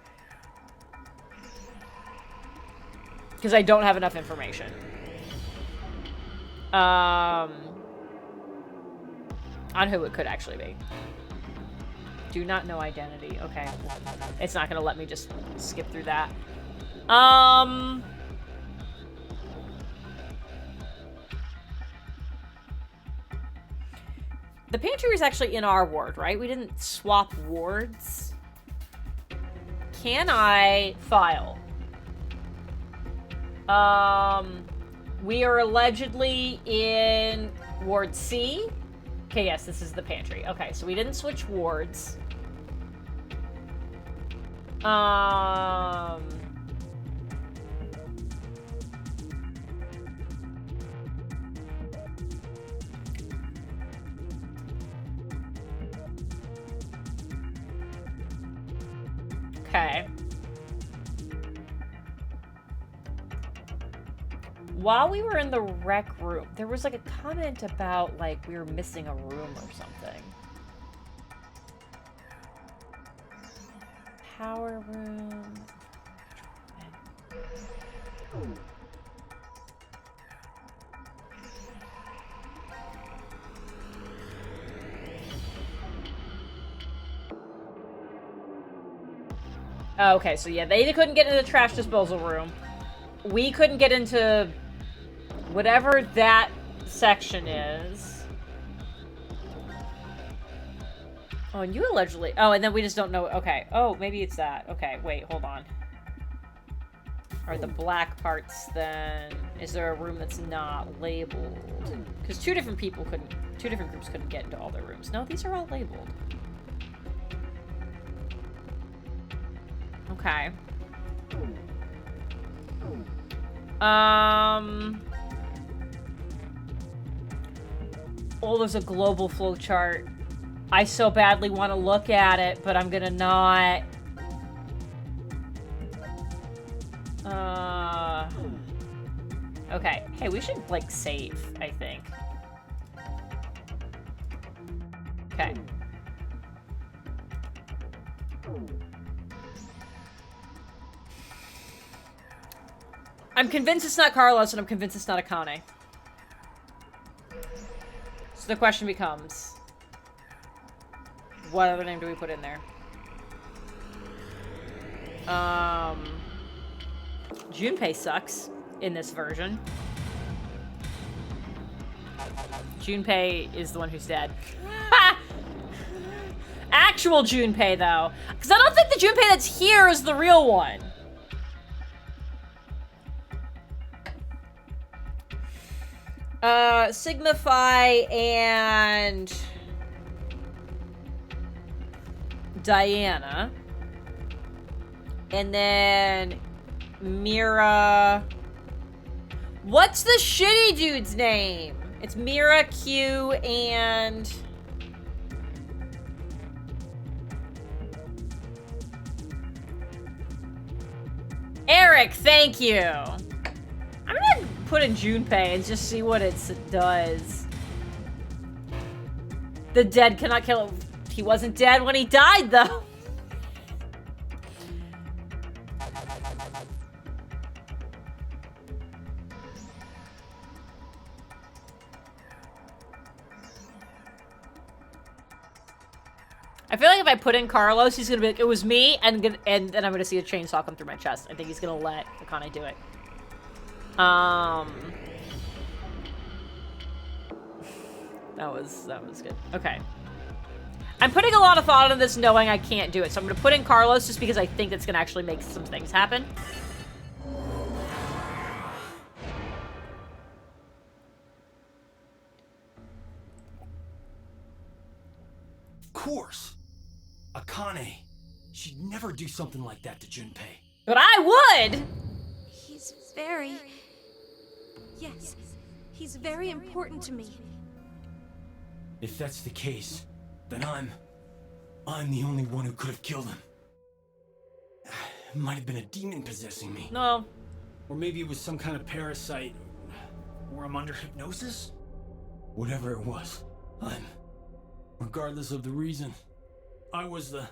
Because I don't have enough information. On who it could actually be. Do not know identity. Okay. It's not gonna let me just skip through that. The pantry was actually in our ward, right? We didn't swap wards. Can I file? We are allegedly in Ward C. Okay, yes, this is the pantry. Okay, so we didn't switch wards. Okay. While we were in the rec room, there was like a comment about like we were missing a room or something. Power room. Oh, okay, so yeah, they couldn't get into the trash disposal room. We couldn't get into whatever that section is. Oh, and you allegedly... Oh, and then we just don't know... Okay. Oh, maybe it's that. Okay, wait, hold on. Are the black parts then... Is there a room that's not labeled? Because two different groups couldn't get into all their rooms. No, these are all labeled. Okay. Oh, there's a global flowchart. I so badly want to look at it, but I'm gonna not. Okay. Hey, we should, like, save, I think. Okay. I'm convinced it's not Carlos, and I'm convinced it's not Akane. So the question becomes, what other name do we put in there? Junpei sucks in this version. Junpei is the one who's dead. Actual Junpei, though. Because I don't think the Junpei that's here is the real one. Signify and Diana. And then Mira. What's the shitty dude's name? It's Mira, Q, and... Eric, thank you. I'm gonna put in Junpei and just see what it does. The dead cannot kill him. He wasn't dead when he died, though. I feel like if I put in Carlos, he's gonna be like, it was me, and then I'm gonna see a chainsaw come through my chest. I think he's gonna let Akane do it. That was good. Okay. I'm putting a lot of thought into this knowing I can't do it, so I'm gonna put in Carlos just because I think that's gonna actually make some things happen. Of course. Akane. She'd never do something like that to Junpei. But I would! He's very... Yes, he's very important to me. If that's the case, then I'm the only one who could have killed him. It might have been a demon possessing me. No. Or maybe it was some kind of parasite. Or I'm under hypnosis? Whatever it was, regardless of the reason, I was the...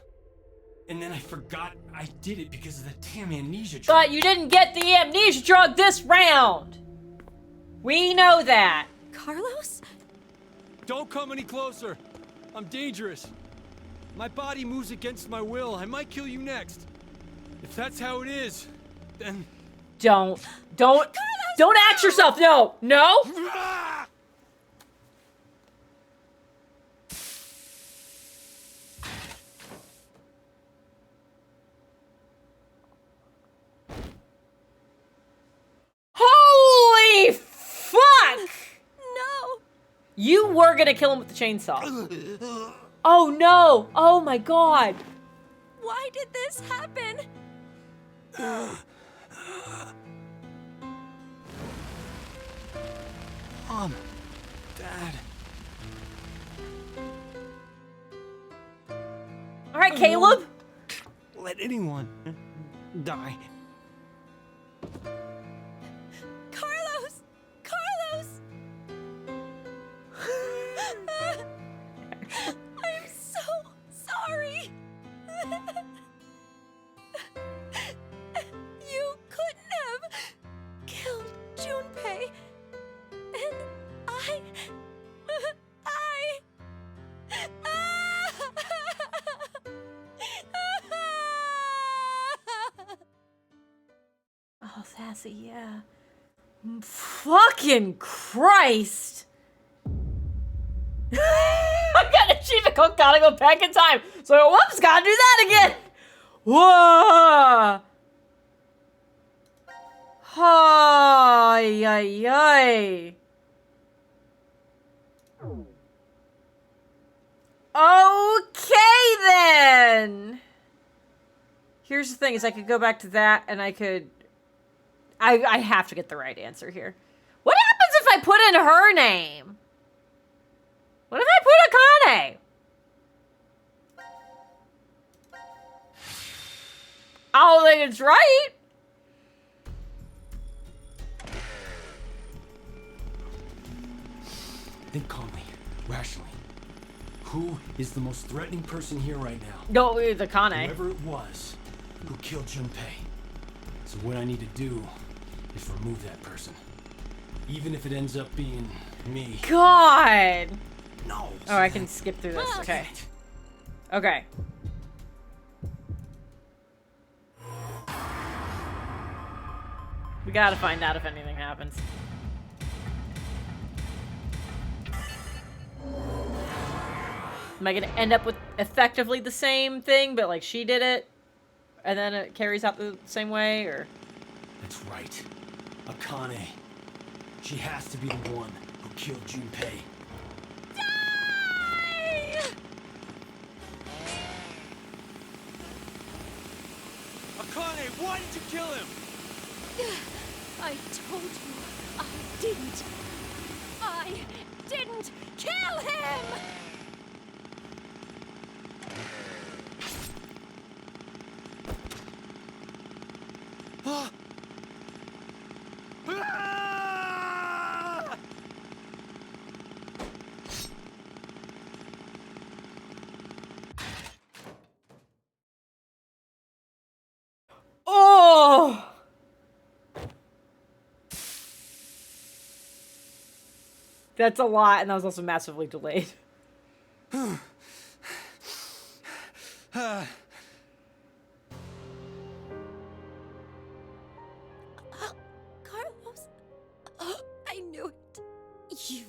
And then I forgot I did it because of the damn amnesia drug. But you didn't get the amnesia drug this round! We know that. Carlos? Don't come any closer. I'm dangerous. My body moves against my will. I might kill you next. If that's how it is, then... Don't act yourself, no! No! Holy fuck! No! You were gonna kill him with the chainsaw. Oh no! Oh my god! Why did this happen? Mom, Dad. Alright, Caleb! Let anyone die. Carlos! Carlos! I'm so sorry. You couldn't have killed Junpei. And I... Oh, sassy, yeah. Fucking Christ! I got an achievement called gotta go back in time. So, whoops, gotta do that again. Whoa! Ay, ay, ay. Okay, then. Here's the thing, is I could go back to that, and I could... I have to get the right answer here. What happens if I put in her name? What if I put Akane? I don't think it's right. Think calmly, rationally. Who is the most threatening person here right now? No, it's Akane. Whoever it was who killed Junpei. So what I need to do is remove that person. Even if it ends up being me. God. No. Oh, I can skip through this. Okay. Okay. We gotta find out if anything happens. Am I gonna end up with effectively the same thing, but like she did it, and then it carries out the same way, or? That's right. Akane. She has to be the one who killed Junpei. Akane, why did you kill him? I told you I didn't. I didn't kill him! Oh! That's a lot, and that was also massively delayed. Carlos, I knew it. You...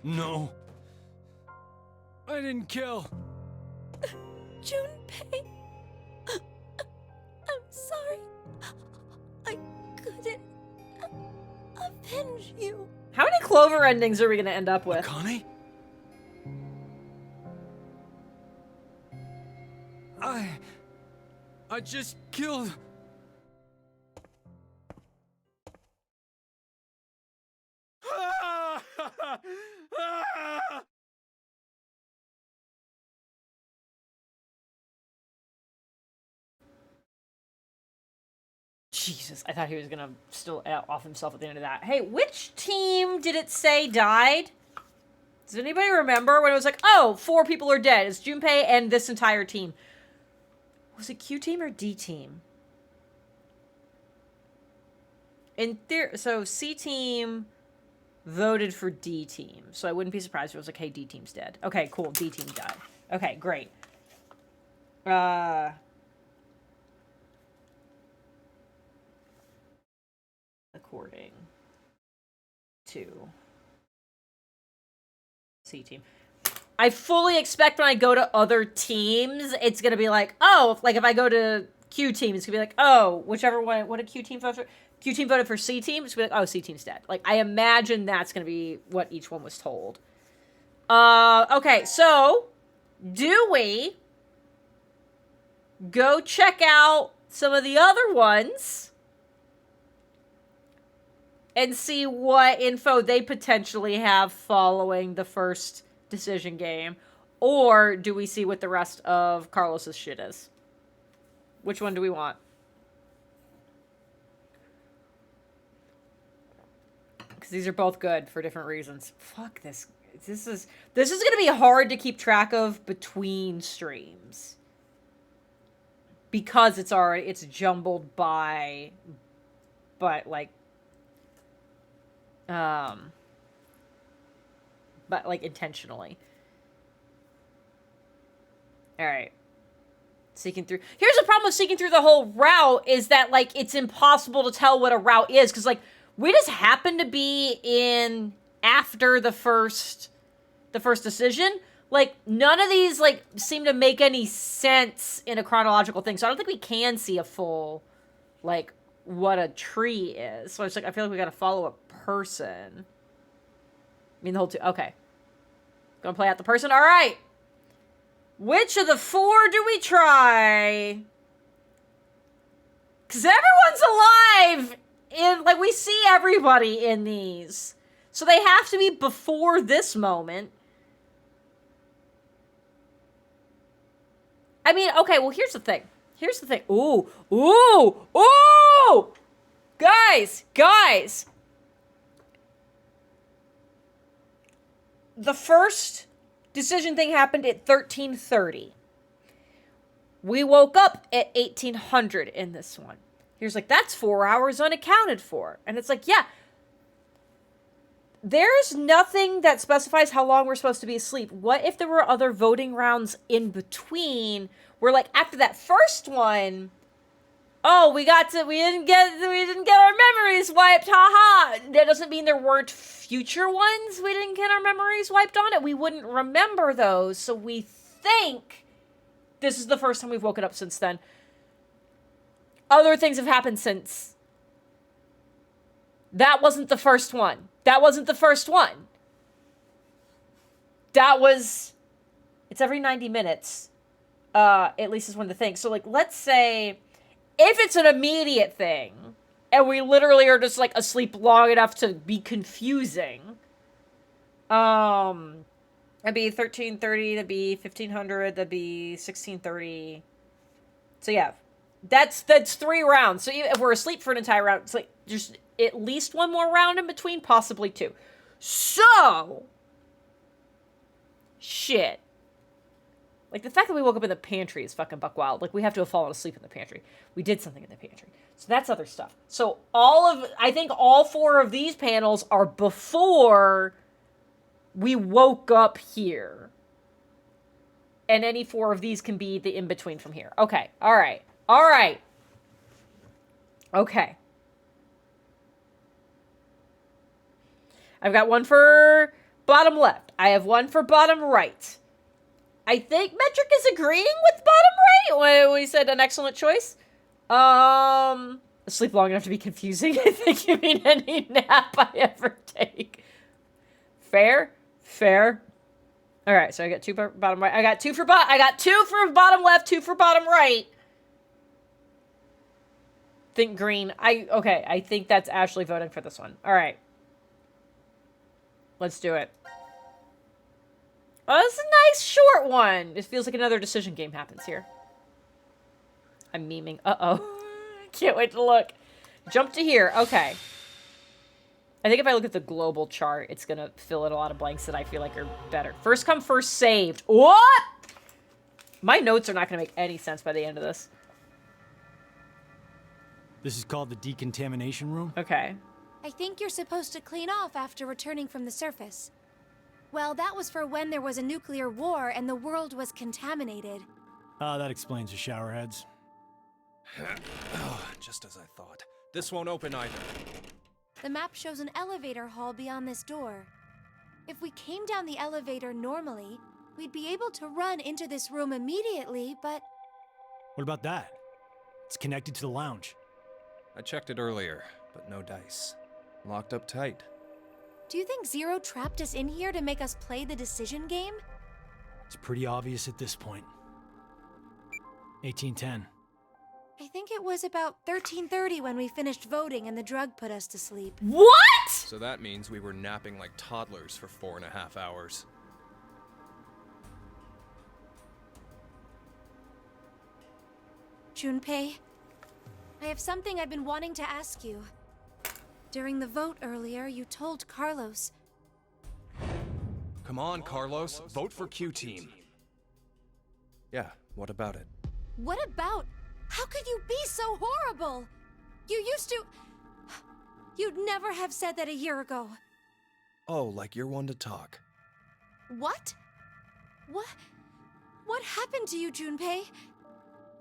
No. I didn't kill. Junpei. I'm sorry. I couldn't avenge you. How many Clover endings are we gonna end up with? Akane? I just killed... Jesus, I thought he was gonna still off himself at the end of that. Hey, which team did it say died? Does anybody remember when it was like, oh, 4 people are dead? It's Junpei and this entire team. Was it Q team or D team? In theory, so C team voted for D team. So I wouldn't be surprised if it was like, hey, D team's dead. Okay, cool, D team died. Okay, great. According to C team. I fully expect when I go to other teams, it's gonna be like, oh, like if I go to Q team, it's gonna be like, oh, whichever one, what did Q team vote for? Q team voted for C team, it's gonna be like, oh, C team's dead. Like, I imagine that's gonna be what each one was told. Okay, so, do we go check out some of the other ones and see what info they potentially have following the first decision game? Or do we see what the rest of Carlos's shit is? Which one do we want? Because these are both good for different reasons. Fuck this. This is gonna be hard to keep track of between streams. Because it's jumbled by, but like intentionally. All right. Seeking through. Here's the problem with seeking through the whole route is that, like, it's impossible to tell what a route is. Because, like, we just happen to be in after the first decision. Like, none of these, like, seem to make any sense in a chronological thing. So I don't think we can see a full, like, what a tree is. So it's like, I feel like we got to follow a person. I mean, the whole two. Okay. Gonna play out the person. All right. Which of the four do we try? Because everyone's alive. Like, we see everybody in these. So they have to be before this moment. I mean, okay, well, here's the thing. Ooh. Guys. The first decision thing happened at 1330. We woke up at 1800 in this one. Here's like, that's 4 hours unaccounted for. And it's like, yeah. There's nothing that specifies how long we're supposed to be asleep. What if there were other voting rounds in between where, like, after that first one, oh, we didn't get our memories wiped, haha. That doesn't mean there weren't future ones we didn't get our memories wiped on it. We wouldn't remember those, so we think this is the first time we've woken up since then. Other things have happened since. That wasn't the first one. It's every 90 minutes. At least is one of the things. So, like, let's say if it's an immediate thing and we literally are just, like, asleep long enough to be confusing, that'd be 1330, that'd be 1500, that'd be 1630. So, yeah. That's 3 rounds. So if we're asleep for an entire round, it's like just at least one more round in between, possibly 2. So, shit. Like, the fact that we woke up in the pantry is fucking buck wild. Like, we have to have fallen asleep in the pantry. We did something in the pantry. So that's other stuff. So I think all 4 of these panels are before we woke up here. And any 4 of these can be the in-between from here. Okay, all right. Okay. I've got one for bottom left. I have one for bottom right. I think Metric is agreeing with bottom right when we said an excellent choice. Sleep long enough to be confusing. I think you mean any nap I ever take. Fair. All right, so I got 2 for bottom right. I got 2 for bottom left, 2 for bottom right. Think green. I think that's Ashley voting for this one. All right. Let's do it. Oh, this is a nice short one. It feels like another decision game happens here. I'm memeing. Uh-oh. Can't wait to look. Jump to here. Okay. I think if I look at the global chart, it's going to fill in a lot of blanks that I feel like are better. First come, first saved. What? My notes are not going to make any sense by the end of this. This is called the decontamination room? Okay. I think you're supposed to clean off after returning from the surface. Well, that was for when there was a nuclear war and the world was contaminated. That explains the showerheads. Just as I thought. This won't open either. The map shows an elevator hall beyond this door. If we came down the elevator normally, we'd be able to run into this room immediately, but... What about that? It's connected to the lounge. I checked it earlier, but no dice. Locked up tight. Do you think Zero trapped us in here to make us play the decision game? It's pretty obvious at this point. 1810. I think it was about 1330 when we finished voting and the drug put us to sleep. What?! So that means we were napping like toddlers for 4.5 hours. Junpei. I have something I've been wanting to ask you. During the vote earlier, you told Carlos. Come on, Carlos. Vote for Q Team. Yeah, what about it? What about? How could you be so horrible? You used to... You'd never have said that a year ago. Oh, like you're one to talk. What? What happened to you, Junpei?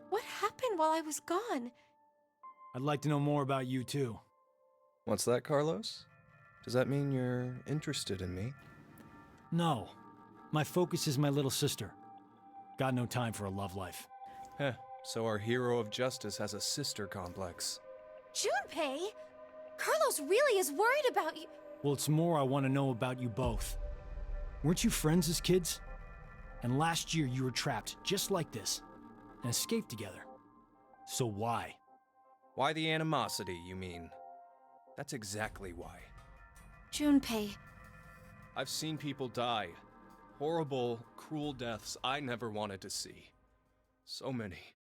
What happened while I was gone? I'd like to know more about you, too. What's that, Carlos? Does that mean you're interested in me? No. My focus is my little sister. Got no time for a love life. Heh, so our hero of justice has a sister complex. Junpei? Carlos really is worried about you. Well, it's more I want to know about you both. Weren't you friends as kids? And last year you were trapped just like this, and escaped together. So why? Why the animosity, you mean? That's exactly why. Junpei. I've seen people die. Horrible, cruel deaths I never wanted to see. So many.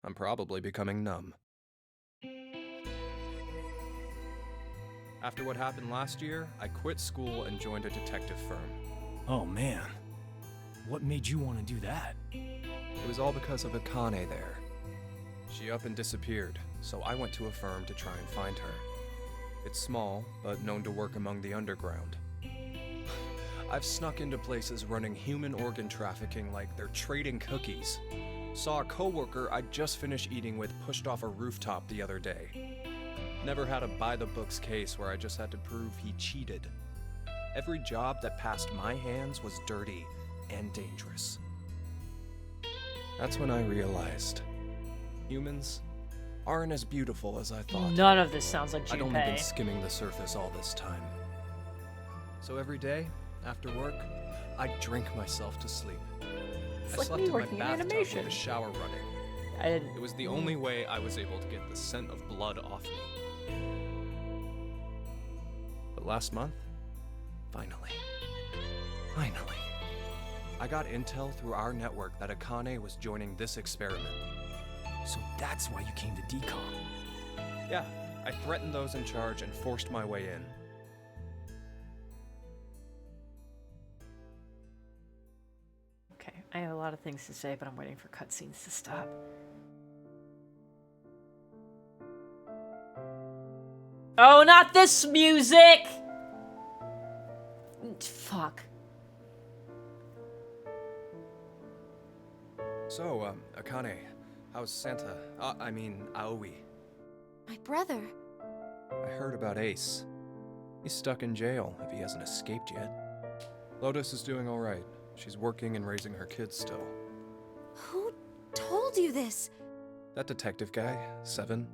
I'm probably becoming numb. After what happened last year, I quit school and joined a detective firm. Oh man. What made you want to do that? It was all because of Akane there. She up and disappeared, so I went to a firm to try and find her. It's small, but known to work among the underground. I've snuck into places running human organ trafficking like they're trading cookies. Saw a coworker I'd just finished eating with pushed off a rooftop the other day. Never had a by-the-books case where I just had to prove he cheated. Every job that passed my hands was dirty and dangerous. That's when I realized humans aren't as beautiful as I thought. None of this sounds like Junpei. I'd only been skimming the surface all this time. So every day, after work, I'd drink myself to sleep. It's I like slept me in my working in bathtub animation. with the shower running. I didn't. It was the only way I was able to get the scent of blood off me. But last month, finally, I got intel through our network that Akane was joining this experiment. So that's why you came to DCOM. Yeah, I threatened those in charge and forced my way in. Okay, I have a lot of things to say, but I'm waiting for cutscenes to stop. Oh, not this music! Fuck. So, Akane, how's Santa? Aoi. My brother. I heard about Ace. He's stuck in jail if he hasn't escaped yet. Lotus is doing alright. She's working and raising her kids still. Who told you this? That detective guy, Seven.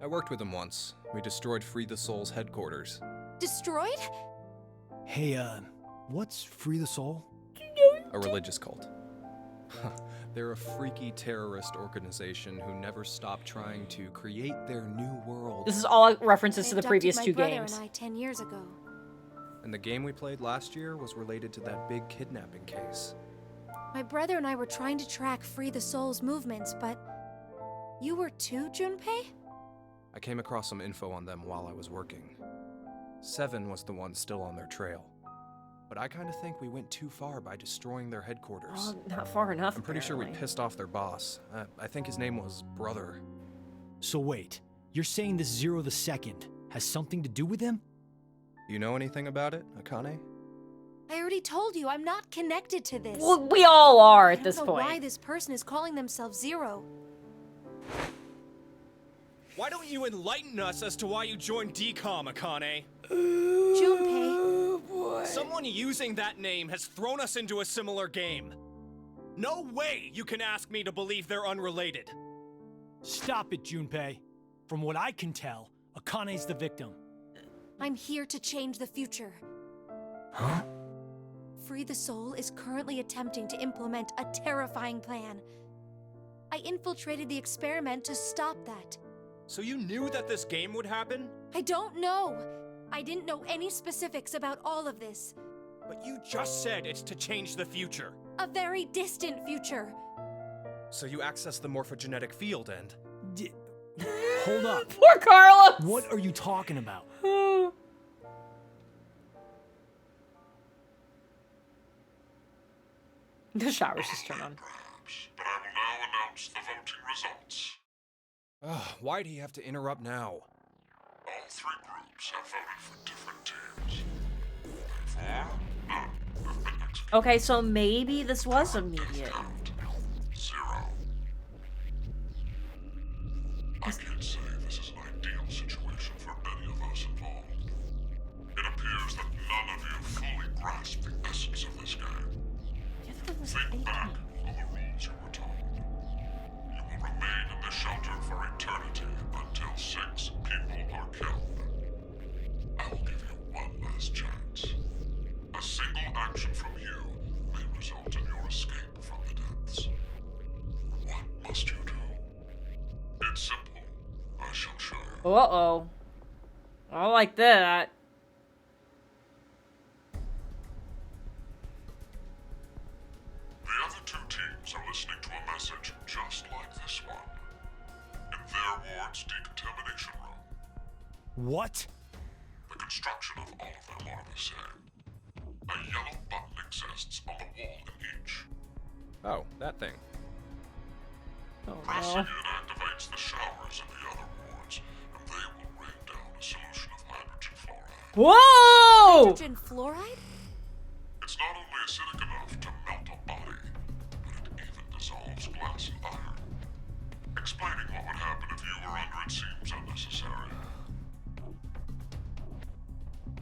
I worked with him once. We destroyed Free the Soul's headquarters. Destroyed? Hey, what's Free the Soul? A religious cult. They're a freaky terrorist organization who never stop trying to create their new world. This is all references to the They previous abducted two my brother games. and I 10 years ago. And the game we played last year was related to that big kidnapping case. My brother and I were trying to track Free the Soul's movements, but... You were too, Junpei? I came across some info on them while I was working. Seven was the one still on their trail. But I kind of think we went too far by destroying their headquarters. Well, not far enough, I'm pretty sure we apparently. pissed off their boss. I think his name was Brother. So wait, you're saying this Zero the Second has something to do with him? You know anything about it, Akane? I already told you, I'm not connected to this. Well, we all are at I this don't know point. why this person is calling themselves Zero. Why don't you enlighten us as to why you joined DCOM, Akane? Junpei. Someone using that name has thrown us into a similar game. No way you can ask me to believe they're unrelated. Stop it, Junpei. From what I can tell, Akane's the victim. I'm here to change the future. Huh? Free the Soul is currently attempting to implement a terrifying plan. I infiltrated the experiment to stop that. So you knew that this game would happen? I don't know. I didn't know any specifics about all of this. But you just said it's to change the future. A very distant future. So you access the morphogenetic field and... Hold up. Poor Carlos! What are you talking about? The showers just turned on. But I will now announce the voting results. Why'd he have to interrupt now? All three groups have voted for different teams. Therefore, none have been executed. Okay, so maybe this was immediate. 0. I can't say this is an ideal situation for any of us involved. It appears that none of you fully grasp the essence of this game. Think back on the rules you were told. You will remain in the shelter for eternity until 6 people are killed. I will give you one last chance. A single action from you may result in your escape from the depths. What must you do? It's simple. I shall show you. Uh-oh. I like that. The other 2 teams are listening to a message just like this one. In their ward's decontamination room. What? The construction of all of them are the same. A yellow button exists on the wall in each. Oh, that thing. Pressing it activates the showers in the other wards, and they will rain down a solution of hydrogen fluoride. Whoa! Hydrogen fluoride? It's not only acidic enough to melt a body, but it even dissolves glass and iron. Explaining what would happen if you were under it seems unnecessary.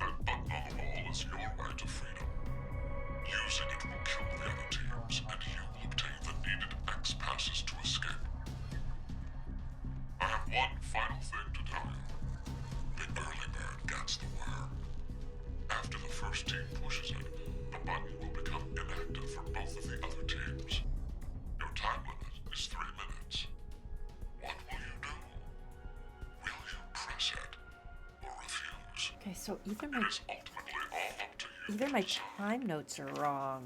That button on the wall is your right to freedom. Using it will kill the other teams, and you will obtain the needed X passes to escape. I have one final thing to tell you. The early bird gets the worm. After the first team pushes it, the button will become inactive for both of the other teams. Your time limit is 3 minutes. What will you do? Will you press it or refuse? Okay, so either It is ultimately all up to you. my time notes are wrong.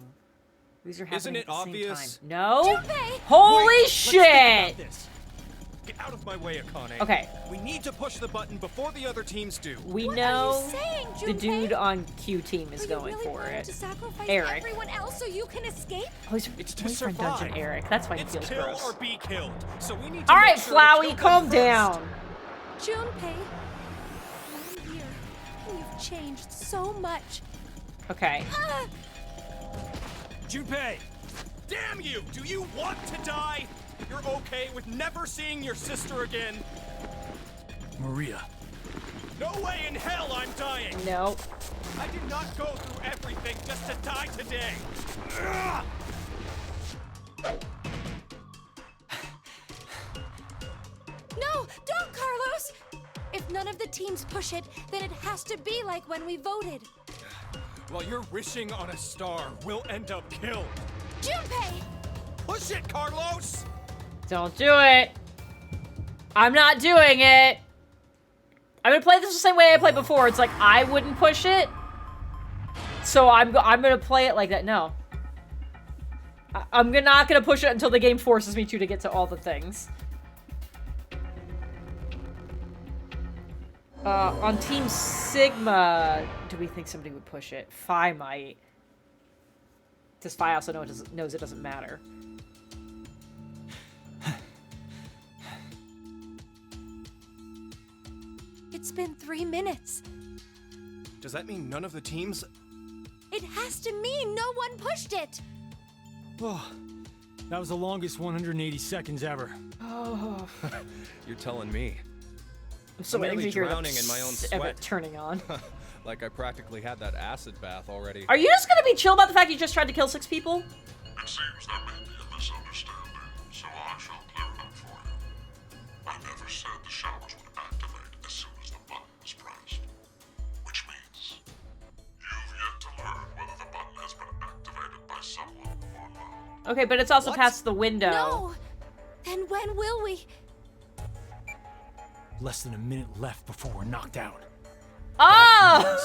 These are happening Isn't it at the obvious? same time. No? Junpei! Holy Wait, let's think shit! about this. Get out of my way, Akane. Okay. We need to push the button before the other teams do. We What know are you saying, the Junpei? dude on Q team is Are you going really for planning it. to sacrifice Eric. everyone else so you can escape? Oh, he's It's to boyfriend survive. Dungeon Eric. That's why he It's feels kill gross. or be killed. So we need to Alright, make sure to Flowey, kill calm them first. down. Junpei, 1 year, and you've changed so much. Okay. Ah! Junpei! Damn you! Do you want to die? You're okay with never seeing your sister again? Maria. No way in hell I'm dying! No. I did not go through everything just to die today! Ugh! No, don't, Carlos! If none of the teams push it, then it has to be like when we voted. While you're wishing on a star, we'll end up killed. Junpei! Push it, Carlos! Don't do it. I'm not doing it. I'm gonna play this the same way I played before. It's like I wouldn't push it, so I'm gonna play it like that. No, I'm not gonna push it until the game forces me to get to all the things. On Team Sigma, do we think somebody would push it? Phi might. Because Phi also knows it doesn't matter. It's been 3 minutes. Does that mean none of the teams... It has to mean no one pushed it. Oh, that was the longest 180 seconds ever. Oh. You're telling me. I'm so waiting to nearly hear the drowning in my own of it sweat. turning on. Like I practically had that acid bath already. Are you just gonna be chill about the fact you just tried to kill 6 people? It seems there may be a misunderstanding, so I shall clear it up for you. I never said the showers would activate as soon as the button was pressed. Which means you've yet to learn whether the button has been activated by someone or not. Okay, but it's also past the window. No! Then when will we? Less than a minute left before we're knocked out. Oh!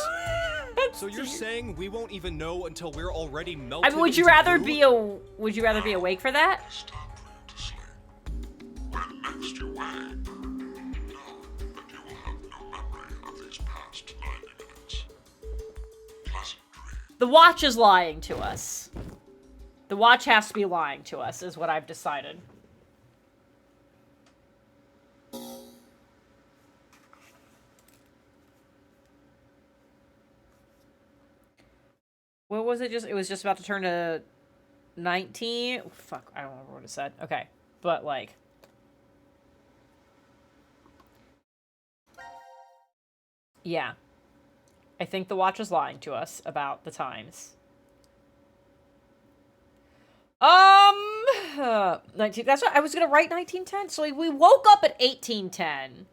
So you're saying we won't even know until we're already melted? I mean, would you into rather goo? be awake for that? It's time for you to sleep. The watch is lying to us. The watch has to be lying to us, is what I've decided. What was it just? It was just about to turn to 19? Oh, fuck, I don't remember what it said. Okay, but like... Yeah. I think the watch is lying to us about the times. 19, that's what I was gonna write 1910. So we woke up at 1810.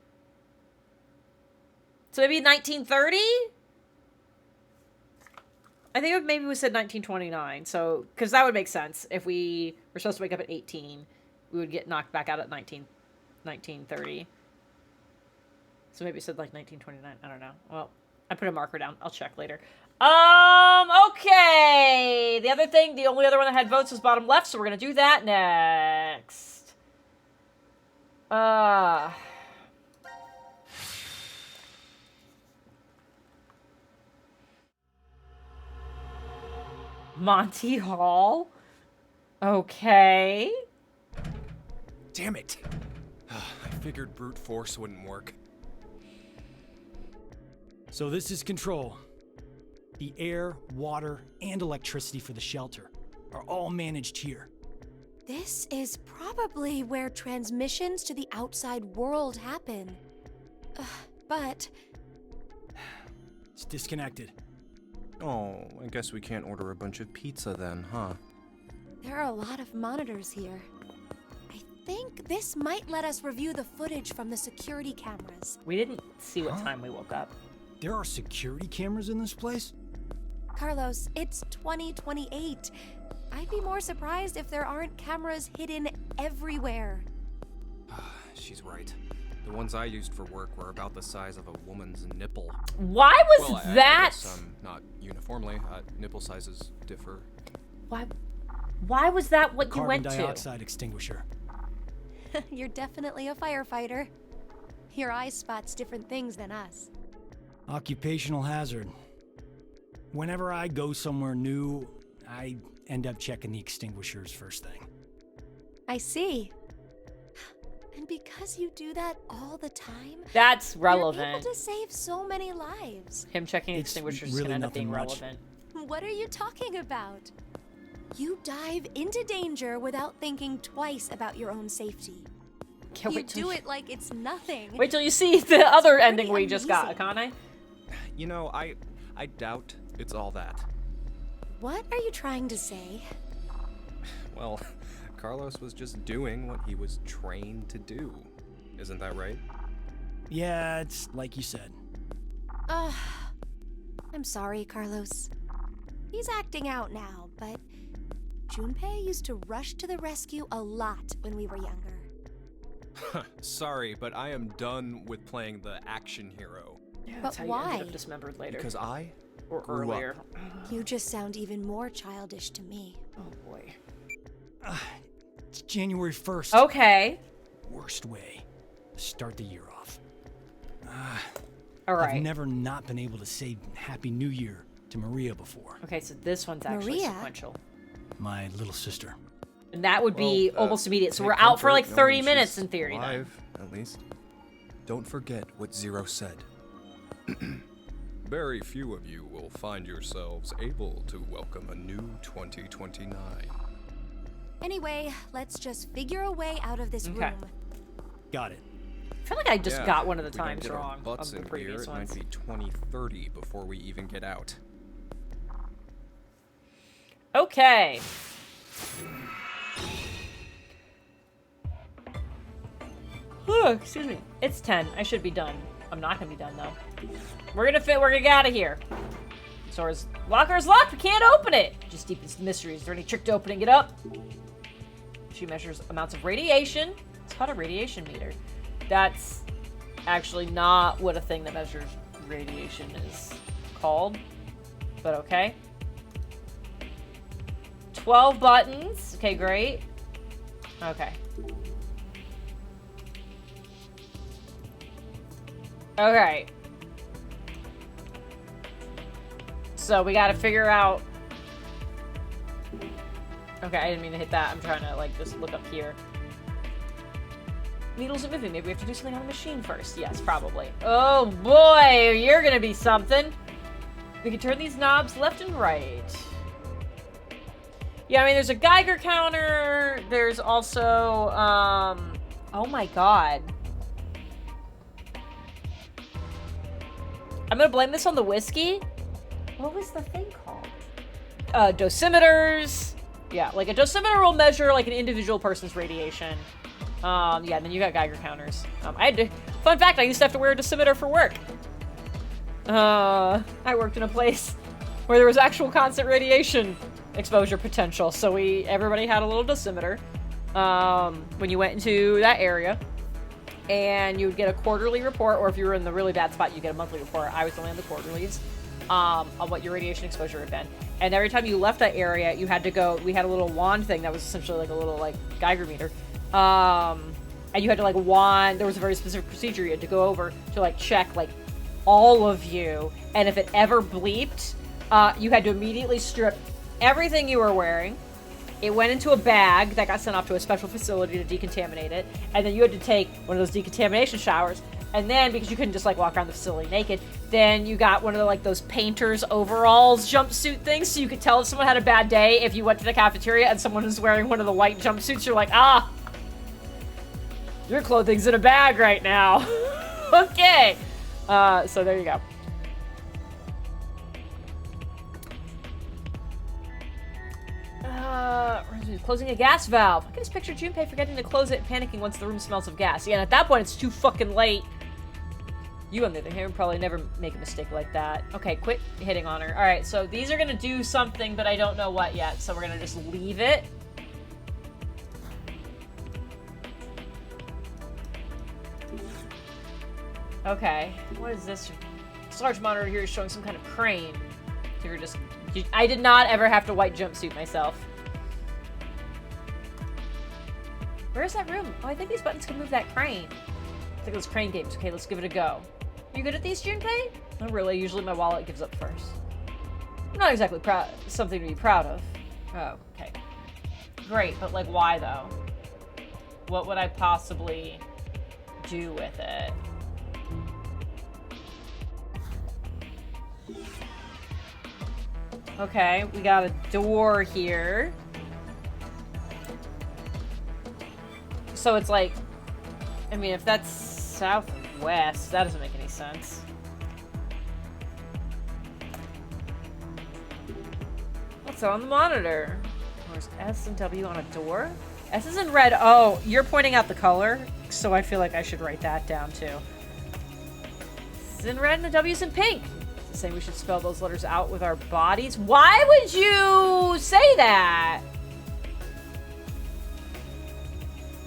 So maybe 1930? I think maybe we said 1929. So, because that would make sense. If we were supposed to wake up at 18, we would get knocked back out at 1930. So maybe it said like 1929. I don't know. Well, I put a marker down. I'll check later. Okay. The only other one that had votes was bottom left, so we're gonna do that next. Monty Hall? Okay. Damn it. I figured brute force wouldn't work. So this is Control. The air, water, and electricity for the shelter are all managed here. This is probably where transmissions to the outside world happen. But... It's disconnected. Oh, I guess we can't order a bunch of pizza then, huh? there are a lot of monitors here. I think this might let us review the footage from the security cameras. We didn't see what time we woke up. There are security cameras in this place? Carlos, it's 2028. I'd be more surprised if there aren't cameras hidden everywhere. She's right. The ones I used for work were about the size of a woman's nipple. Why was I that? guess, not uniformly. Nipple sizes differ. Why was that what you went Carbon to? dioxide extinguisher. You're definitely a firefighter. Your eye spots different things than us. Occupational hazard. Whenever I go somewhere new, I end up checking the extinguishers first thing. I see. And because you do that all the time, That's you're relevant. able to save so many lives. Him checking It's extinguishers is really gonna end up being nothing much. relevant. What are you talking about? You dive into danger without thinking twice about your own safety. Can't You wait till do it like it's nothing. Wait till you see the other pretty ending we just got, amazing. Akane. You know, I doubt it's all that. What are you trying to say? Well, Carlos was just doing what he was trained to do. Isn't that right? Yeah, it's like you said. I'm sorry, Carlos. He's acting out now, but Junpei used to rush to the rescue a lot when we were younger. Sorry, but I am done with playing the action hero. Yeah, But that's how you why? ended up dismembered later. Because I or grew earlier. up. You just sound even more childish to me. Oh boy. It's January 1st. Okay. Worst way to start the year off. All right. I've never not been able to say Happy New Year to Maria before. Okay, so this one's actually Maria? sequential. My little sister. And that would be Well, almost immediate. So take we're out for comfort like 30 knowing minutes she's in theory then. alive, at least. Don't forget what Zero said. Very few of you will find yourselves able to welcome a new 2029. Anyway, let's just figure a way out of this Okay. room. Got it. I feel like I just Yeah, got one of the if we don't times get our wrong butts of the in previous gear, ones. It might be 2030 before we even get out. Okay. Excuse me. It's 10. I should be done. I'm not gonna be done though. We're gonna get out of here. Sora's locker is locked. We can't open it. Just deepens the mystery. Is there any trick to opening it up? She measures amounts of radiation. It's called a radiation meter. That's actually not what a thing that measures radiation is called. But okay. 12 buttons. Okay, great. Okay. Okay. So we gotta figure out... Okay, I didn't mean to hit that. I'm trying to, like, just look up here. Needles are moving. Maybe we have to do something on the machine first. Yes, probably. Oh boy, you're gonna be something. We can turn these knobs left and right. Yeah, I mean, there's a Geiger counter. There's also, oh my god. I'm gonna blame this on the whiskey. What was the thing called? Dosimeters. Yeah, like a dosimeter will measure like an individual person's radiation. Yeah, and then you got Geiger counters. Fun fact, I used to have to wear a dosimeter for work. I worked in a place where there was actual constant radiation exposure potential, so everybody had a little dosimeter when you went into that area, and you would get a quarterly report, or if you were in the really bad spot, you get a monthly report. I was only on the quarterlies on what your radiation exposure had been. And every time you left that area, you had to go, we had a little wand thing that was essentially like a little like Geiger meter. And you had to like wand, there was a very specific procedure you had to go over to like check like all of you. And if it ever bleeped, you had to immediately strip everything you were wearing. It went into a bag that got sent off to a special facility to decontaminate it. And then you had to take one of those decontamination showers. And then, because you couldn't just like walk around the facility naked, then you got one of the like those painter's overalls jumpsuit things, so you could tell if someone had a bad day if you went to the cafeteria and someone was wearing one of the white jumpsuits. You're like, ah, your clothing's in a bag right now. Okay. So there you go. Closing a gas valve. I can just picture Junpei forgetting to close it and panicking once the room smells of gas. Yeah, and at that point, it's too fucking late. You, on the other hand, would probably never make a mistake like that. Okay, quit hitting on her. Alright, so these are gonna do something, but I don't know what yet, so we're gonna just leave it. Okay, what is this? This large monitor here is showing some kind of crane. So you're just... I did not ever have to white jumpsuit myself. Where's that room? Oh, I think these buttons can move that crane. I think those crane games. Okay, let's give it a go. You good at these, Junpei? Not really. Usually my wallet gives up first. Not exactly something to be proud of. Oh, okay. Great, but like, why though? What would I possibly do with it? Okay, we got a door here. So it's like, I mean, if that's south and west, that doesn't make any sense. What's on the monitor? Where's S and W on a door? S is in red. Oh, you're pointing out the color, so I feel like I should write that down too. S is in red and the W's in pink. It's saying we should spell those letters out with our bodies. Why would you say that?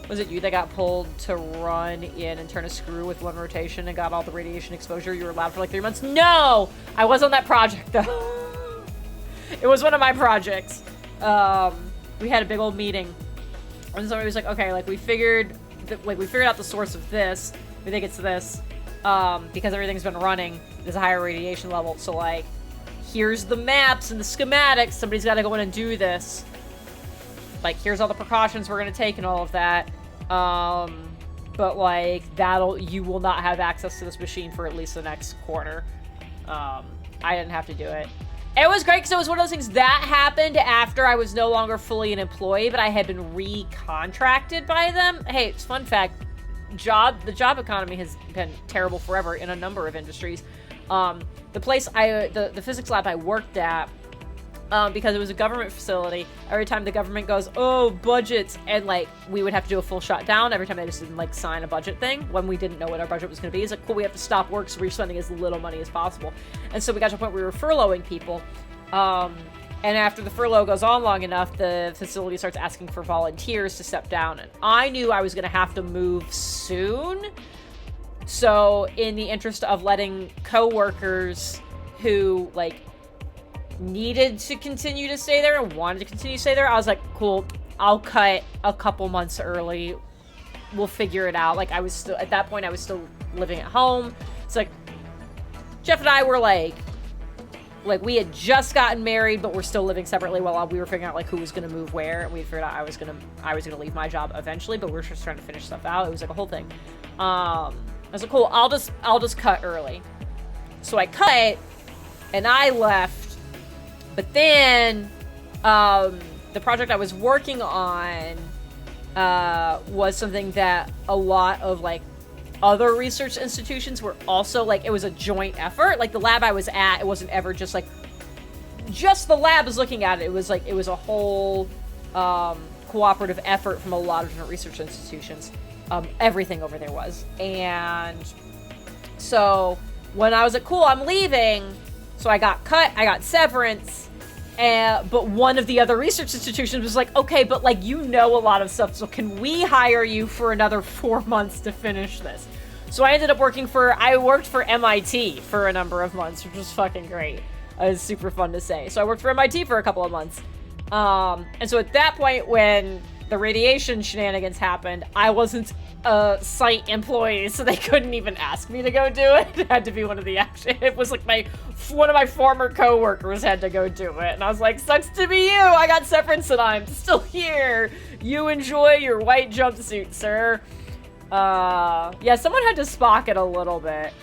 Was it you that got pulled to run in and turn a screw with one rotation and got all the radiation exposure you were allowed for like 3 months? No! I was on that project though. It was one of my projects. We had a big old meeting. And somebody was like, okay, like we figured out the source of this. We think it's this. Because everything's been running, there's a higher radiation level. So like, here's the maps and the schematics. Somebody's gotta go in and do this. Like, here's all the precautions we're gonna take and all of that. But like, you will not have access to this machine for at least the next quarter. I didn't have to do it. It was great because it was one of those things that happened after I was no longer fully an employee, but I had been recontracted by them. Hey, it's fun fact, the job economy has been terrible forever in a number of industries. The place the physics lab I worked at, because it was a government facility, every time the government goes, oh, budgets, and like, we would have to do a full shutdown every time they just didn't like sign a budget thing when we didn't know what our budget was going to be. It's like, cool, we have to stop work, so we're spending as little money as possible. And so we got to a point where we were furloughing people. And after the furlough goes on long enough, the facility starts asking for volunteers to step down. And I knew I was going to have to move soon. So in the interest of letting coworkers who like needed to continue to stay there and wanted to continue to stay there, I was like, cool, I'll cut a couple months early. We'll figure it out. Like, I was still, at that point, I was still living at home. It's like, Jeff and I were like like we had just gotten married, but we're still living separately while we were figuring out like who was gonna move where, and we figured out I was gonna leave my job eventually, but we were just trying to finish stuff out. It was like a whole thing. I was like, cool, I'll just cut early. So I cut and I left, but then the project I was working on was something that a lot of like other research institutions were also like, it was a joint effort. Like the lab I was at, it wasn't ever just like just the lab is looking at it. It was like, it was a whole cooperative effort from a lot of different research institutions. Everything over there was. And so when I was like, cool, I'm leaving. So I got cut, I got severance. But one of the other research institutions was like, okay, but like, you know a lot of stuff, so can we hire you for another 4 months to finish this? So I ended up I worked for MIT for a number of months, which was fucking great. It was super fun to say. So I worked for MIT for a couple of months. And so at that point, when the radiation shenanigans happened, I wasn't a site employee, so they couldn't even ask me to go do it. It had to be one of the it was like one of my former coworkers had to go do it, and I was like, sucks to be you, I got severance and I'm still here. You enjoy your white jumpsuit, sir. Yeah, someone had to Spock it a little bit.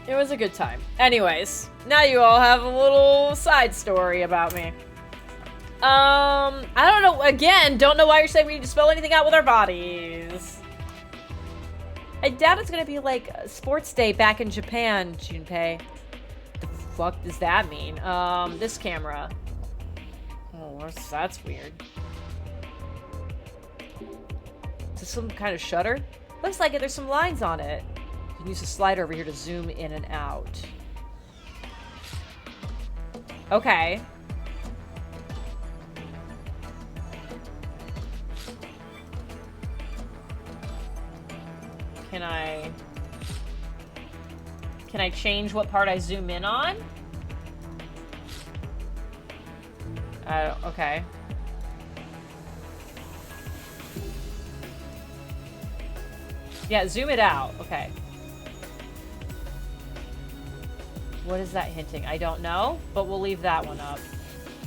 It was a good time. Anyways, now you all have a little side story about me. I don't know, again, don't know why you're saying we need to spell anything out with our bodies. I doubt it's gonna be like a sports day back in Japan, Junpei. The fuck does that mean? This camera. Oh, that's weird. Is this some kind of shutter? Looks like it, there's some lines on it. You can use the slider over here to zoom in and out. Okay. Can I change what part I zoom in on? Okay. Yeah, zoom it out. Okay. What is that hinting? I don't know, but we'll leave that one up.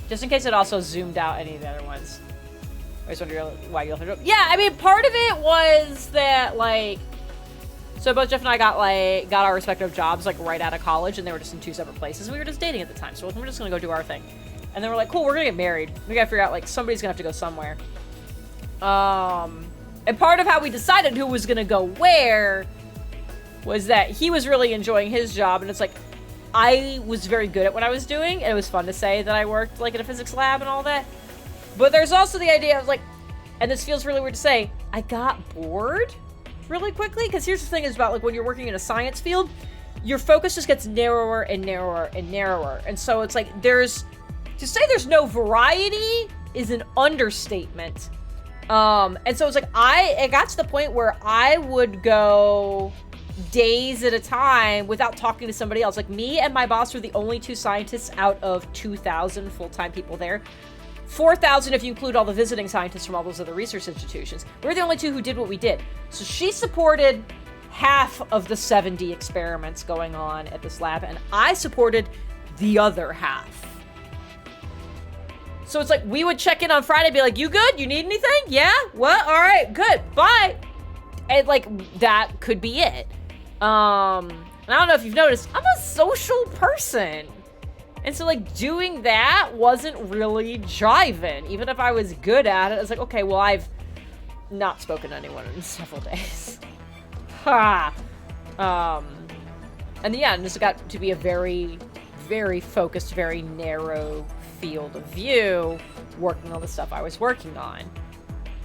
Just in case it also zoomed out any of the other ones. I just wonder why you left it up. Yeah, I mean, part of it was that, like... So both Jeff and I got our respective jobs, like, right out of college, and they were just in 2 separate places. We were just dating at the time, so we're just gonna go do our thing. And then we're like, cool, we're gonna get married. We gotta figure out, like, somebody's gonna have to go somewhere. And part of how we decided who was gonna go where was that he was really enjoying his job, and it's like, I was very good at what I was doing, and it was fun to say that I worked, like, in a physics lab and all that. But there's also the idea of, like, and this feels really weird to say, I got bored really quickly, because here's the thing is about, like, when you're working in a science field, your focus just gets narrower and narrower and narrower. And so it's like, to say there's no variety is an understatement. And so it's like, it got to the point where I would go days at a time without talking to somebody else. Like, me and my boss were the only 2 scientists out of 2,000 full-time people there. 4,000 if you include all the visiting scientists from all those other research institutions. We're the only 2 who did what we did. So she supported half of the 70 experiments going on at this lab, and I supported the other half. So it's like, we would check in on Friday and be like, you good? You need anything? Yeah? What? All right, good. Bye. And, like, that could be it. And I don't know if you've noticed, I'm a social person. And so, like, doing that wasn't really jiving. Even if I was good at it, I was like, okay, well, I've not spoken to anyone in several days. Ha! And yeah, and this got to be a very, very focused, very narrow field of view, working on the stuff I was working on.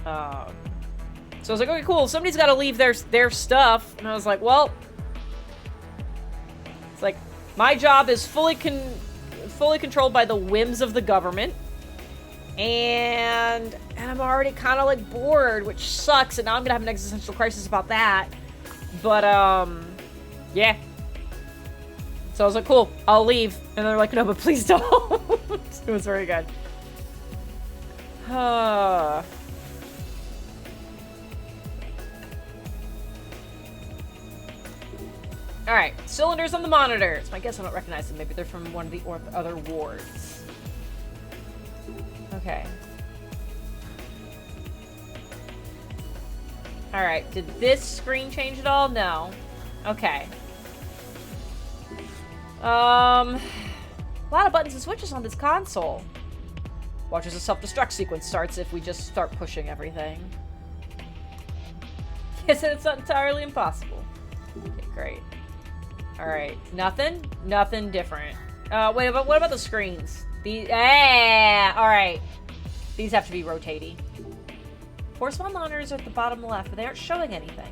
So I was like, okay, cool, somebody's got to leave their stuff. And I was like, well, it's like, my job is fully controlled by the whims of the government, and I'm already kind of like bored, which sucks, and now I'm gonna have an existential crisis about that. But yeah. So I was like, cool, I'll leave, and they're like, no, but please don't. It was very good. Alright, cylinders on the monitors. My guess I don't recognize them. Maybe they're from one of the other wards. Okay. Alright, did this screen change at all? No. Okay. A lot of buttons and switches on this console. Watch as a self-destruct sequence starts if we just start pushing everything. Yes, and it's not entirely impossible. Okay, great. Alright, nothing? Nothing different. Wait, but what about the screens? Alright. These have to be rotating. 4 small monitors are at the bottom left, but they aren't showing anything.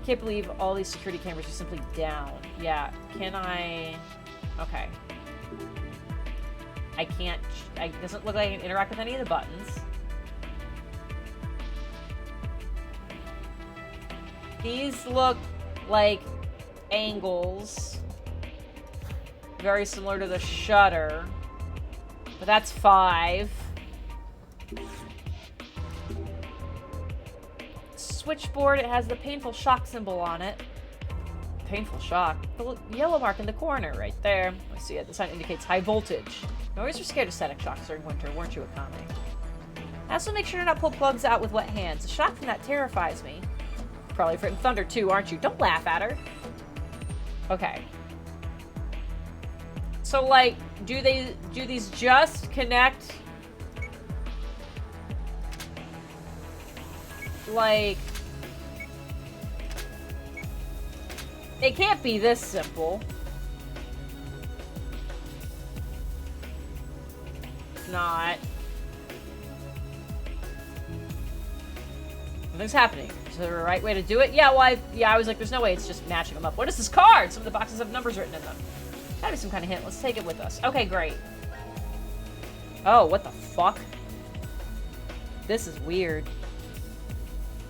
Can't believe all these security cameras are simply down. Yeah, can I... Okay. I can't... It doesn't look like I can interact with any of the buttons. These look like angles. Very similar to the shutter. But that's 5. Switchboard, it has the painful shock symbol on it. Painful shock? The yellow mark in the corner right there. I see it. The sign indicates high voltage. You always were scared of static shocks during winter, weren't you, Akame? Also make sure to not pull plugs out with wet hands. The shock from that terrifies me. Probably afraid of thunder too, aren't you? Don't laugh at her. Okay. So, like, do these just connect? Like, it can't be this simple. It's not. Nothing's happening. Is there a right way to do it? Yeah, well, I was like, there's no way it's just matching them up. What is this card? Some of the boxes have numbers written in them. Gotta be some kind of hint. Let's take it with us. Okay, great. Oh, what the fuck? This is weird.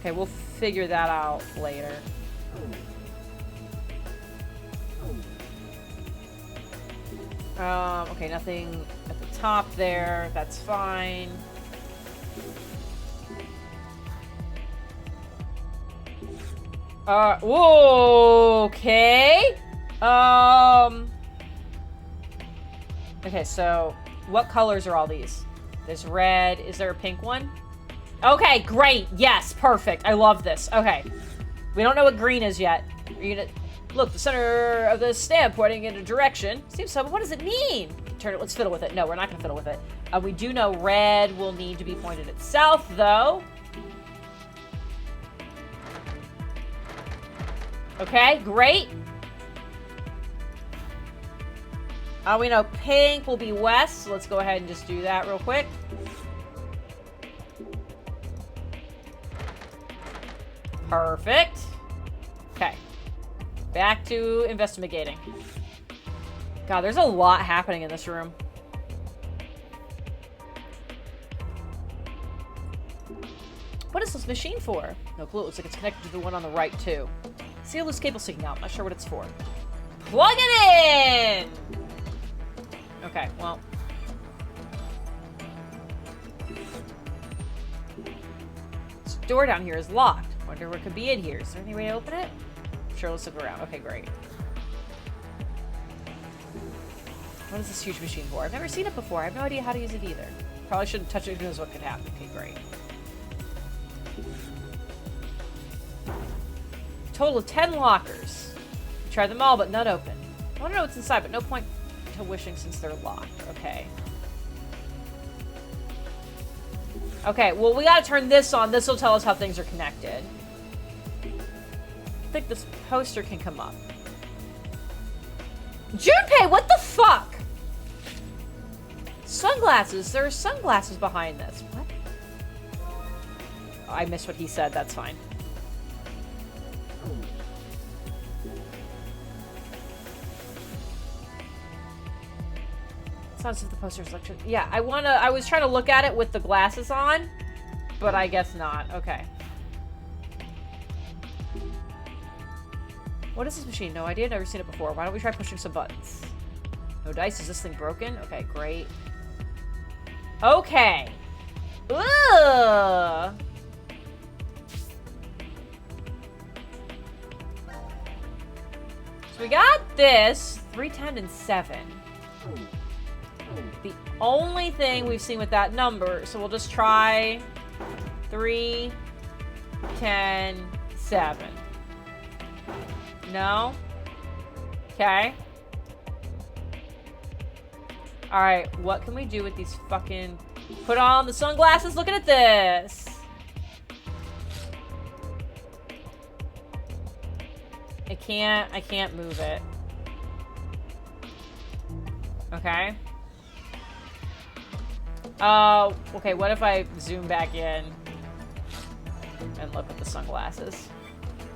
Okay, we'll figure that out later. Okay, nothing at the top there. That's fine. Whoa, okay. Okay, so what colors are all these? There's red. Is there a pink one? Okay, great. Yes, perfect. I love this. Okay. We don't know what green is yet. Are you gonna... Look, the center of the stamp pointing in a direction. Seems so, but what does it mean? Turn it, let's fiddle with it. No, we're not gonna fiddle with it. We do know red will need to be pointed at south, though. Okay, great. We know pink will be west, so let's go ahead and just do that real quick. Perfect. Okay. Back to investigating. God, there's a lot happening in this room. What is this machine for? No clue. It looks like it's connected to the one on the right, too. See a loose cable sticking out. Not sure what it's for. Plug it in! Okay, well. This door down here is locked. Wonder what could be in here. Is there any way to open it? Sure, let's look around. Okay, great. What is this huge machine for? I've never seen it before. I have no idea how to use it either. Probably shouldn't touch it. Who knows what could happen. Okay, great. Total of 10 lockers. Try them all, but none open. I want to know what's inside, but no point to wishing since they're locked. Okay. Okay, well, we gotta turn this on. This will tell us how things are connected. I think this poster can come up. Junpei, what the fuck? Sunglasses. There are sunglasses behind this. What? Oh, I missed what he said. That's fine. Sounds as if the poster's electric. Yeah, I was trying to look at it with the glasses on, but I guess not. Okay. What is this machine? No idea. Never seen it before. Why don't we try pushing some buttons? No dice. Is this thing broken? Okay, great. Okay. Ugh. So we got this, 3, 10, and 7. The only thing we've seen with that number, so we'll just try 3, 10, 7. No? Okay. Alright, what can we do with these fucking... Put on the sunglasses, looking at this! I can't move it. Okay. Okay, what if I zoom back in and look at the sunglasses?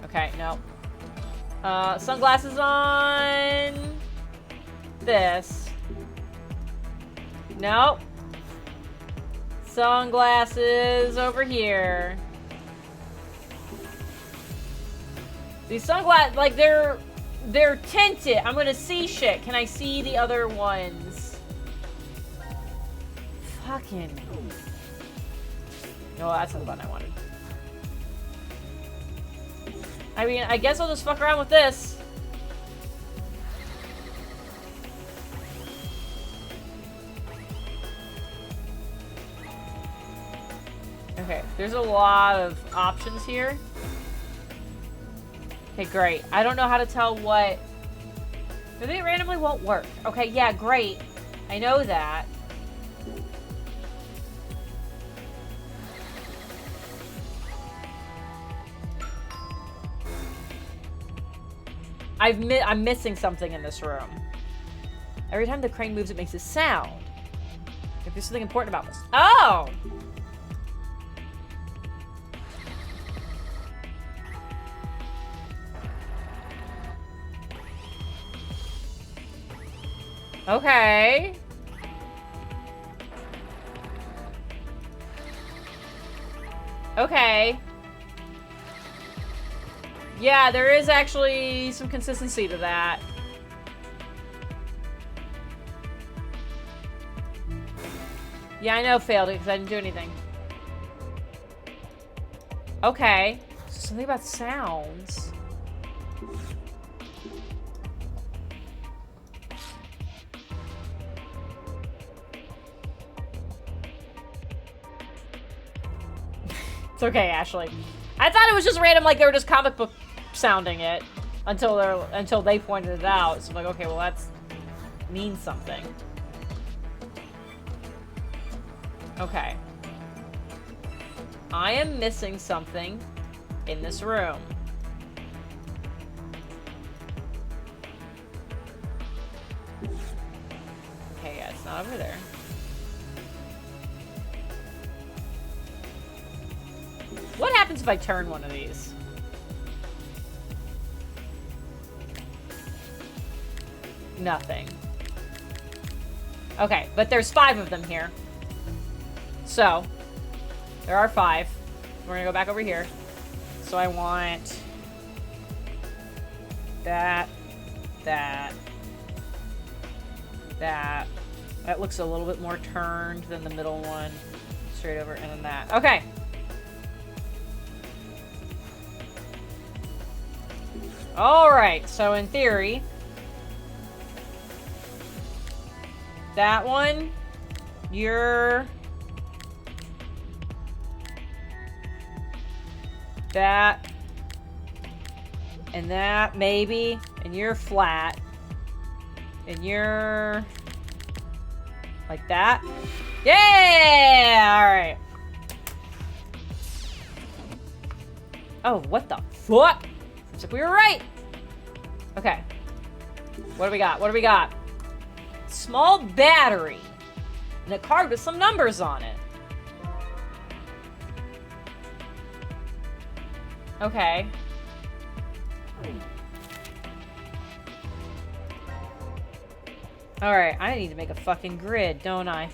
Okay, no. Sunglasses on this. Nope. Sunglasses over here. These sunglasses, like, they're tinted. I'm gonna see shit. Can I see the other ones? Fucking. No, that's not the button I wanted. I mean, I guess I'll just fuck around with this. Okay, there's a lot of options here. Okay, great. I don't know how to tell what... Maybe it randomly won't work. Okay, yeah, great. I know that. I'm missing something in this room. Every time the crane moves, it makes a sound. If there's something important about this. Oh! Okay. Okay. Yeah, there is actually some consistency to that. Yeah, I know failed it because I didn't do anything. Okay. So something about sounds. It's okay, Ashley. I thought it was just random, like they were just comic book sounding it until they pointed it out. So I'm like, okay, well that's means something. Okay. I am missing something in this room. Okay, yeah, it's not over there. What happens if I turn one of these? Nothing. Okay, but there's 5 of them here. So, there are 5. We're gonna go back over here. So I want that, that, that. That looks a little bit more turned than the middle one. Straight over, and then that. Okay. Alright, so in theory, that one, you're... that, and that, maybe, and you're flat, and you're... like that. Yeah! Alright. Oh, what the fuck? Looks like we were right. Okay. What do we got? What do we got? Small battery. And a card with some numbers on it. Okay. Alright, I need to make a fucking grid, don't I?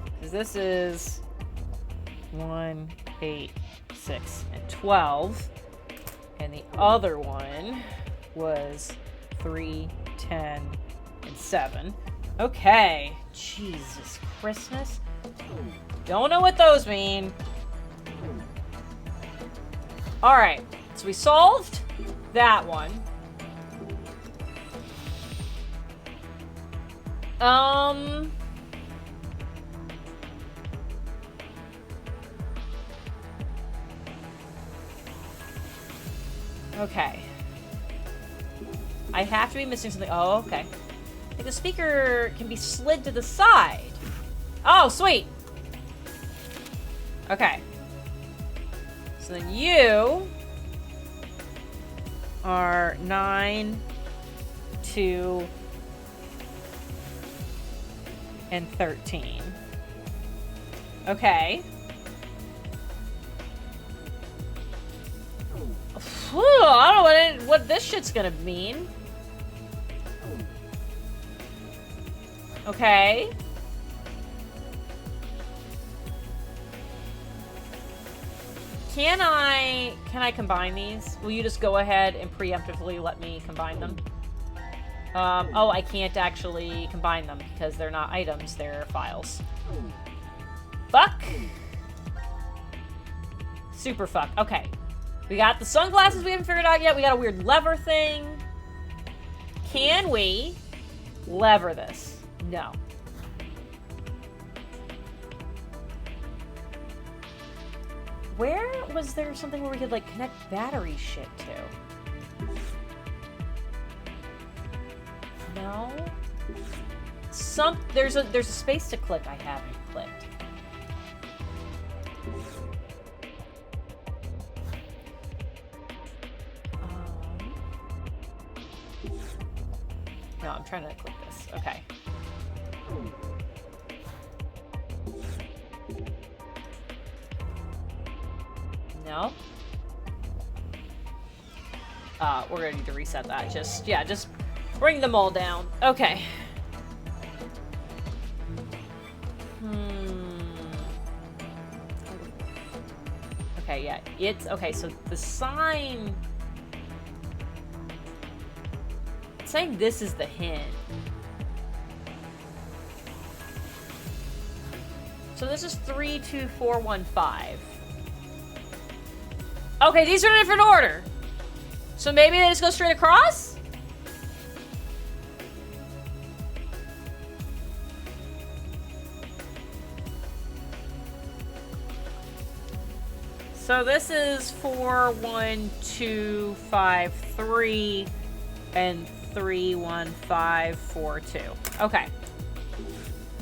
Because this is 1, 8, 6, and 12. And the other one was 3, 10, and 7. Okay. Jesus Christmas. Don't know what those mean. Alright. So we solved that one. Okay. I have to be missing something. Oh, okay. Like the speaker can be slid to the side. Oh, sweet. Okay. So then you are 9, 2, and 13. Okay. Whew, I don't know what this shit's gonna mean. Okay. Can I combine these? Will you just go ahead and preemptively let me combine them? Oh, I can't actually combine them because they're not items, they're files. Fuck. Super fuck. Okay. We got the sunglasses we haven't figured out yet. We got a weird lever thing. Can we lever this? No. Where was there something where we could like connect battery shit to? No. There's a space to click I haven't clicked. No, I'm trying to click this. Okay. No. We're gonna need to reset that. Just bring them all down. Okay. Okay, yeah. It's okay, so the sign. It's saying this is the hint. So this is 32415. Okay, these are in a different order. So maybe they just go straight across? So this is 41253 and 31542. Okay.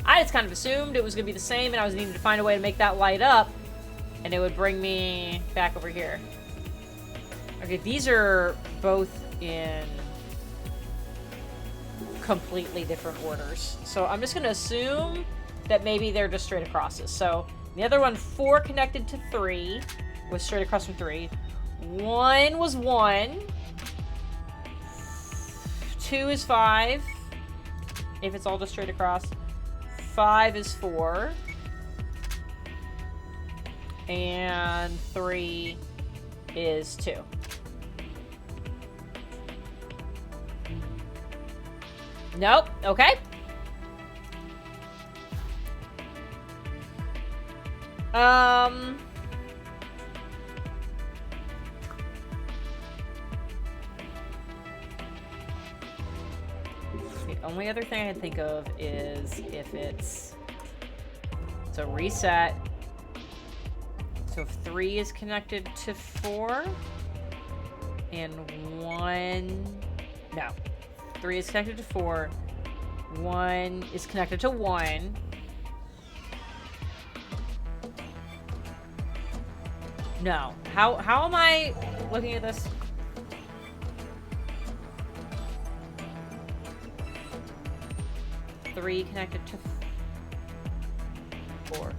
I just kind of assumed it was going to be the same and I was needing to find a way to make that light up and it would bring me back over here. Okay, these are both in completely different orders. So I'm just going to assume that maybe they're just straight acrosses. So the other one, 4 connected to 3, was straight across from 3. 1 was 1. 2 is 5, if it's all just straight across. 5 is 4. And 3 is 2. Nope. Okay. The only other thing I can think of is if it's so reset. So if 3 is connected to 4 and 1, no. 3 is connected to 4. 1 is connected to 1. No. How am I looking at this? Three connected to 4.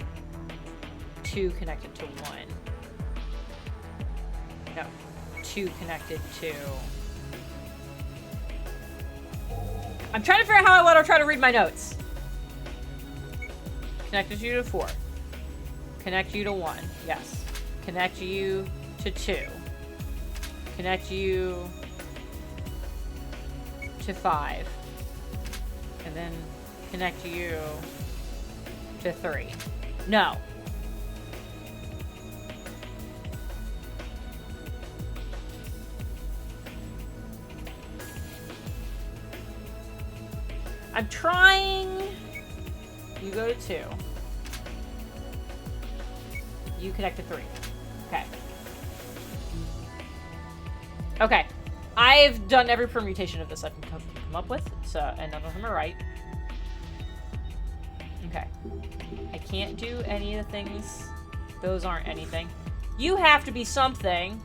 2 connected to 1. No. 2 connected to... I'm trying to figure out how I want to try to read my notes. Connected you to 4. Connect you to 1. Yes. Connect you to 2. Connect you to 5. And then connect you to 3. No. I'm trying. You go to 2. You connect to 3. Okay. Okay. I've done every permutation of this I can come up with, so, and none of them are right. Okay. I can't do any of the things. Those aren't anything. You have to be something.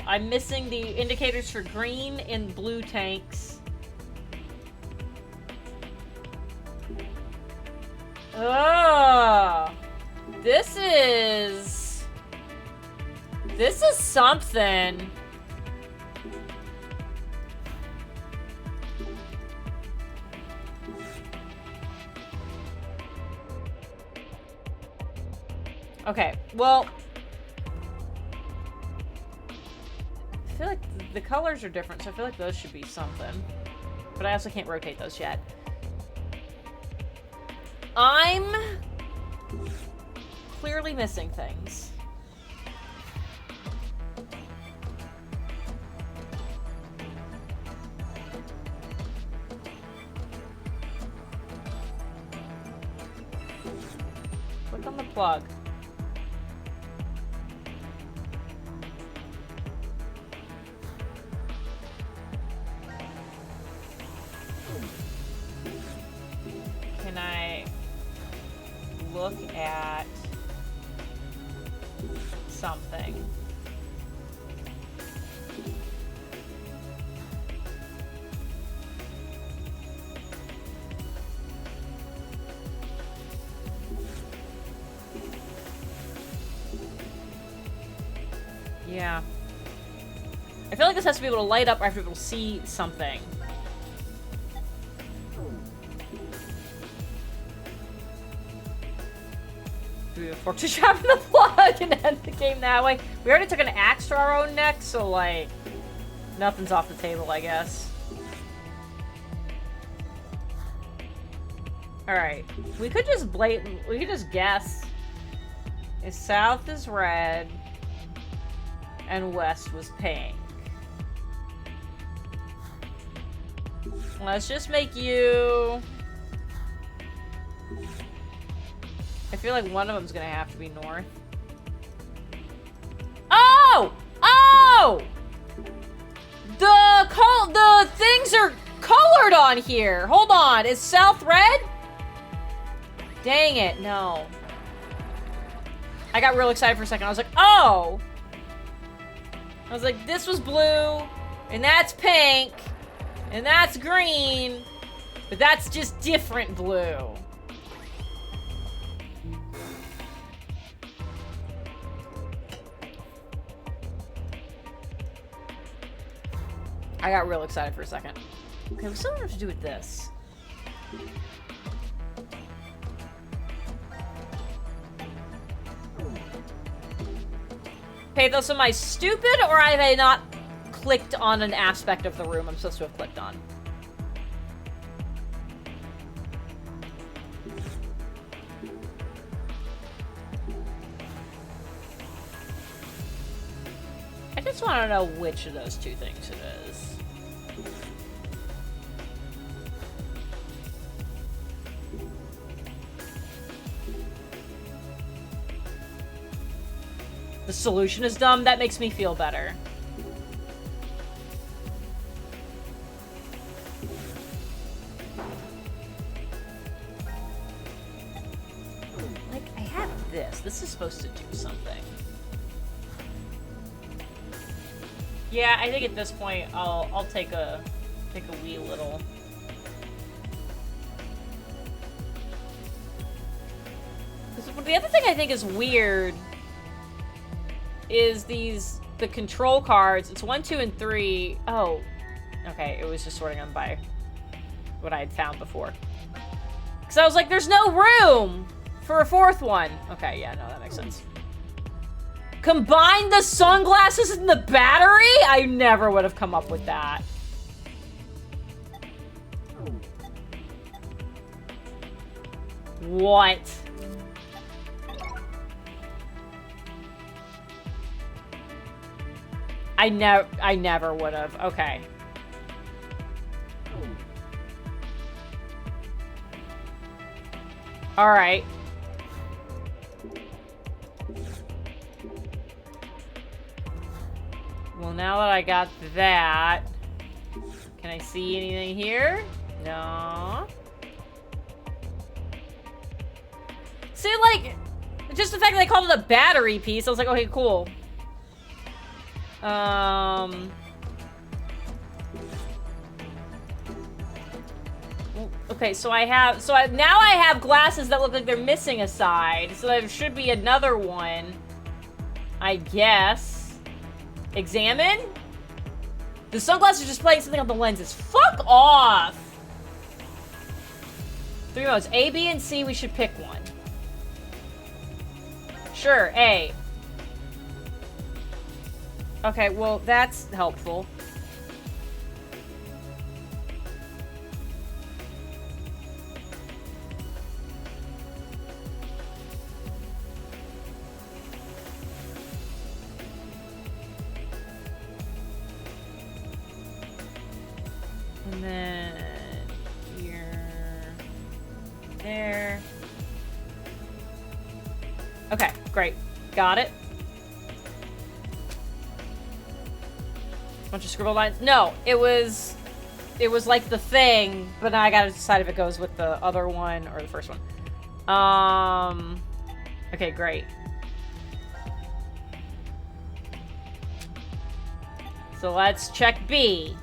I'm missing the indicators for green and blue tanks. Oh, this is something. Okay, well, I feel like the colors are different, so I feel like those should be something. But I also can't rotate those yet. I'm clearly missing things. Click on the plug. Can I look at something? Yeah. I feel like this has to be able to light up or I have to be able to see something. Do we have a fork to trap in the plug and end the game that way? We already took an axe to our own neck, so like, nothing's off the table, I guess. Alright. We could just we could just guess. If south is red and west was pink. Let's just make you... I feel like one of them's gonna have to be north. Oh! Oh! The things are colored on here. Hold on. Is south red? Dang it, no. I got real excited for a second. I was like, oh! I was like, this was blue, and that's pink, and that's green, but that's just different blue. I got real excited for a second. Okay, we still have to do with this. Pathos, am I stupid, or have I not clicked on an aspect of the room I'm supposed to have clicked on? I just want to know which of those two things it is. The solution is dumb. That makes me feel better. Like, I have this. This is supposed to do something. Yeah, I think at this point I'll take a wee little. The other thing I think is weird is the control cards. It's 1, 2, and 3. Oh, okay. It was just sorting them by what I had found before. Because I was like, there's no room for a fourth one. Okay, yeah, no, that makes sense. Combine the sunglasses and the battery? I never would have come up with that. What? I never would have. Okay. All right. Well, now that I got that, can I see anything here? No. See, like, just the fact that they called it a battery piece, I was like, okay, cool. Okay, so now I have glasses that look like they're missing a side, so there should be another one, I guess. Examine? The sunglasses are just playing something on the lenses. Fuck off! 3 modes. A, B, and C, we should pick one. Sure, A. Okay, well, that's helpful. And then you're there. Okay, great. Got it. Bunch of scribble lines. No, it was like the thing, but now I gotta decide if it goes with the other one or the first one. Okay, great. So let's check B.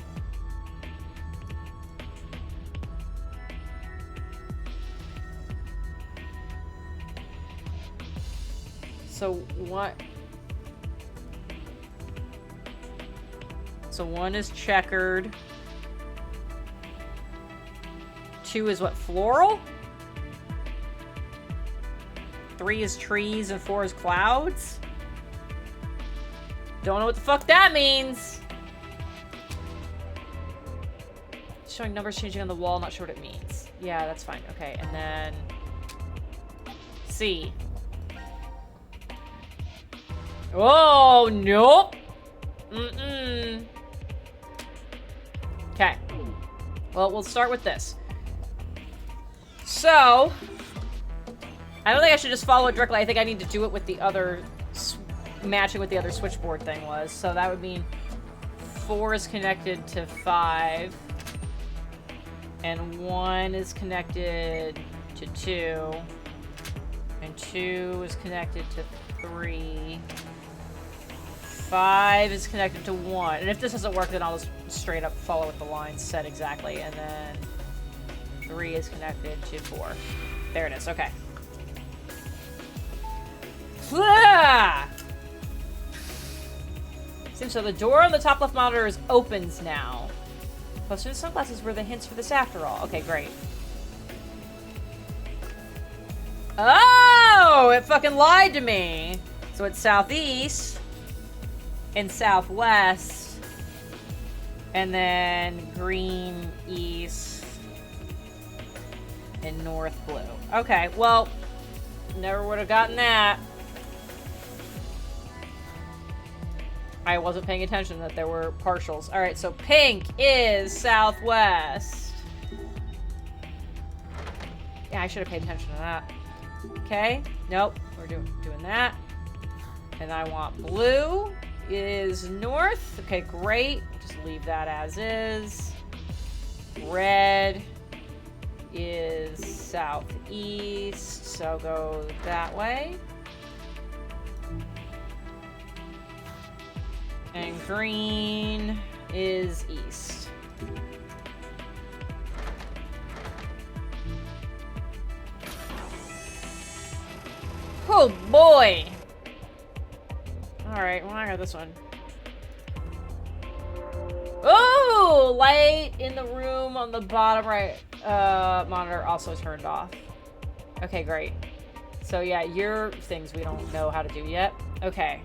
So what? So 1 is checkered. 2 is what, floral? 3 is trees and 4 is clouds? Don't know what the fuck that means. Showing numbers changing on the wall, not sure what it means. Yeah, that's fine. Okay, and then C. Oh, nope. Mm-mm. Okay. Well, we'll start with this. So, I don't think I should just follow it directly. I think I need to do it with the other, matching with the other switchboard thing was. So that would mean 4 is connected to 5. And 1 is connected to 2. And 2 is connected to 3. 5 is connected to 1. And if this doesn't work, then I'll just straight up follow what the lines said exactly. And then 3 is connected to 4. There it is. Okay. Seems so the door on the top left monitor opens now. Closer to the sunglasses were the hints for this after all. Okay, great. Oh! It fucking lied to me! So it's southeast and southwest, and then green, east, and north blue. Okay, well, never would have gotten that. I wasn't paying attention that there were partials. All right, so pink is southwest. Yeah, I should have paid attention to that. Okay, nope, we're doing that. And I want blue is north. Okay, great. Just leave that as is. Red is southeast, so go that way. And green is east. Oh boy! Alright, well I got this one. Oh! Light in the room on the bottom right monitor also turned off. Okay, great. So yeah, your things we don't know how to do yet. Okay.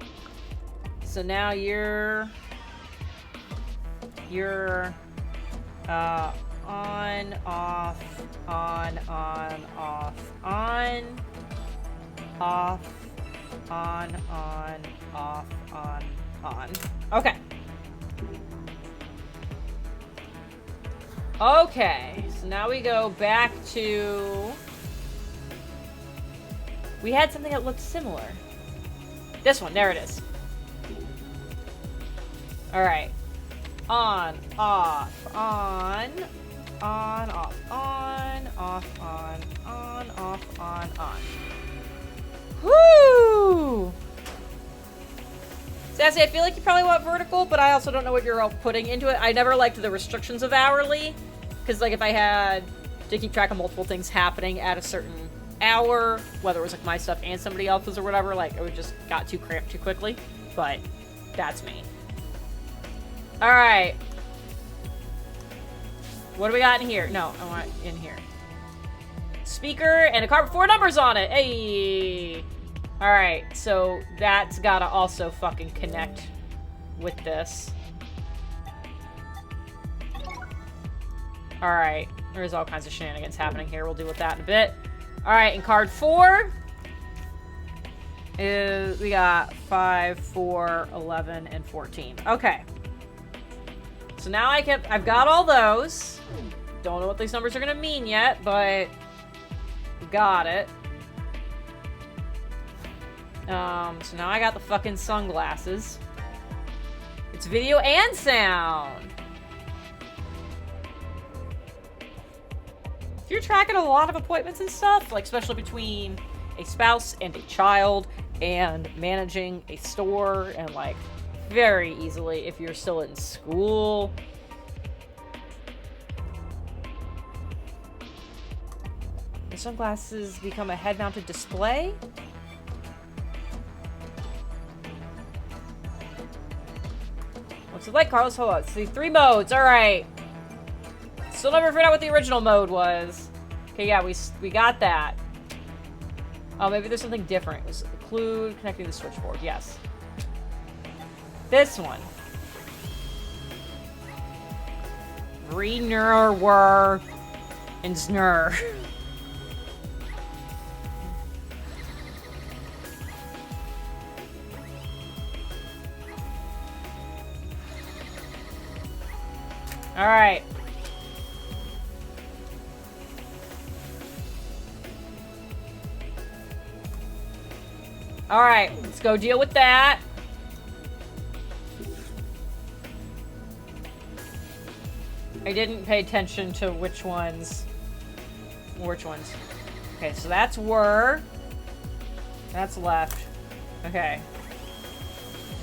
So now you're on, off, on, off, on, off, on, off, on, on. Okay. Okay, so now we go back to... We had something that looked similar. This one, there it is. Alright. On, off, on, off, on, off, on. Woo! Sassy, I feel like you probably want vertical, but I also don't know what you're all putting into it. I never liked the restrictions of hourly, because like if I had to keep track of multiple things happening at a certain hour, whether it was like my stuff and somebody else's or whatever, like it would just got too cramped too quickly. But that's me. Alright. What do we got in here? No, I want in here. Speaker and a card with 4 numbers on it. Hey. Alright, so that's gotta also fucking connect with this. Alright, there's all kinds of shenanigans happening here. We'll deal with that in a bit. Alright, and card 4 is... We got 5, 4, 11, and 14. Okay. So now I've got all those. Don't know what these numbers are gonna mean yet, but... Got it. So now I got the fucking sunglasses. It's video and sound. If you're tracking a lot of appointments and stuff, like especially between a spouse and a child and managing a store and like very easily if you're still in school. The sunglasses become a head-mounted display? What's it like, Carlos? Hold on. See, 3 modes. Alright. Still never figured out what the original mode was. Okay, yeah, we got that. Oh, maybe there's something different. It was include connecting the switchboard. Yes. This one. Re-ner-were and snur. Alright. Alright, let's go deal with that. I didn't pay attention to which ones. Okay, so that's were. That's left. Okay.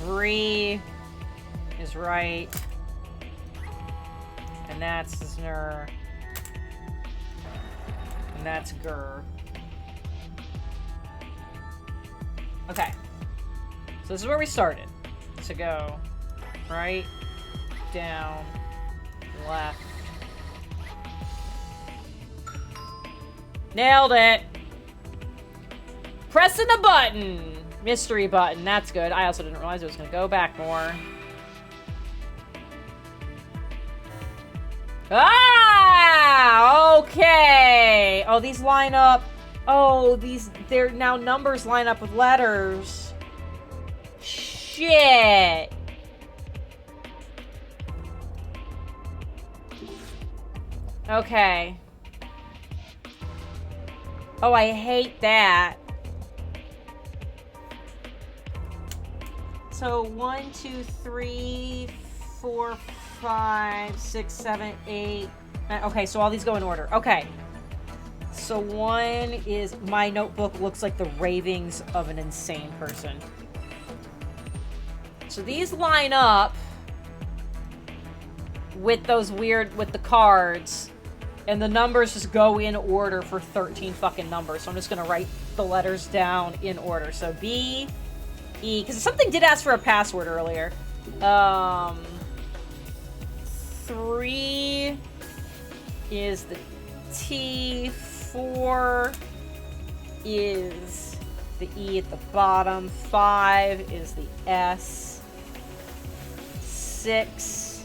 Re is right. And that's snur. And that's gur. Okay. So this is where we started. So go right, down, left. Nailed it! Pressing the button! Mystery button, that's good. I also didn't realize it was gonna go back more. Ah! Okay! Oh, these line up. Oh, they're now numbers line up with letters. Shit! Okay. Oh, I hate that. So 1, 2, 3, 4, 5, 6, 7, 8. Okay, so all these go in order. Okay. So 1 is my notebook looks like the ravings of an insane person. So these line up with those weird, with the cards. And the numbers just go in order for 13 fucking numbers. So I'm just gonna write the letters down in order. So B, E, because something did ask for a password earlier. 3 is the T, 4 is the E at the bottom, 5 is the S, 6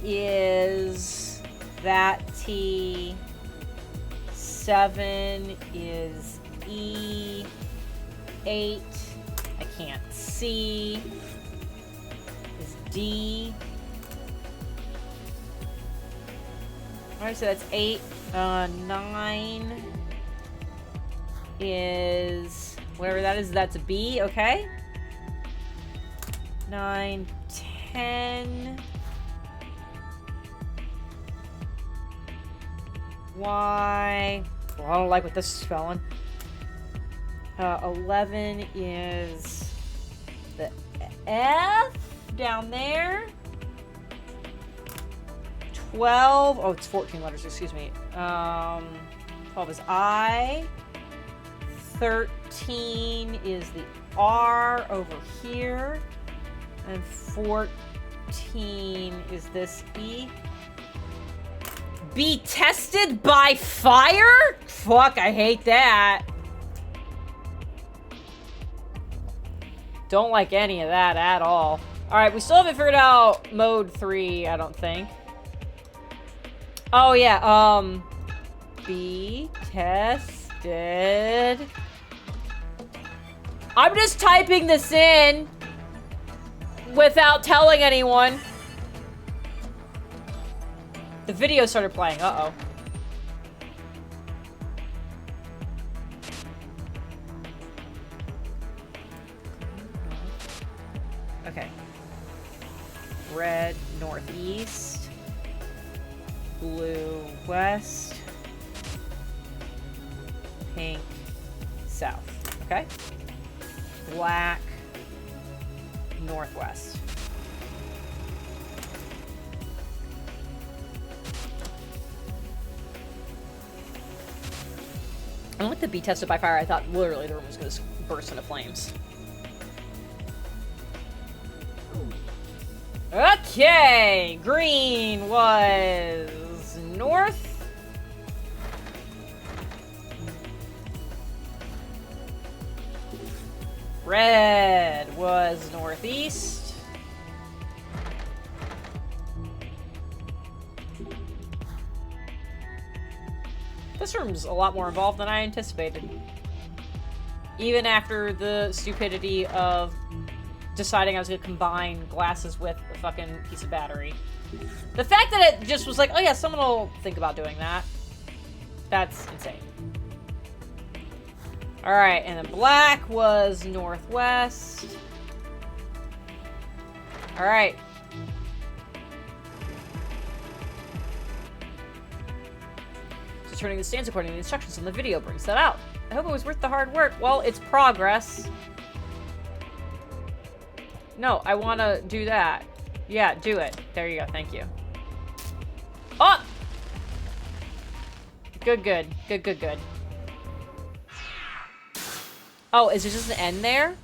is that T, 7 is E, 8 I can't see. Is D. Alright, so that's 8. 9 is whatever that is. That's a B, okay. 9, 10. Y. Well, I don't like what this is spelling. 11 is the F down there. 12. Oh, it's 14 letters, excuse me. 12 is I. 13 is the R over here. And 14 is this E. Be tested by fire? Fuck, I hate that. Don't like any of that at all. Alright, we still haven't figured out mode 3, I don't think. Oh, yeah, be tested. I'm just typing this in without telling anyone. The video started playing, uh-oh. Okay. Red, northeast. Blue, west. Pink, south. Okay? Black, northwest. And with the be tested by fire, I thought literally the room was going to burst into flames. Okay, green was north. Red was northeast. This room's a lot more involved than I anticipated. Even after the stupidity of deciding I was gonna combine glasses with a fucking piece of battery. The fact that it just was like, oh yeah, someone will think about doing that. That's insane. Alright, and then black was northwest. Alright. So turning the stands according to the instructions on the video brings that out. I hope it was worth the hard work. Well, it's progress. No, I want to do that. Yeah, do it. There you go. Thank you. Oh! Good, good. Good, good, good. Oh, is it just an end there?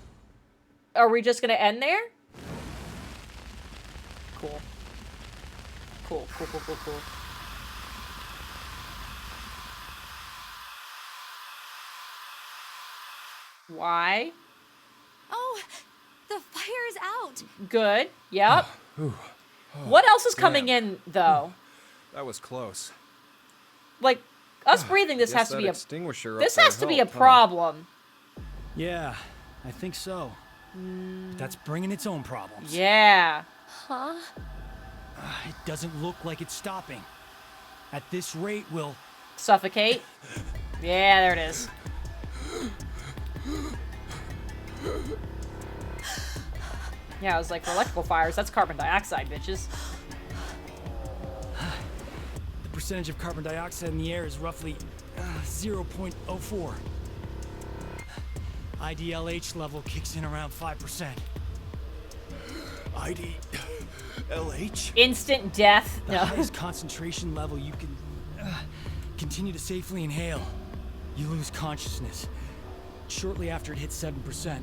Are we just going to end there? Cool. Cool, cool, cool, cool, cool. Why? Oh, the fire's out. Good. Yep. What else is coming in, though? That was close. Like, us breathing this Guess has to be a extinguisher this up has there to be a helped, huh? problem. Yeah, I think so. But that's bringing its own problems. Yeah. Huh? It doesn't look like it's stopping. At this rate, we'll Suffocate. Yeah, there it is. Yeah, I was like, for electrical fires, that's carbon dioxide, bitches. The percentage of carbon dioxide in the air is roughly 0.04. IDLH level kicks in around 5%. IDLH? Instant death. The No. highest concentration level you can continue to safely inhale. You lose consciousness shortly after it hits 7%.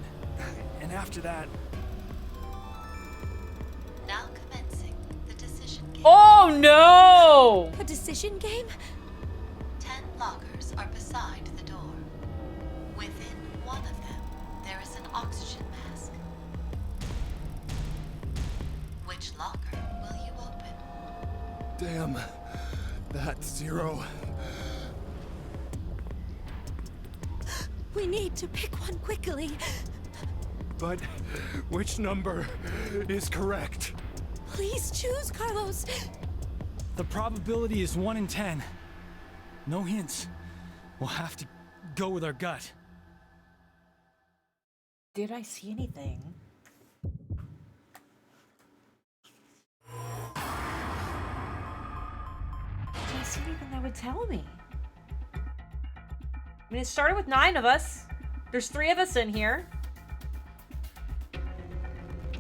And after that... Now commencing the decision game. Oh no! A decision game? 10 lockers are beside the door. Within one of them, there is an oxygen mask. Which locker will you open? Damn. That's 0. We need to pick one quickly. But which number is correct? Please choose, Carlos. The probability is 1 in 10. No hints. We'll have to go with our gut. Did I see anything? Did I see anything that would tell me? I mean, it started with 9 of us. There's 3 of us in here.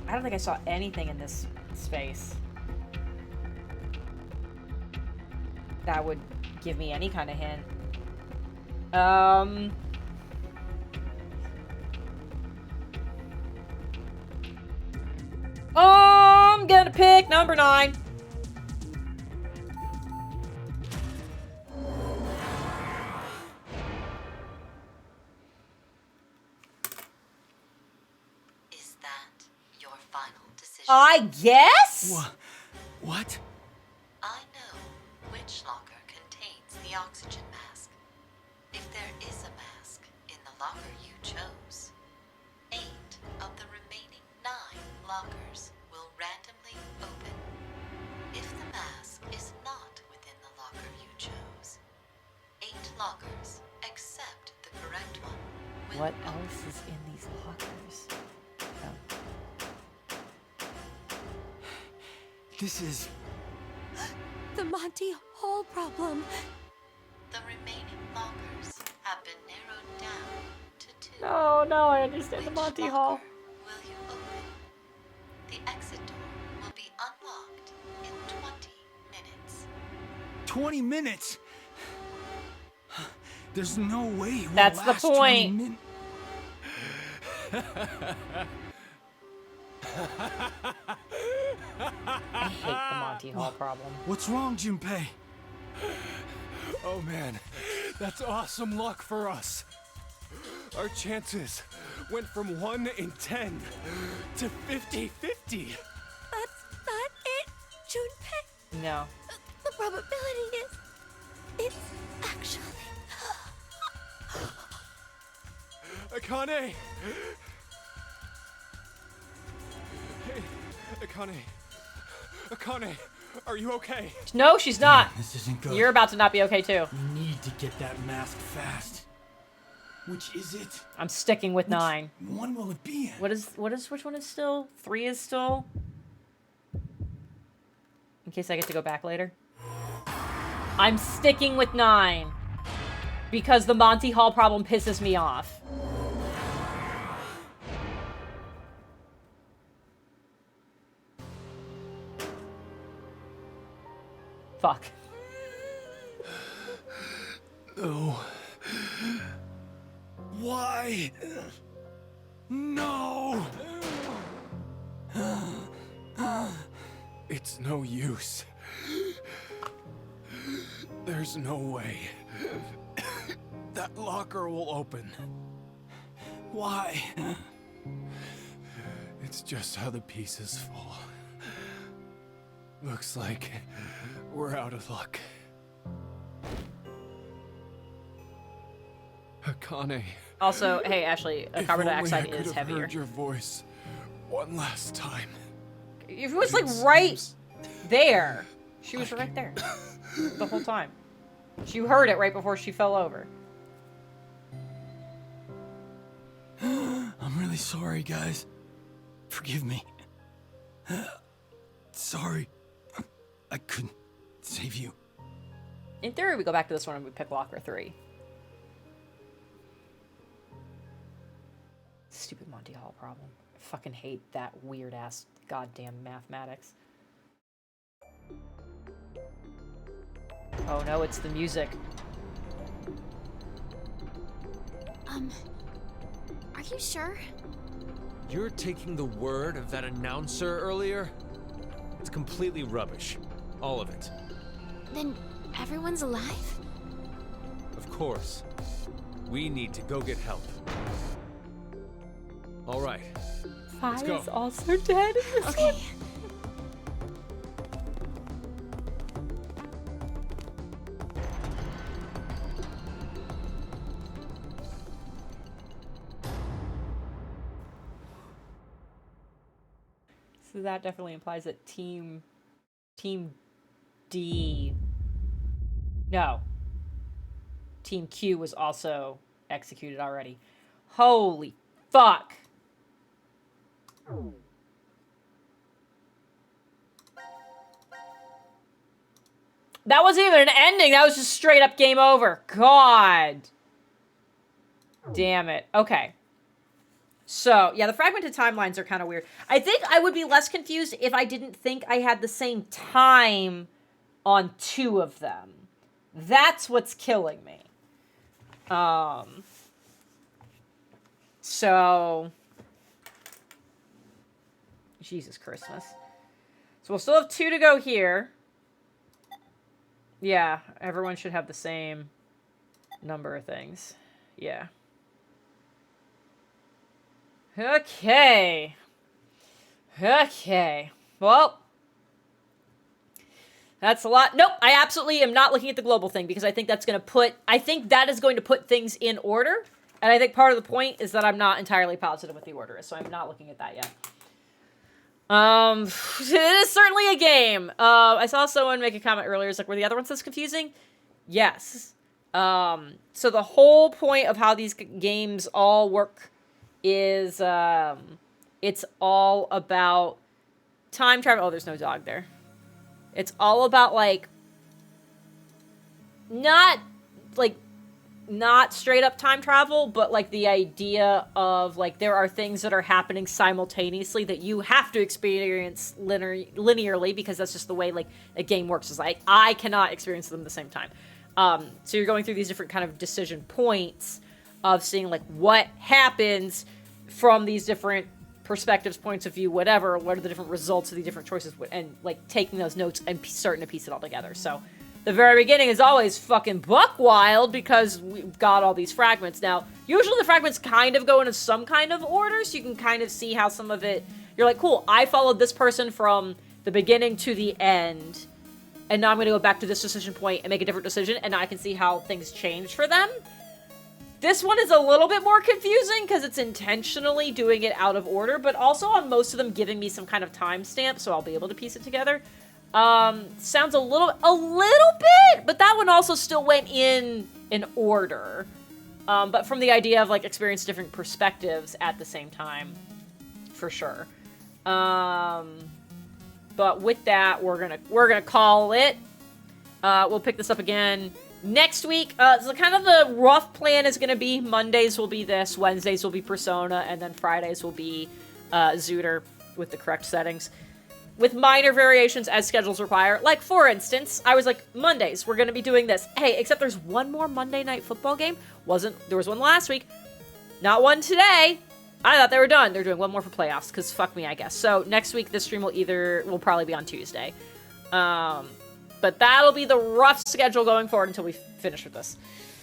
I don't think I saw anything in this space that would give me any kind of hint. I'm gonna pick number 9. Is that your final decision? I guess? What? I know which locker contains the oxygen mask. If there is a mask in the locker you chose, 8 of the remaining 9 lockers will randomly open. If the mask is not within the locker you chose, 8 lockers, except the correct one, will What else is in these lockers? This is... The Monty Hall problem. The remaining lockers have been narrowed down to 2. No, I understand the Monty Hall. Will you open? The exit door will be unlocked in 20 minutes. 20 minutes? There's no way we'll That's the last 20 point. minutes. I hate the Monty Hall problem. What's wrong, Junpei? Oh man, that's awesome luck for us. Our chances went from 1 in 10 to 50-50. That's not it, Junpei. No. The probability is... It's actually... Akane! Hey, Akane. Akane, are you okay? No, she's not. This isn't good. You're about to not be okay too. We need to get that mask fast. Which is it? I'm sticking with 9. One will it be in? Which one is still? 3 is still? In case I get to go back later. I'm sticking with 9. Because the Monty Hall problem pisses me off. Fuck. No. Why? No! It's no use. There's no way that locker will open. Why? It's just how the pieces fall. Looks like we're out of luck. Akane. Also, hey, Ashley, carbon dioxide I could is have heavier. heard your voice one last time. It was like right there. She was right there the whole time. She heard it right before she fell over. I'm really sorry, guys. Forgive me. Sorry. I couldn't save you. In theory, we go back to this one and we pick locker 3. Stupid Monty Hall problem. I fucking hate that weird ass goddamn mathematics. Oh no, it's the music. Are you sure? You're taking the word of that announcer earlier? It's completely rubbish. All of it. Then everyone's alive? Of course. We need to go get help. All right. Let's go. Fi is also dead in this one. So that definitely implies that Team D... No. Team Q was also executed already. Holy fuck. That wasn't even an ending. That was just straight up game over. God. Damn it. Okay. So, yeah, the fragmented timelines are kind of weird. I think I would be less confused if I didn't think I had the same time on 2 of them. That's what's killing me. So... Jesus Christmas. So we'll still have 2 to go here. Yeah, everyone should have the same number of things. Yeah. Okay. Okay. Well, that's a lot. Nope, I absolutely am not looking at the global thing because I think that's going to put... I think that is going to put things in order. And I think part of the point is that I'm not entirely positive what the order is, so I'm not looking at that yet. It is certainly a game. I saw someone make a comment earlier. It's like, were the other ones this confusing? Yes. So the whole point of how these games all work is, it's all about time travel. Oh, there's no dog there. It's all about, like, not straight up time travel, but like the idea of like there are things that are happening simultaneously that you have to experience linearly because that's just the way like a game works. Is like I cannot experience them at the same time. So you're going through these different kind of decision points of seeing like what happens from these different perspectives, points of view, whatever. What are the different results of the different choices, and like taking those notes and starting to piece it all together. So. The very beginning is always fucking buck wild because we've got all these fragments. Now, usually the fragments kind of go into some kind of order, so you can kind of see how some of it... You're like, cool, I followed this person from the beginning to the end, and now I'm going to go back to this decision point and make a different decision, and now I can see how things change for them. This one is a little bit more confusing because it's intentionally doing it out of order, but also on most of them giving me some kind of timestamp, so I'll be able to piece it together. Sounds a little bit, but that one also still went in order. But from the idea of like experience different perspectives at the same time, for sure. But with that, we're gonna call it. We'll pick this up again next week. So kind of the rough plan is gonna be Mondays will be this, Wednesdays will be Persona, and then Fridays will be Zooter with the correct settings. With minor variations as schedules require. Like, for instance, I was like, Mondays, we're going to be doing this. Hey, except there's one more Monday Night Football game. There was one last week. Not one today. I thought they were done. They're doing one more for playoffs, because fuck me, I guess. So, next week, this stream will probably be on Tuesday. But that'll be the rough schedule going forward until we finish with this.